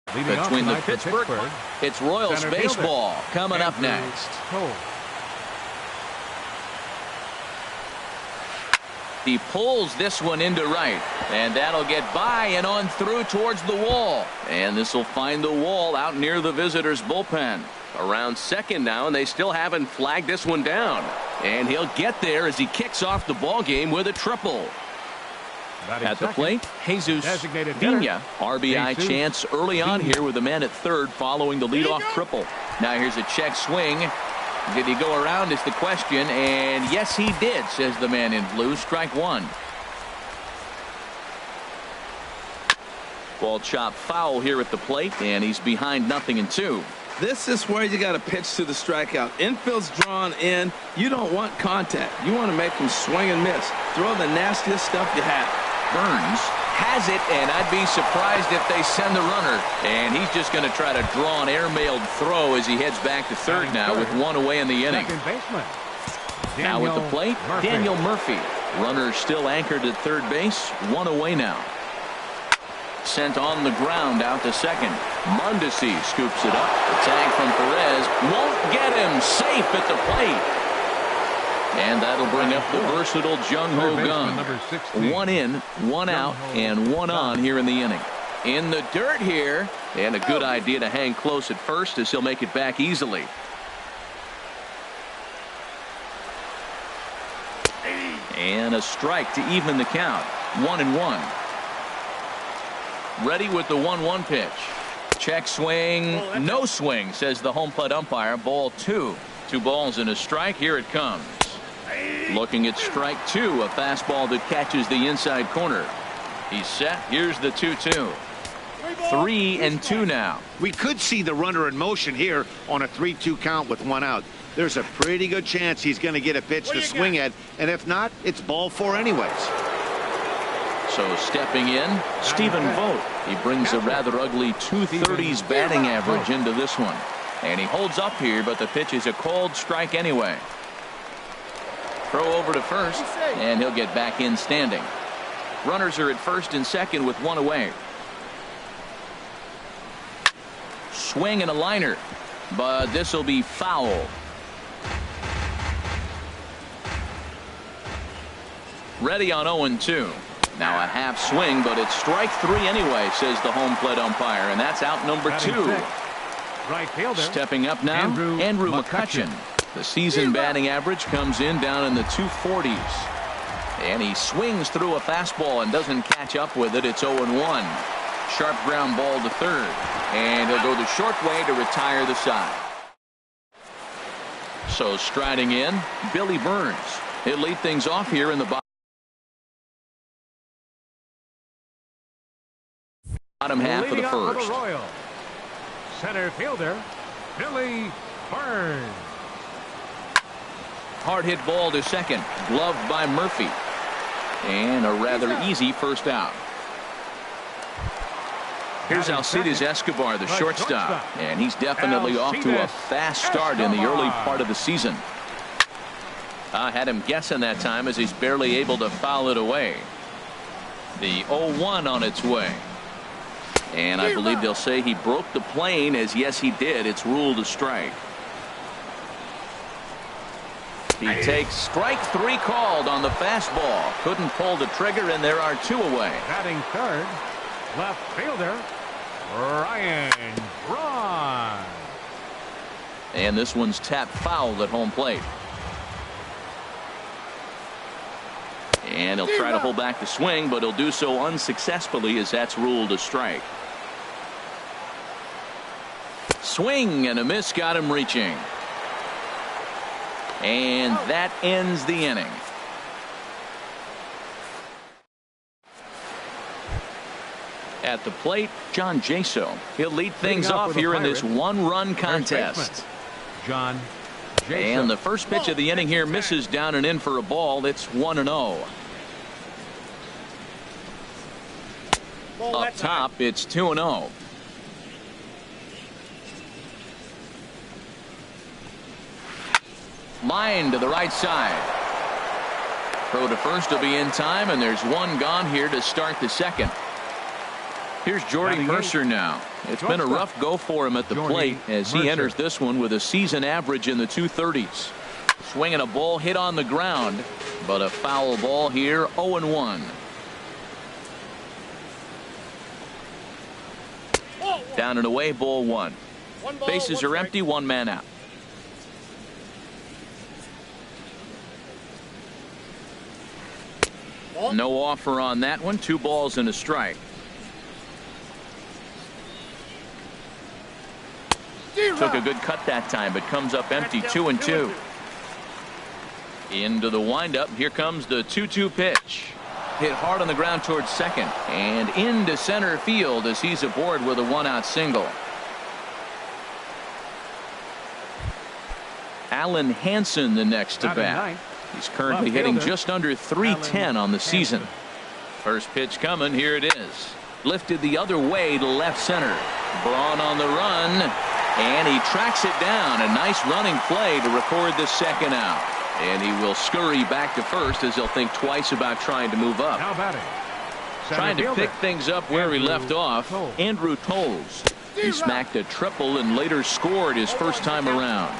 Between the Pittsburgh, it's Royals baseball coming up next. He pulls this one into right, and that'll get by and on through towards the wall. And this will find the wall out near the visitors' bullpen. Around second now, and they still haven't flagged this one down. And he'll get there as he kicks off the ball game with a triple. At the plate, Jesus Pena. RBI chance early on here with the man at third following the leadoff triple. Now here's a check swing. Did he go around is the question, and yes he did, says the man in blue. Strike one. Ball chopped foul here at the plate, and he's behind 0-2. This is where you got to pitch to the strikeout. Infield's drawn in. You don't want contact. You want to make them swing and miss. Throw the nastiest stuff you have. Burns has it, and I'd be surprised if they send the runner. And he's just going to try to draw an airmailed throw as he heads back to third now with one away in the inning. Now at the plate, Daniel Murphy. Runner still anchored at third base, one away now. Sent on the ground out to second. Mondesi scoops it up. The tag from Perez won't get him. Safe at the plate. And that'll bring up the versatile Jung-Ho Kang. One in, one out, and one on here in the inning. In the dirt here, and a good idea to hang close at first as he'll make it back easily. And a strike to even the count. 1-1. Ready with the 1-1 pitch. Check swing, no swing, says the home plate umpire. Ball two. 2 balls and a strike. Here it comes. Looking at strike two, a fastball that catches the inside corner. He's set. Here's the 2-2. 3-2 now. We could see the runner in motion here on a 3-2 count with one out. There's a pretty good chance he's going to get a pitch to swing at, and if not, it's ball 4 anyways. So stepping in, Stephen Vogt. He brings a rather ugly 230s batting average into this one. And he holds up here, but the pitch is a called strike anyway. Throw over to first, and he'll get back in standing. Runners are at first and second with one away. Swing and a liner, but this will be foul. Ready on 0-2. Now a half swing, but it's strike 3 anyway, says the home plate umpire, and that's out number 2. Right fielder. Stepping up now, Andrew McCutchen. The season batting average comes in down in the 240s. And he swings through a fastball and doesn't catch up with it. It's 0-1. Sharp ground ball to third. And he'll go the short way to retire the side. So striding in, Billy Burns. He'll lead things off here in the bottom half of the first. Center fielder, Billy Burns. Hard hit ball to second, gloved by Murphy. And a rather easy first out. Here's Alcides Escobar, the shortstop, and he's definitely off to a fast start in the early part of the season. I had him guessing that time as he's barely able to foul it away. The 0-1 on its way. And I believe they'll say he broke the plane, as yes he did. It's ruled a strike. He takes strike 3 called on the fastball. Couldn't pull the trigger, and there are 2 away. Batting third, left fielder, Ryan Braun. And this one's tapped foul at home plate. And he'll try to hold back the swing, but he'll do so unsuccessfully as that's ruled a strike. Swing and a miss got him reaching. And that ends the inning. At the plate, John Jaso. He'll lead things off here in this 1-run contest. John Jaso. And the first pitch of the inning here misses down and in for a ball. It's 1-0. Up top, it's 2-0. Line to the right side. Throw to first will be in time, and there's one gone here to start the second. Here's Jordy Mercer now. It's been a rough go for him at the plate as he enters this one with a season average in the 230s. Swinging a ball hit on the ground, but a foul ball here, 0-1. Down and away, ball one. Bases are empty, one man out. No offer on that one. 2 balls and a strike. Took a good cut that time, but comes up empty. 2-2. Into the windup. Here comes the 2-2 pitch. Hit hard on the ground towards second and into center field as he's aboard with a 1-out single. Alan Hansen the next to bat. He's currently hitting just under .310 on the season. First pitch coming. Here it is. Lifted the other way to left center. Braun on the run, and he tracks it down. A nice running play to record the second out. And he will scurry back to first as he'll think twice about trying to move up. Trying to pick things up where he left off. Andrew Tolles. He smacked a triple and later scored his first time around.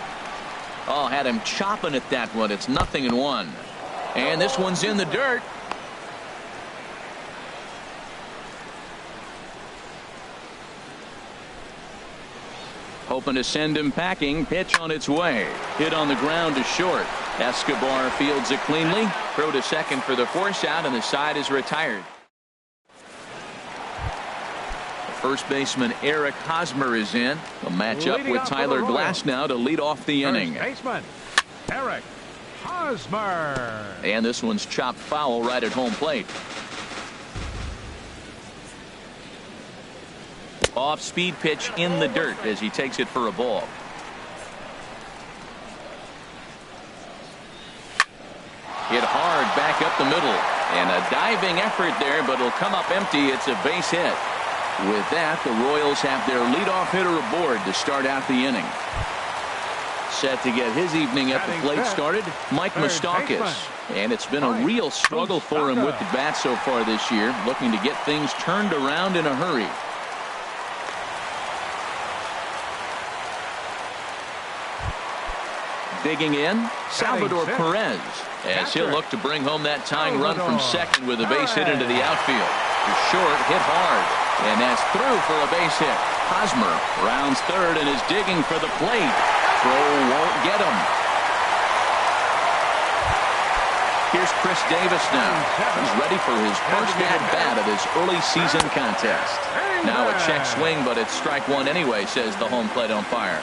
Oh, had him chopping at that one. It's 0-1. And this one's in the dirt. Hoping to send him packing. Pitch on its way. Hit on the ground to short. Escobar fields it cleanly. Throw to second for the force out, and the side is retired. First baseman Eric Hosmer is in. A matchup with Tyler Glasnow to lead off the inning. First baseman Eric Hosmer. And this one's chopped foul right at home plate. Off-speed pitch in the dirt as he takes it for a ball. Hit hard back up the middle. And a diving effort there, but it'll come up empty. It's a base hit. With that, the Royals have their leadoff hitter aboard to start out the inning. Set to get his evening at the plate started, Mike Moustakas. And it's been a real struggle for him with the bat so far this year, looking to get things turned around in a hurry. Digging in, Salvador Perez, as he'll look to bring home that tying run from second with a base hit into the outfield. The short hit hard, and that's through for a base hit. Hosmer rounds third and is digging for the plate. Throw won't get him. Here's Chris Davis now. He's ready for his first at-bat of this early season contest. Now a check swing, but it's strike one anyway, says the home plate umpire.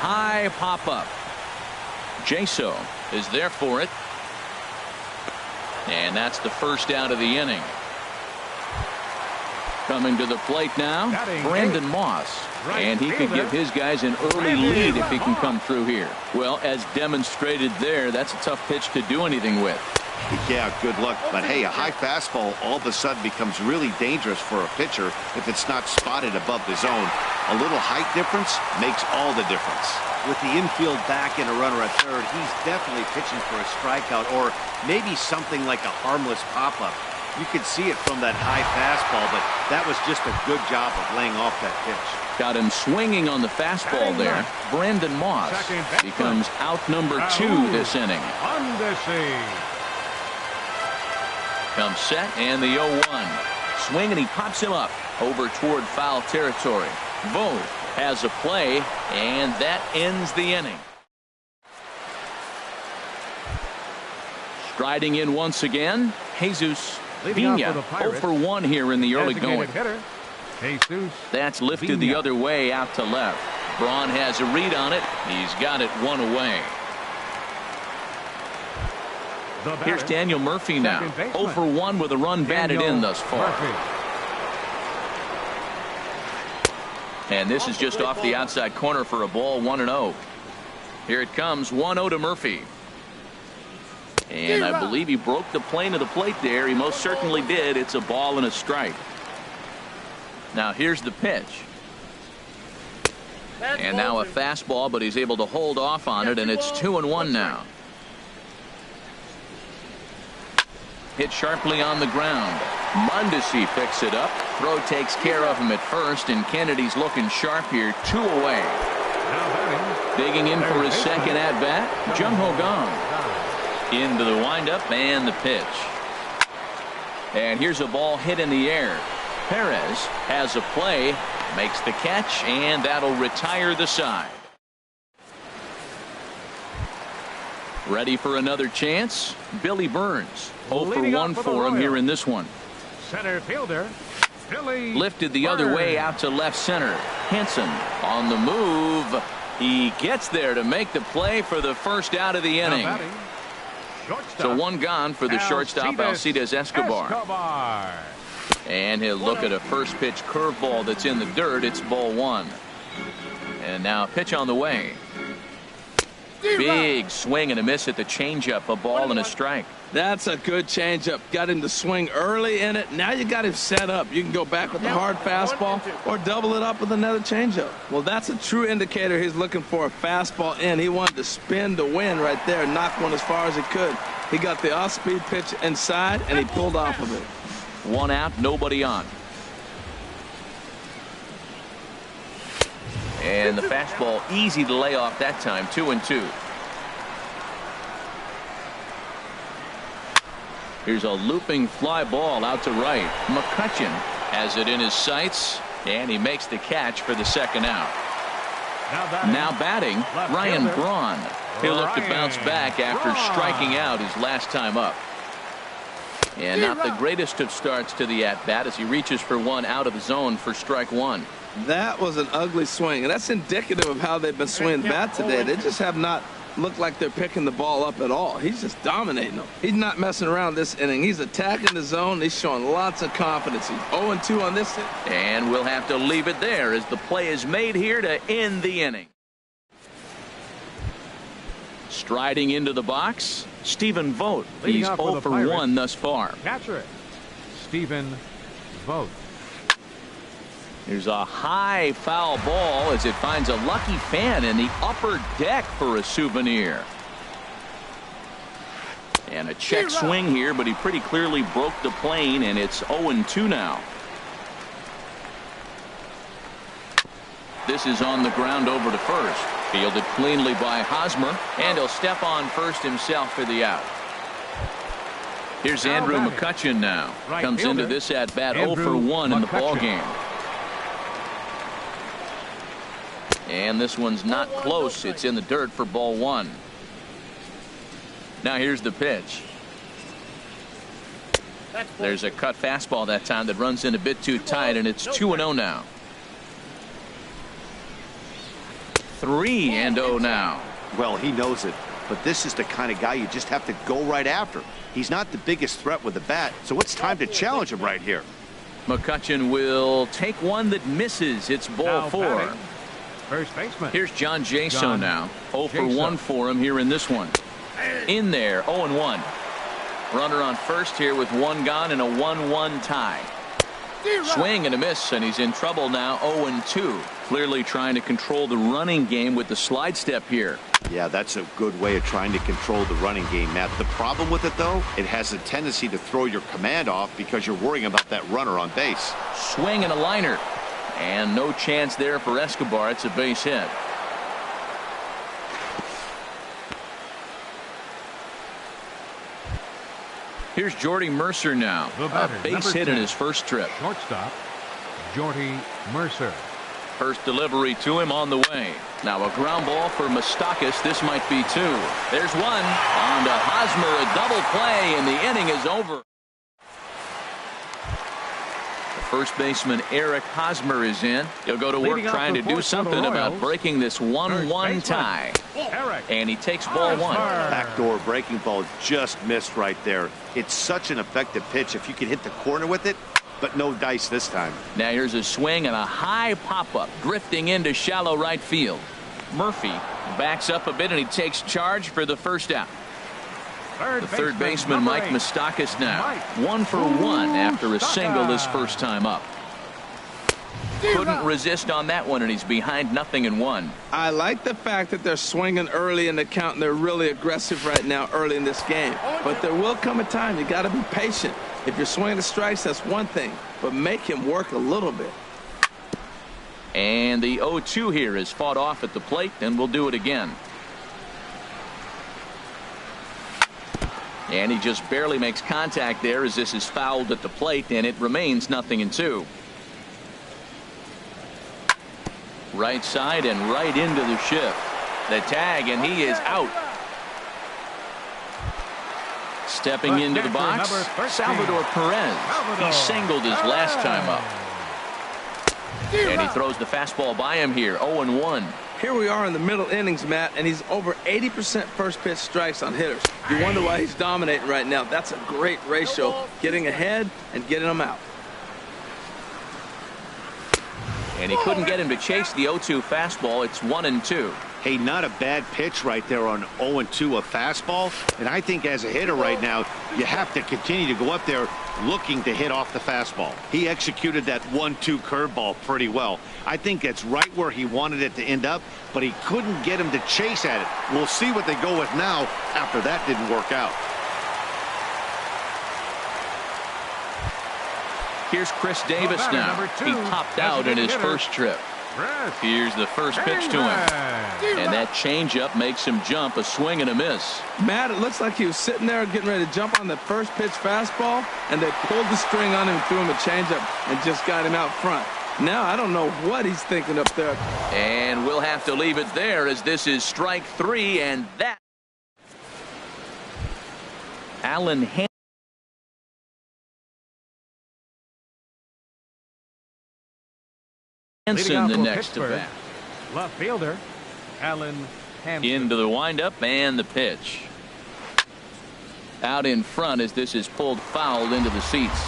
High pop-up. Jaso is there for it. And that's the first out of the inning. Coming to the plate now, Brandon Moss. And he could give his guys an early lead if he can come through here. Well, as demonstrated there, that's a tough pitch to do anything with. Yeah, good luck. But hey, a high fastball all of a sudden becomes really dangerous for a pitcher if it's not spotted above the zone. A little height difference makes all the difference. With the infield back and a runner at third, he's definitely pitching for a strikeout or maybe something like a harmless pop-up. You could see it from that high fastball, but that was just a good job of laying off that pitch. Got him swinging on the fastball there. Brandon Moss becomes out number 2 this inning. Comes set and the 0-1. Swing and he pops him up over toward foul territory. Vo has a play, and that ends the inning. Striding in once again, Jesus Pena. 0 for 1 here in the early going. That's lifted the other way out to left. Braun has a read on it. He's got it one away. Here's Daniel Murphy now. 0 for 1 with a run batted in thus far. And this is just off the outside corner for a ball, 1-0. Here it comes, 1-0 to Murphy. And I believe he broke the plane of the plate there. He most certainly did. It's a ball and a strike. Now here's the pitch. And now a fastball, but he's able to hold off on it, and it's 2-1 now. Hit sharply on the ground. Mondesi picks it up. Throw takes care of him at first, and Kennedy's looking sharp here. 2 away. Digging in for his second at-bat, Jung-Ho Kang. Into the windup and the pitch. And here's a ball hit in the air. Perez has a play, makes the catch, and that'll retire the side. Ready for another chance? Billy Burns. 0 for 1 for him here in this one. Center fielder, Billy Lifted the other way out to left center. Henson on the move. He gets there to make the play for the first out of the inning. So 1 gone for the shortstop, Alcides Escobar. And he'll look at a first pitch curveball that's in the dirt. It's ball 1. And now a pitch on the way. Big swing and a miss at the changeup. A ball and a strike. That's a good changeup. Got him to swing early in it. Now you got him set up. You can go back with the hard fastball or double it up with another changeup. Well, that's a true indicator he's looking for a fastball in. He wanted to spin to win right there, knock one as far as he could. He got the off-speed pitch inside, and he pulled off of it. 1 out, nobody on. And the fastball easy to lay off that time. 2-2. Here's a looping fly ball out to right. McCutchen has it in his sights, and he makes the catch for the second out. Now batting, Ryan Braun. He'll look to bounce back after striking out his last time up. And not the greatest of starts to the at-bat as he reaches for 1 out of the zone for strike 1. That was an ugly swing, and that's indicative of how they've been swinging bat today. They just have not looked like they're picking the ball up at all. He's just dominating them. He's not messing around this inning. He's attacking the zone. He's showing lots of confidence. He's 0-2 on this inning. And we'll have to leave it there as the play is made here to end the inning. Striding into the box, Stephen Vogt. He's 0 for 1 thus far. Catcher, Stephen Vogt. There's a high foul ball as it finds a lucky fan in the upper deck for a souvenir. And a check swing here, but he pretty clearly broke the plane, and it's 0-2 now. This is on the ground over to first. Fielded cleanly by Hosmer, and he'll step on first himself for the out. Here's Andrew McCutchen now. Comes into this at bat 0 for 1 in the ball game. And this one's not close. It's in the dirt for ball 1. Now here's the pitch. There's a cut fastball that time that runs in a bit too tight, and it's 2-0 now. 3-0 now. Well, he knows it, but this is the kind of guy you just have to go right after. He's not the biggest threat with the bat, so it's time to challenge him right here. McCutchen will take one that misses. It's ball 4. First baseman. Here's John Jaso now. 0 for 1 for him here in this one. In there, 0-1. Runner on first here with 1 gone and a 1-1 tie. Swing and a miss, and he's in trouble now. 0-2. Clearly trying to control the running game with the slide step here. Yeah, that's a good way of trying to control the running game, Matt. The problem with it, though, it has a tendency to throw your command off because you're worrying about that runner on base. Swing and a liner. And no chance there for Escobar. It's a base hit. Here's Jordy Mercer now. A base hit in his first trip. Shortstop, Jordy Mercer. First delivery to him on the way. Now a ground ball for Moustakas. This might be 2. There's 1. On to Hosmer. A double play, and the inning is over. First baseman Eric Hosmer is in. He'll go to work trying to do something about breaking this 1-1 tie. And he takes ball 1. Backdoor breaking ball just missed right there. It's such an effective pitch if you can hit the corner with it, but no dice this time. Now here's a swing and a high pop-up drifting into shallow right field. Murphy backs up a bit, and he takes charge for the first out. The third baseman, Mike Moustakas, now 1 for 1 after a single his first time up. Couldn't resist on that one, and he's behind 0-1. I like the fact that they're swinging early in the count, and they're really aggressive right now early in this game. But there will come a time you got to be patient. If you're swinging the strikes, that's one thing, but make him work a little bit. And the 0-2 here is fought off at the plate, and we'll do it again. And he just barely makes contact there as this is fouled at the plate, and it remains 0-2. Right side and right into the shift. The tag, and he is out. Stepping into the box, Salvador Perez. He singled his last time up. And he throws the fastball by him here, 0-1. Here we are in the middle innings, Matt, and he's over 80% first pitch strikes on hitters. You wonder why he's dominating right now. That's a great ratio, getting ahead and getting them out. And he couldn't get him to chase the 0-2 fastball. It's 1-2. Hey, not a bad pitch right there on 0-2, a fastball. And I think as a hitter right now, you have to continue to go up there looking to hit off the fastball. He executed that 1-2 curveball pretty well. I think that's right where he wanted it to end up, but he couldn't get him to chase at it. We'll see what they go with now after that didn't work out. Here's Chris Davis now. He popped out in his first trip. Here's the first pitch to him. And that changeup makes him jump, a swing and a miss. Matt, it looks like he was sitting there getting ready to jump on the first pitch fastball, and they pulled the string on him and threw him a changeup and just got him out front. Now I don't know what he's thinking up there. And we'll have to leave it there as this is strike 3, and that. Alan Hansen the next to bat. Left fielder Alan Hansen. Into the windup and the pitch. Out in front as this is pulled foul into the seats.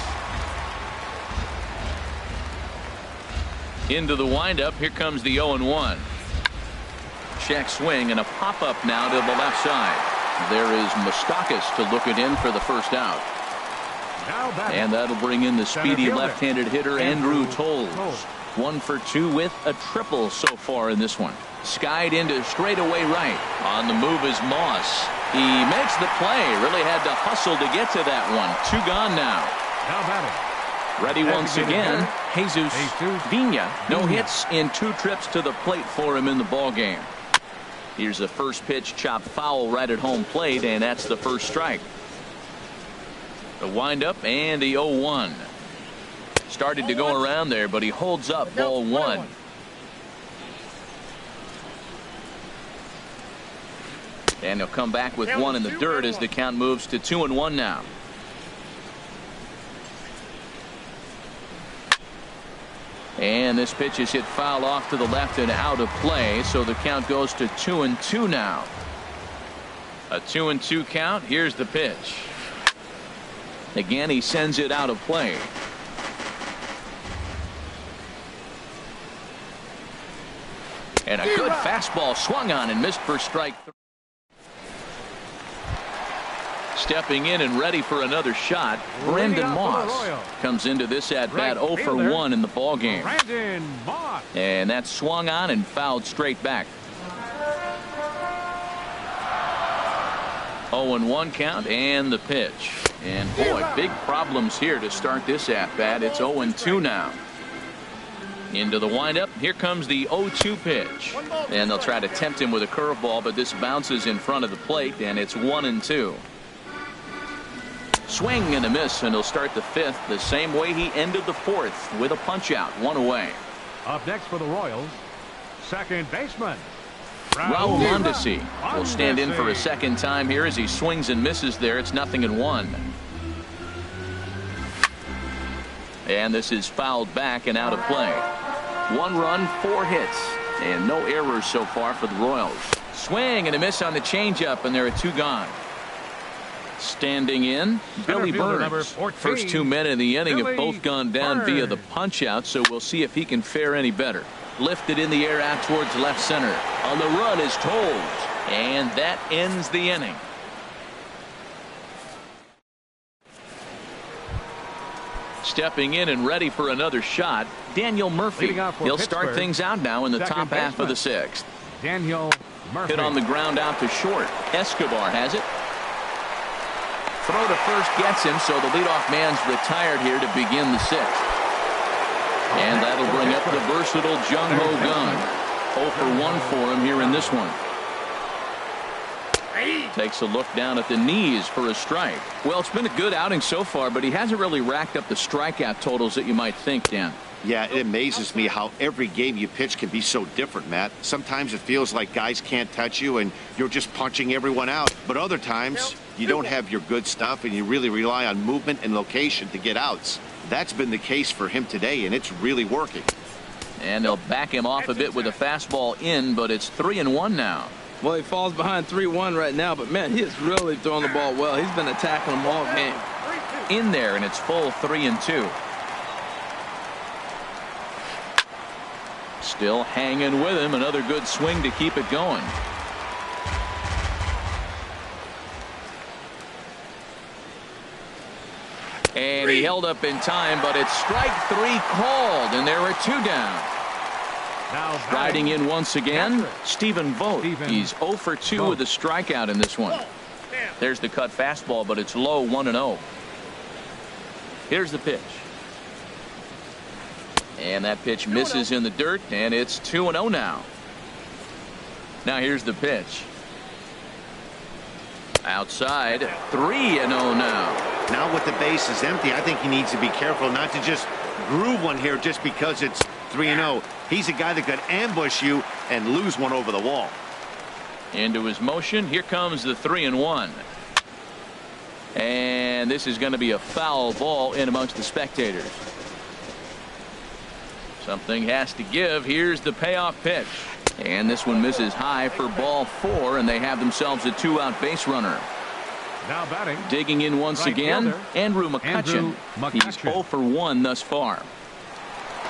Into the windup. Here comes the 0-1. Check swing and a pop-up now to the left side. There is Moustakas to look it in for the first out. And that'll bring in the speedy left-handed hitter Andrew Toles. 1 for 2 with a triple so far in this one. Skied into straightaway right. On the move is Moss. He makes the play. Really had to hustle to get to that one. 2 gone now. Ready once again. Jesus Vina. No hits in 2 trips to the plate for him in the ball game. Here's the first pitch chopped foul right at home plate, and that's the first strike. The windup and the 0-1. Started to go around there, but he holds up ball 1. And he'll come back with 1 in the dirt as the count moves to 2-1 now. And this pitch is hit foul off to the left and out of play, so the count goes to 2-2 now. A 2-2 count. Here's the pitch. Again, he sends it out of play. And a good fastball swung on and missed for strike 3. Stepping in and ready for another shot, Brandon Moss comes into this at bat 0 for 1 in the ball game. And that's swung on and fouled straight back. 0-1 count and the pitch. And boy, big problems here to start this at bat. It's 0-2 now. Into the windup. Here comes the 0-2 pitch. And they'll try to tempt him with a curveball, but this bounces in front of the plate, and it's 1-2. Swing and a miss, and he'll start the 5th the same way he ended the 4th with a punch out, 1 away. Up next for the Royals, second baseman Raul Mondesi will stand in for a second time here as he swings and misses there. It's 0-1. And this is fouled back and out of play. 1 run, 4 hits, and no errors so far for the Royals. Swing and a miss on the changeup, and there are 2 gone. Standing in, Billy Burns. First 2 men in the inning have both gone down via the punch out, so we'll see if he can fare any better. Lifted in the air out towards left center. On the run is Toles, and that ends the inning. stepping in and ready for another shot, Daniel Murphy. He'll start things out now in the top half of the sixth. Daniel Murphy. Hit on the ground out to short. Escobar has it. Throw to first gets him, so the leadoff man's retired here to begin the sixth. And that'll bring up the versatile Jung-Ho Gun. 0 for 1 for him here in this one. Takes a look down at the knees for a strike. Well, it's been a good outing so far, but he hasn't really racked up the strikeout totals that you might think, Dan. Yeah, it amazes me how every game you pitch can be so different, Matt. Sometimes it feels like guys can't touch you and you're just punching everyone out. But other times, you don't have your good stuff and you really rely on movement and location to get outs. That's been the case for him today, and it's really working. And they'll back him off a bit with a fastball in, but it's 3-1 now. Well, he falls behind 3-1 right now, but, man, he is really throwing the ball well. He's been attacking them all game. In there, and it's full 3-2. Still hanging with him. Another good swing to keep it going. And he held up in time, but it's strike 3 called, and there are 2 down. Now Riding in once again, Stephen Vogt. He's 0 for 2 with a strikeout in this one. There's the cut fastball, but it's low, 1-0. Here's the pitch. And that pitch misses in the dirt, and it's 2-0 now. Now here's the pitch. Outside, 3-0 now. Now with the base is empty, I think he needs to be careful not to just groove one here just because it's 3-0. He's a guy that could ambush you and lose one over the wall. Into his motion. Here comes the 3-1. And this is going to be a foul ball in amongst the spectators. Something has to give. Here's the payoff pitch. And this one misses high for ball 4, and they have themselves a 2-out base runner. Now batting. Digging in once again, Andrew McCutchen. He's 0 for 1 thus far.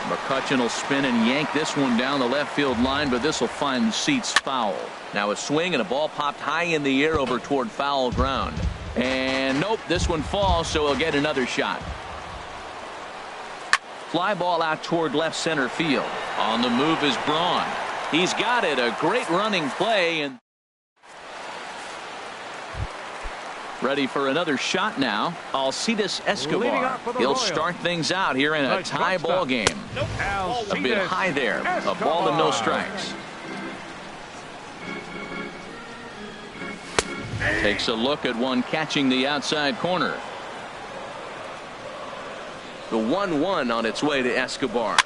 McCutchen will spin and yank this one down the left field line, but this will find the seats foul. Now a swing and a ball popped high in the air over toward foul ground. And nope, this one falls, so he'll get another shot. Fly ball out toward left center field. On the move is Braun. He's got it. A great running play, and ready for another shot now. Alcides Escobar. He'll start things out here in a tie ball game. A bit high there. A ball and no strikes. Takes a look at one catching the outside corner. The 1-1 on its way to Escobar.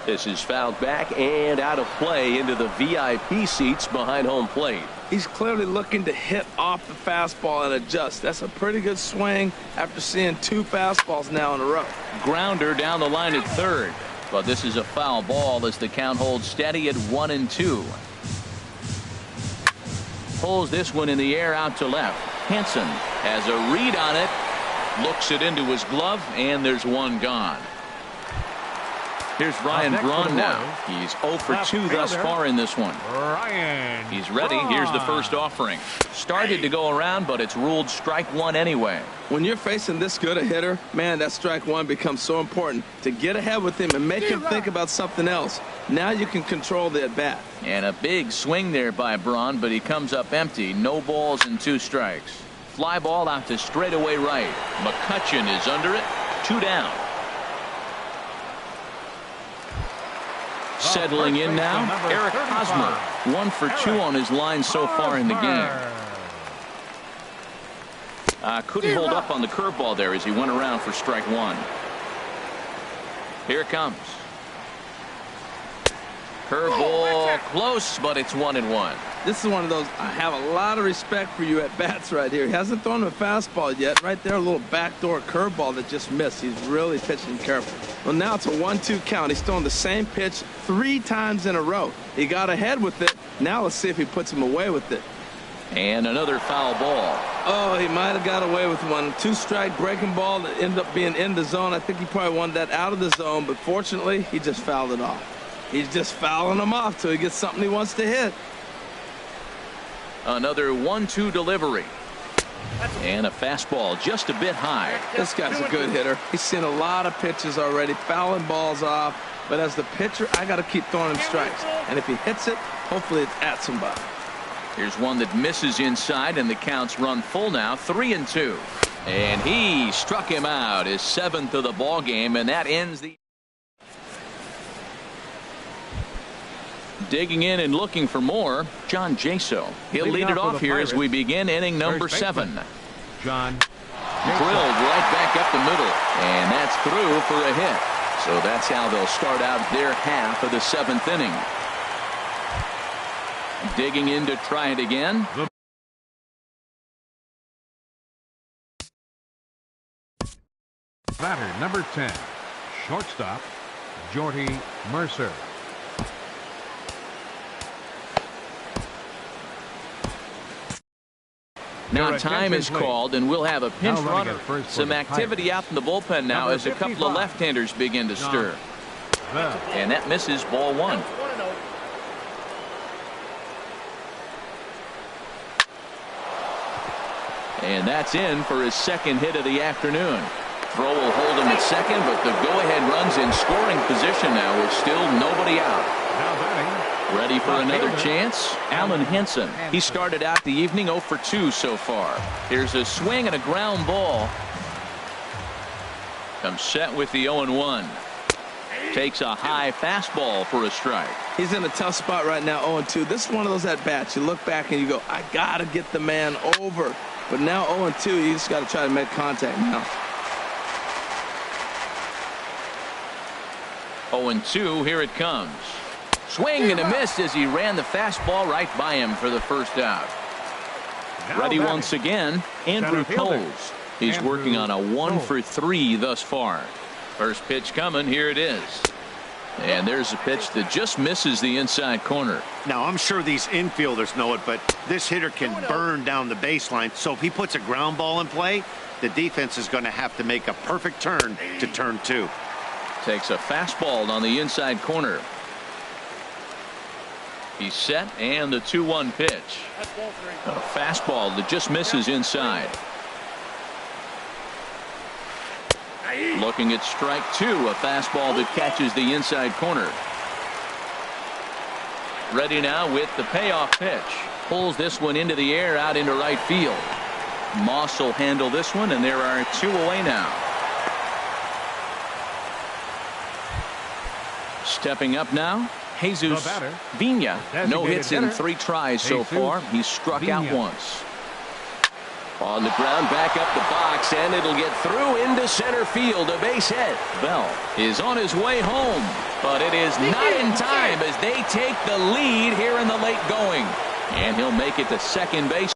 This is fouled back and out of play into the VIP seats behind home plate. He's clearly looking to hit off the fastball and adjust. That's a pretty good swing after seeing 2 fastballs now in a row. Grounder down the line at third. But this is a foul ball as the count holds steady at 1-2. Pulls this one in the air out to left. Hansen has a read on it. Looks it into his glove, and there's one gone. Here's Ryan Braun now. He's 0 for 2 thus far in this one. He's ready. Here's the first offering. Started to go around, but it's ruled strike 1 anyway. When you're facing this good a hitter, man, that strike 1 becomes so important to get ahead with him and make him think about something else. Now you can control the at-bat. And a big swing there by Braun, but he comes up empty. No balls and 2 strikes. Fly ball out to straightaway right. McCutchen is under it. 2 down. Settling in now, Eric Hosmer. 1 for 2 on his line so far in the game. Couldn't hold up on the curveball there as he went around for strike 1. Here it comes. Curveball close, but it's 1-1. This is one of those, I have a lot of respect for you at bats right here. He hasn't thrown a fastball yet. Right there, a little backdoor curveball that just missed. He's really pitching careful. Well, now it's a 1-2 count. He's throwing the same pitch 3 times in a row. He got ahead with it. Now let's see if he puts him away with it. And another foul ball. Oh, he might have got away with one. 2-strike breaking ball that ended up being in the zone. I think he probably wanted that out of the zone, but fortunately, he just fouled it off. He's just fouling them off till he gets something he wants to hit. Another 1-2 delivery. And a fastball just a bit high. This guy's a good hitter. He's seen a lot of pitches already, fouling balls off. But as the pitcher, I got to keep throwing him strikes. And if he hits it, hopefully it's at somebody. Here's one that misses inside, and the count's run full now, 3-2. And he struck him out, his 7th of the ball game, and that ends the. Digging in and looking for more, John Jaso. He'll lead it off here as we begin inning number 7. John. Drilled right back up the middle, and that's through for a hit. So that's how they'll start out their half of the 7th inning. Digging in to try it again. Batter number 10, shortstop, Jordy Mercer. Now time is called, and we'll have a pinch runner. Some activity out in the bullpen now as a couple of left-handers begin to stir. And that misses, ball 1. And that's in for his 2nd hit of the afternoon. Throw will hold him at 2nd, but the go-ahead run's in scoring position now with still nobody out. Ready for another chance? Alan Henson. He started out the evening 0 for 2 so far. Here's a swing and a ground ball. Comes set with the 0-1. Takes a high fastball for a strike. He's in a tough spot right now, 0-2. This is one of those at-bats. You look back and you go, I got to get the man over. But now 0-2, you just got to try to make contact now. 0-2, here it comes. Swing and a miss as he ran the fastball right by him for the first out. Ready once again, Andrew Coles. He's working on a 1 for 3 thus far. First pitch coming, here it is. And there's a pitch that just misses the inside corner. Now, I'm sure these infielders know it, but this hitter can burn down the baseline. So if he puts a ground ball in play, the defense is going to have to make a perfect turn to turn 2. Takes a fastball on the inside corner. He's set, and the 2-1 pitch. A fastball that just misses inside. Looking at strike 2, a fastball that catches the inside corner. Ready now with the payoff pitch. Pulls this one into the air out into right field. Moss will handle this one, and there are 2 away now. Stepping up now, Jesus Vina. No hits in 3 tries so far. He's struck out once. On the ground, back up the box, and it'll get through into center field. A base hit. Bell is on his way home, but it is not in time as they take the lead here in the late going. And he'll make it to second base.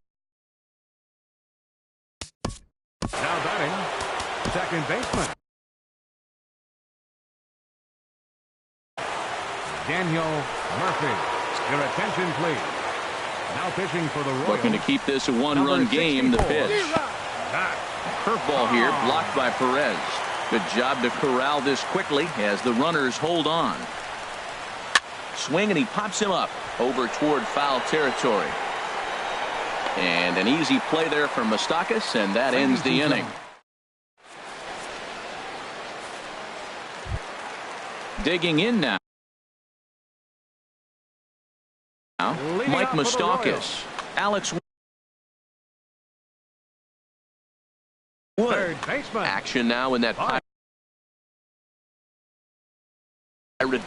Now batting, second baseman. Daniel Murphy. Your attention, please. Now pitching for the Royals. Looking to keep this a 1-run game. The pitch. Curveball here, blocked by Perez. Good job to corral this quickly as the runners hold on. Swing, and he pops him up over toward foul territory. And an easy play there from Moustakas, and that ends the inning. Digging in now. Mike Moustakas. Alex Wood. Action now in that Pirate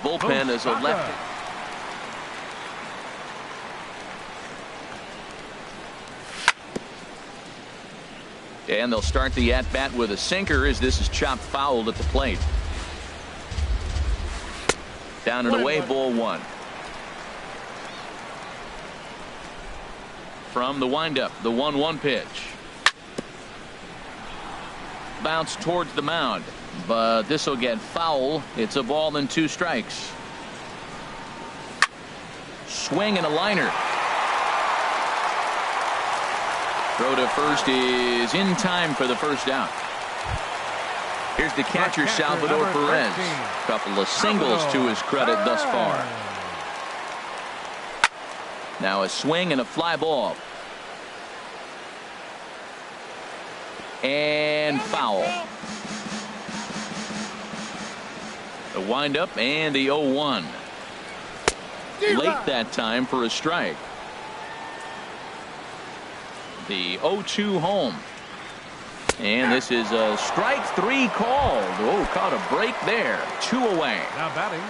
bullpen as a lefty. And they'll start the at-bat with a sinker as this is chopped fouled at the plate. Down and away, ball 1. From the windup, the 1-1 pitch. Bounce towards the mound, but this will get foul. It's a ball and 2 strikes. Swing and a liner. Throw to first is in time for the first out. Here's the catcher, Salvador Perez. Couple of singles to his credit thus far. Now a swing and a fly ball. And foul. The windup and the 0-1. Late that time for a strike. The 0-2 home. And this is a strike 3 called. Oh, caught a break there. 2 away. Now batting.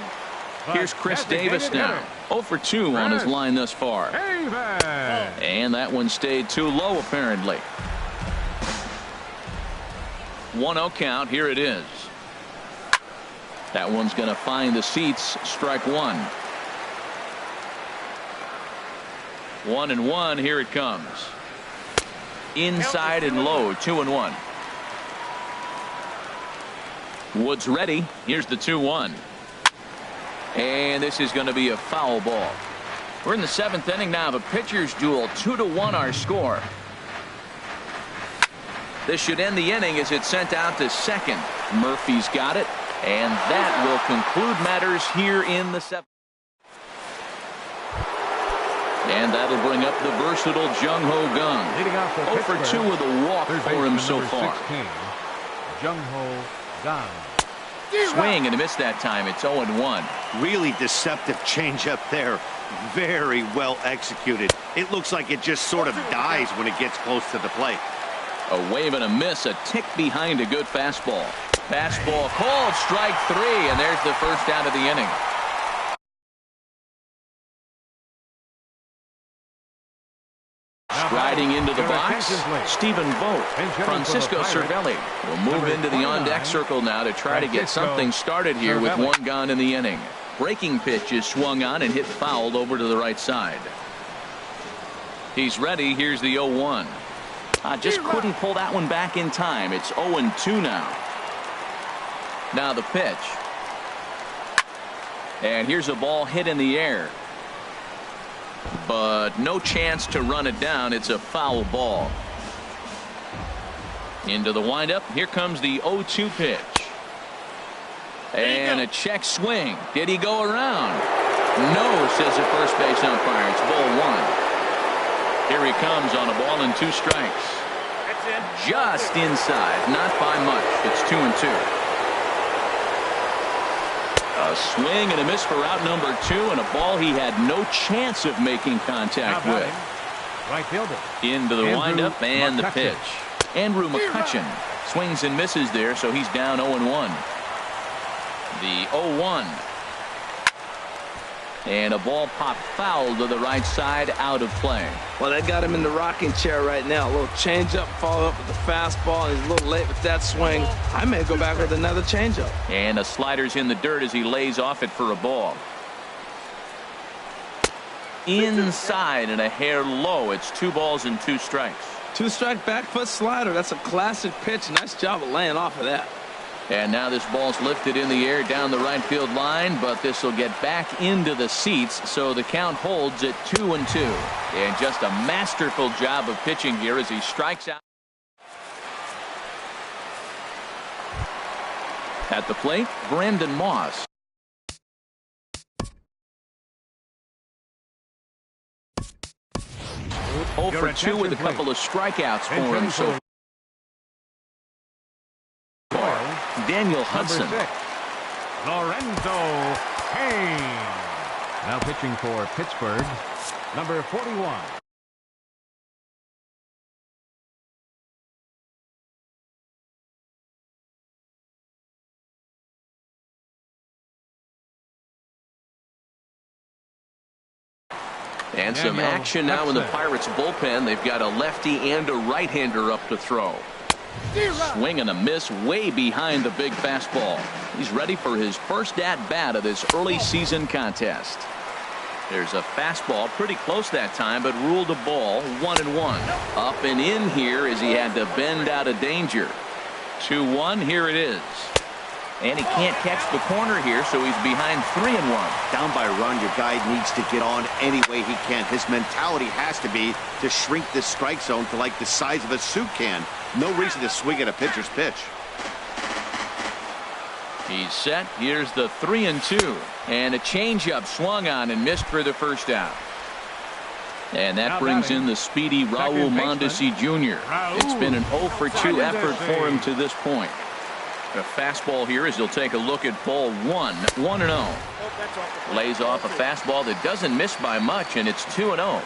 Here's Chris Davis now. 0 for 2 on his line thus far. And that one stayed too low apparently. 1-0 count. Here it is. That one's going to find the seats. Strike 1. 1-1. Here it comes. Inside and low. 2-1. Woods ready. Here's the 2-1. And this is going to be a foul ball. We're in the 7th inning now of a pitcher's duel. 2-1 our score. This should end the inning as it's sent out to second. Murphy's got it. And that will conclude matters here in the 7th. And that'll bring up the versatile Jung-Ho Kang. Leading off for 0 for 2 with a walk for him so far. Jung-Ho Kang. Swing and a miss that time. It's 0-1. Really deceptive changeup there. Very well executed. It looks like it just sort of dies when it gets close to the plate. A wave and a miss, a tick behind a good fastball. Fastball called, strike 3, and there's the first out of the inning. Striding into the box, Stephen Vogt. Francisco Cervelli will move into the on-deck circle now to try to get something started here with 1 gone in the inning. Breaking pitch is swung on and hit fouled over to the right side. He's ready. Here's the 0-1. Just couldn't pull that one back in time. It's 0-2 now. Now the pitch. And here's a ball hit in the air. But no chance to run it down. It's a foul ball. Into the windup. Here comes the 0-2 pitch. And a check swing. Did he go around? No, says the first base umpire. It's ball 1. Here he comes on a ball and 2 strikes. Just inside. Not by much. It's 2-2. A swing and a miss for out number 2, and a ball he had no chance of making contact with. Right fielder. Into the windup and the pitch. Andrew McCutcheon swings and misses there, so he's down 0-1. The 0-1. And a ball popped foul to the right side, out of play. Well, that got him in the rocking chair right now. A little changeup, follow up with the fastball, and he's a little late with that swing. I may go back with another changeup. And a slider's in the dirt as he lays off it for a ball. Inside and a hair low. It's 2 balls and 2 strikes. 2-strike back foot slider. That's a classic pitch. Nice job of laying off of that. And now this ball's lifted in the air down the right field line, but this will get back into the seats, so the count holds at 2-2. And just a masterful job of pitching here as he strikes out. At the plate, Brandon Moss. Oh for 2 with a couple of strikeouts for him so far. Daniel Hudson. Lorenzo Cain. Now pitching for Pittsburgh, number 41. And some action now in the Pirates bullpen. They've got a lefty and a right-hander up to throw. Swing and a miss way behind the big fastball. He's ready for his first at-bat of this early season contest. There's a fastball pretty close that time, but ruled a ball. 1-1. Up and in here as he had to bend out of danger. 2-1. Here it is. And he can't catch the corner here, so he's behind 3-1. Down by a run, your guy needs to get on any way he can. His mentality has to be to shrink this strike zone to like the size of a soup can. No reason to swing at a pitcher's pitch. He's set. Here's the 3-2. And a changeup swung on and missed for the first out. And that brings in the speedy Raul Mondesi Jr. It's been an 0 for 2 effort for him to this point. A fastball here as he'll take a look at ball 1, 1-0. Lays off a fastball that doesn't miss by much, and it's 2-0.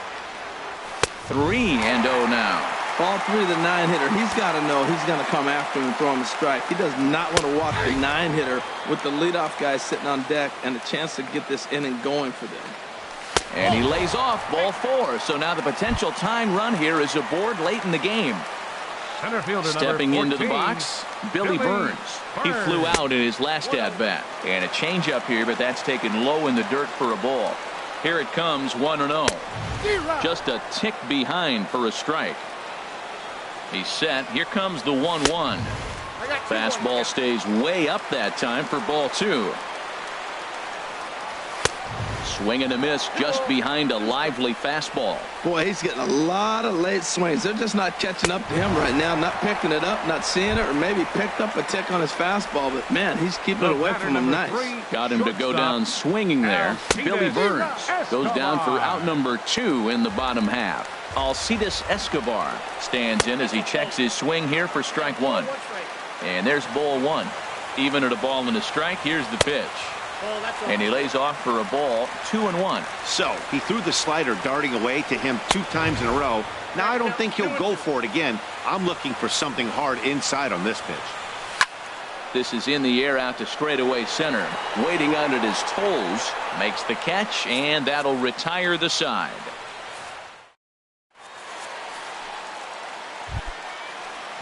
3-0 now. Ball 3, the 9-hitter. He's got to know he's going to come after him and throw him a strike. He does not want to walk the 9-hitter with the leadoff guy sitting on deck and a chance to get this inning going for them. And he lays off ball 4. So now the potential tying run here is aboard late in the game. Center fielder Stepping number 14, into the box, Billy Burns. He flew out in his last at-bat. And a changeup here, but that's taken low in the dirt for a ball. Here it comes, 1-0. Just a tick behind for a strike. He's set. Here comes the 1-1. Fastball stays way up that time for ball 2. Swing and a miss just behind a lively fastball. Boy, he's getting a lot of late swings. They're just not catching up to him right now, not picking it up, not seeing it, or maybe picked up a tick on his fastball. But, man, he's keeping it away from him nice. Got him to go down swinging there. Billy Burns goes down for out number 2 in the bottom half. Alcides Escobar stands in as he checks his swing here for strike 1. And there's ball 1. Even at a ball and a strike, here's the pitch. And he lays off for a ball, 2-1. So he threw the slider darting away to him 2 times in a row. Now I don't think he'll go for it again. I'm looking for something hard inside on this pitch. This is in the air out to straightaway center. Waiting on it his toes. Makes the catch, and that'll retire the side.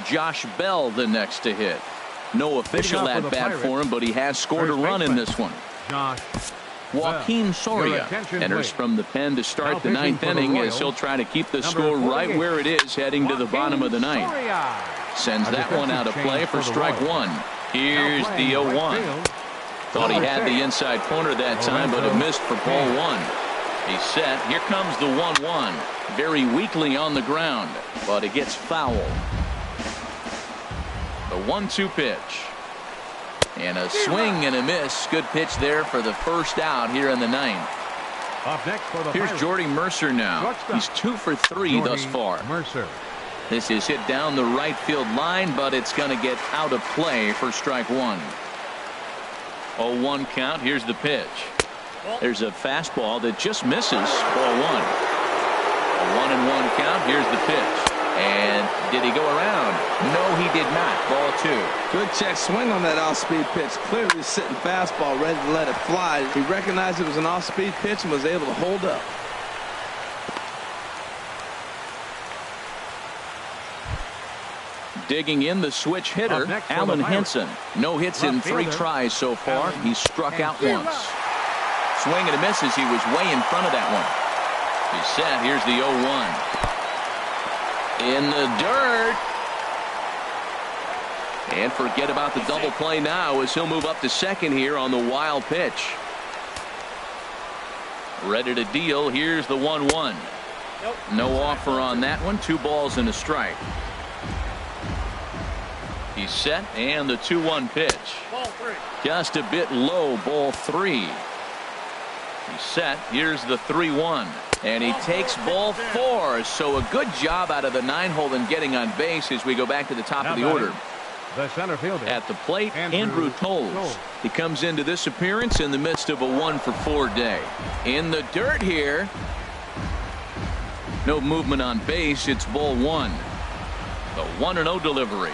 Josh Bell the next to hit. No official at bat for him, but he has scored a run in this one. Joaquin Soria enters from the pen to start the 9th inning as he'll try to keep the score right where it is heading to the bottom of the 9th. Sends that one out of play for strike 1. Here's the 0-1. Thought he had the inside corner that time, but it missed for ball 1. He's set. Here comes the 1-1. Very weakly on the ground, but it gets fouled. The 1-2 pitch. And a swing and a miss. Good pitch there for the first out here in the 9th. Here's Jordy Mercer now. He's 2 for 3 thus far. This is hit down the right field line, but it's going to get out of play for strike 1. 0-1 count. Here's the pitch. There's a fastball that just misses. Ball 1. A 1-1 count. Here's the pitch. And did he go around? No, he did not. Ball 2. Good check swing on that off-speed pitch. Clearly sitting fastball, ready to let it fly. He recognized it was an off-speed pitch and was able to hold up. Digging in the switch hitter, Alan Henson. No hits in 3 tries so far. He's struck out once. Swing and a miss as he was way in front of that one. He's set. Here's the 0-1. In the dirt. And forget about the double play now as he'll move up to second here on the wild pitch. Ready to deal. Here's the 1-1. No offer on that one. 2 balls and a strike. He's set, and the 2-1 pitch. Just a bit low, ball 3. He's set. Here's the 3-1. And he takes ball 4. So a good job out of the 9-hole in getting on base as we go back to the top of the order. The center fielder. At the plate, Andrew Toles. He comes into this appearance in the midst of a 1-for-4 day. In the dirt here. No movement on base. It's ball 1. The 1-0 delivery.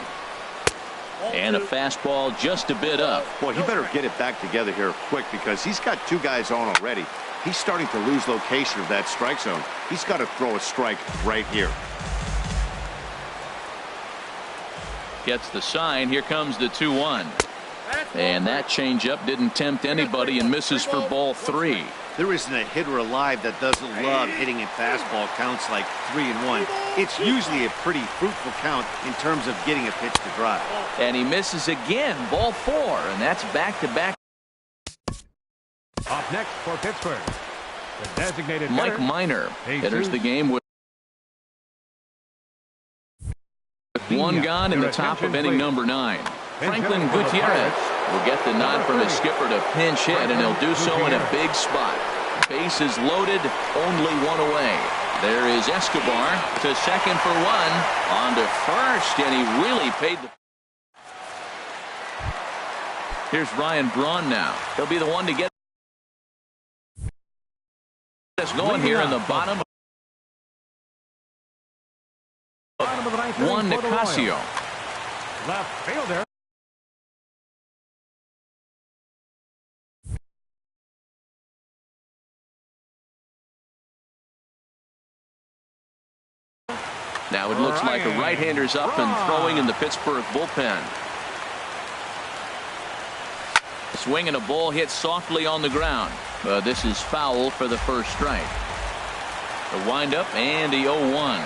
And a fastball just a bit up. Boy, he better get it back together here quick because he's got 2 guys on already. He's starting to lose location of that strike zone. He's got to throw a strike right here. Gets the sign. Here comes the 2-1. And that changeup didn't tempt anybody and misses for ball 3. There isn't a hitter alive that doesn't love hitting in fastball counts like 3-1. It's usually a pretty fruitful count in terms of getting a pitch to drive. And he misses again, ball 4, and that's back-to-back. Up next for Pittsburgh, the designated Mike Minor enters the game with 1 gone in the top of inning number 9. Franklin Gutierrez will get the nod from his skipper to pinch hit, and he'll do so in a big spot. Bases loaded, only 1 away. There is Escobar to second for one. On to first, and he really paid the... Here's Ryan Braun now. He'll be the one to get us going here in the bottom. One Nicasio. Left fielder. Now it looks like a right-hander's up and throwing in the Pittsburgh bullpen. Swing and a ball hit softly on the ground. This is foul for the first strike. The windup and the 0-1.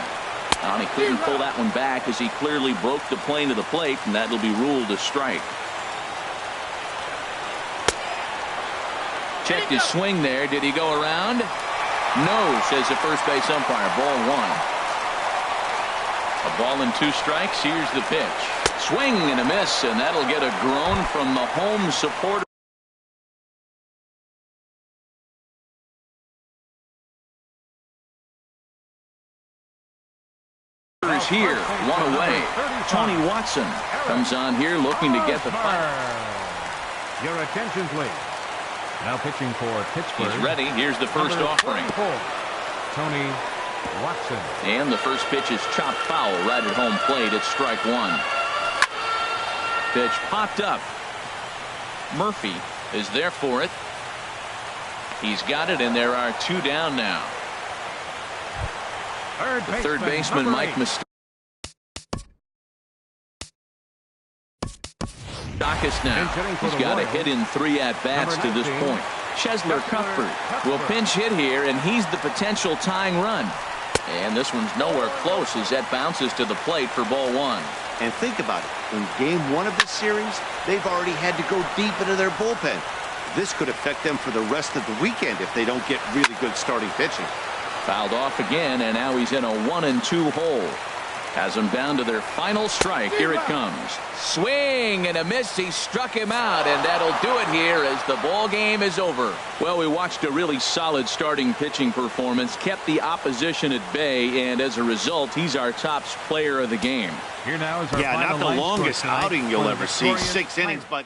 And he couldn't pull that one back as he clearly broke the plane to the plate, and that'll be ruled a strike. Checked his swing there. Did he go around? No, says the first base umpire. Ball one. A ball and 2 strikes. Here's the pitch. Swing and a miss, and that'll get a groan from the home supporter. Here, one away. Tony Watson comes on here looking to get the fight. Your attention, please. Now pitching for Pittsburgh. He's ready. Here's the first offering. Tony Watson. And the first pitch is chopped foul right at home plate. It's strike one. Pitch popped up. Murphy is there for it. He's got it, and there are 2 down now. The third baseman Mike Moustakas now. He's got a hit in 3 at-bats to this point. Chesler Cuthbert will pinch hit here, and he's the potential tying run. And this one's nowhere close as that bounces to the plate for ball one. And think about it. In game 1 of this series, they've already had to go deep into their bullpen. This could affect them for the rest of the weekend if they don't get really good starting pitching. Fouled off again, and now he's in a 1-2 hole. Has them down to their final strike. Here it comes. Swing and a miss. He struck him out, and that'll do it here as the ball game is over. Well, we watched a really solid starting pitching performance, kept the opposition at bay, and as a result, he's our top player of the game. Here now is our not final the line longest score tonight outing you'll for the ever see. victorious 6 innings, but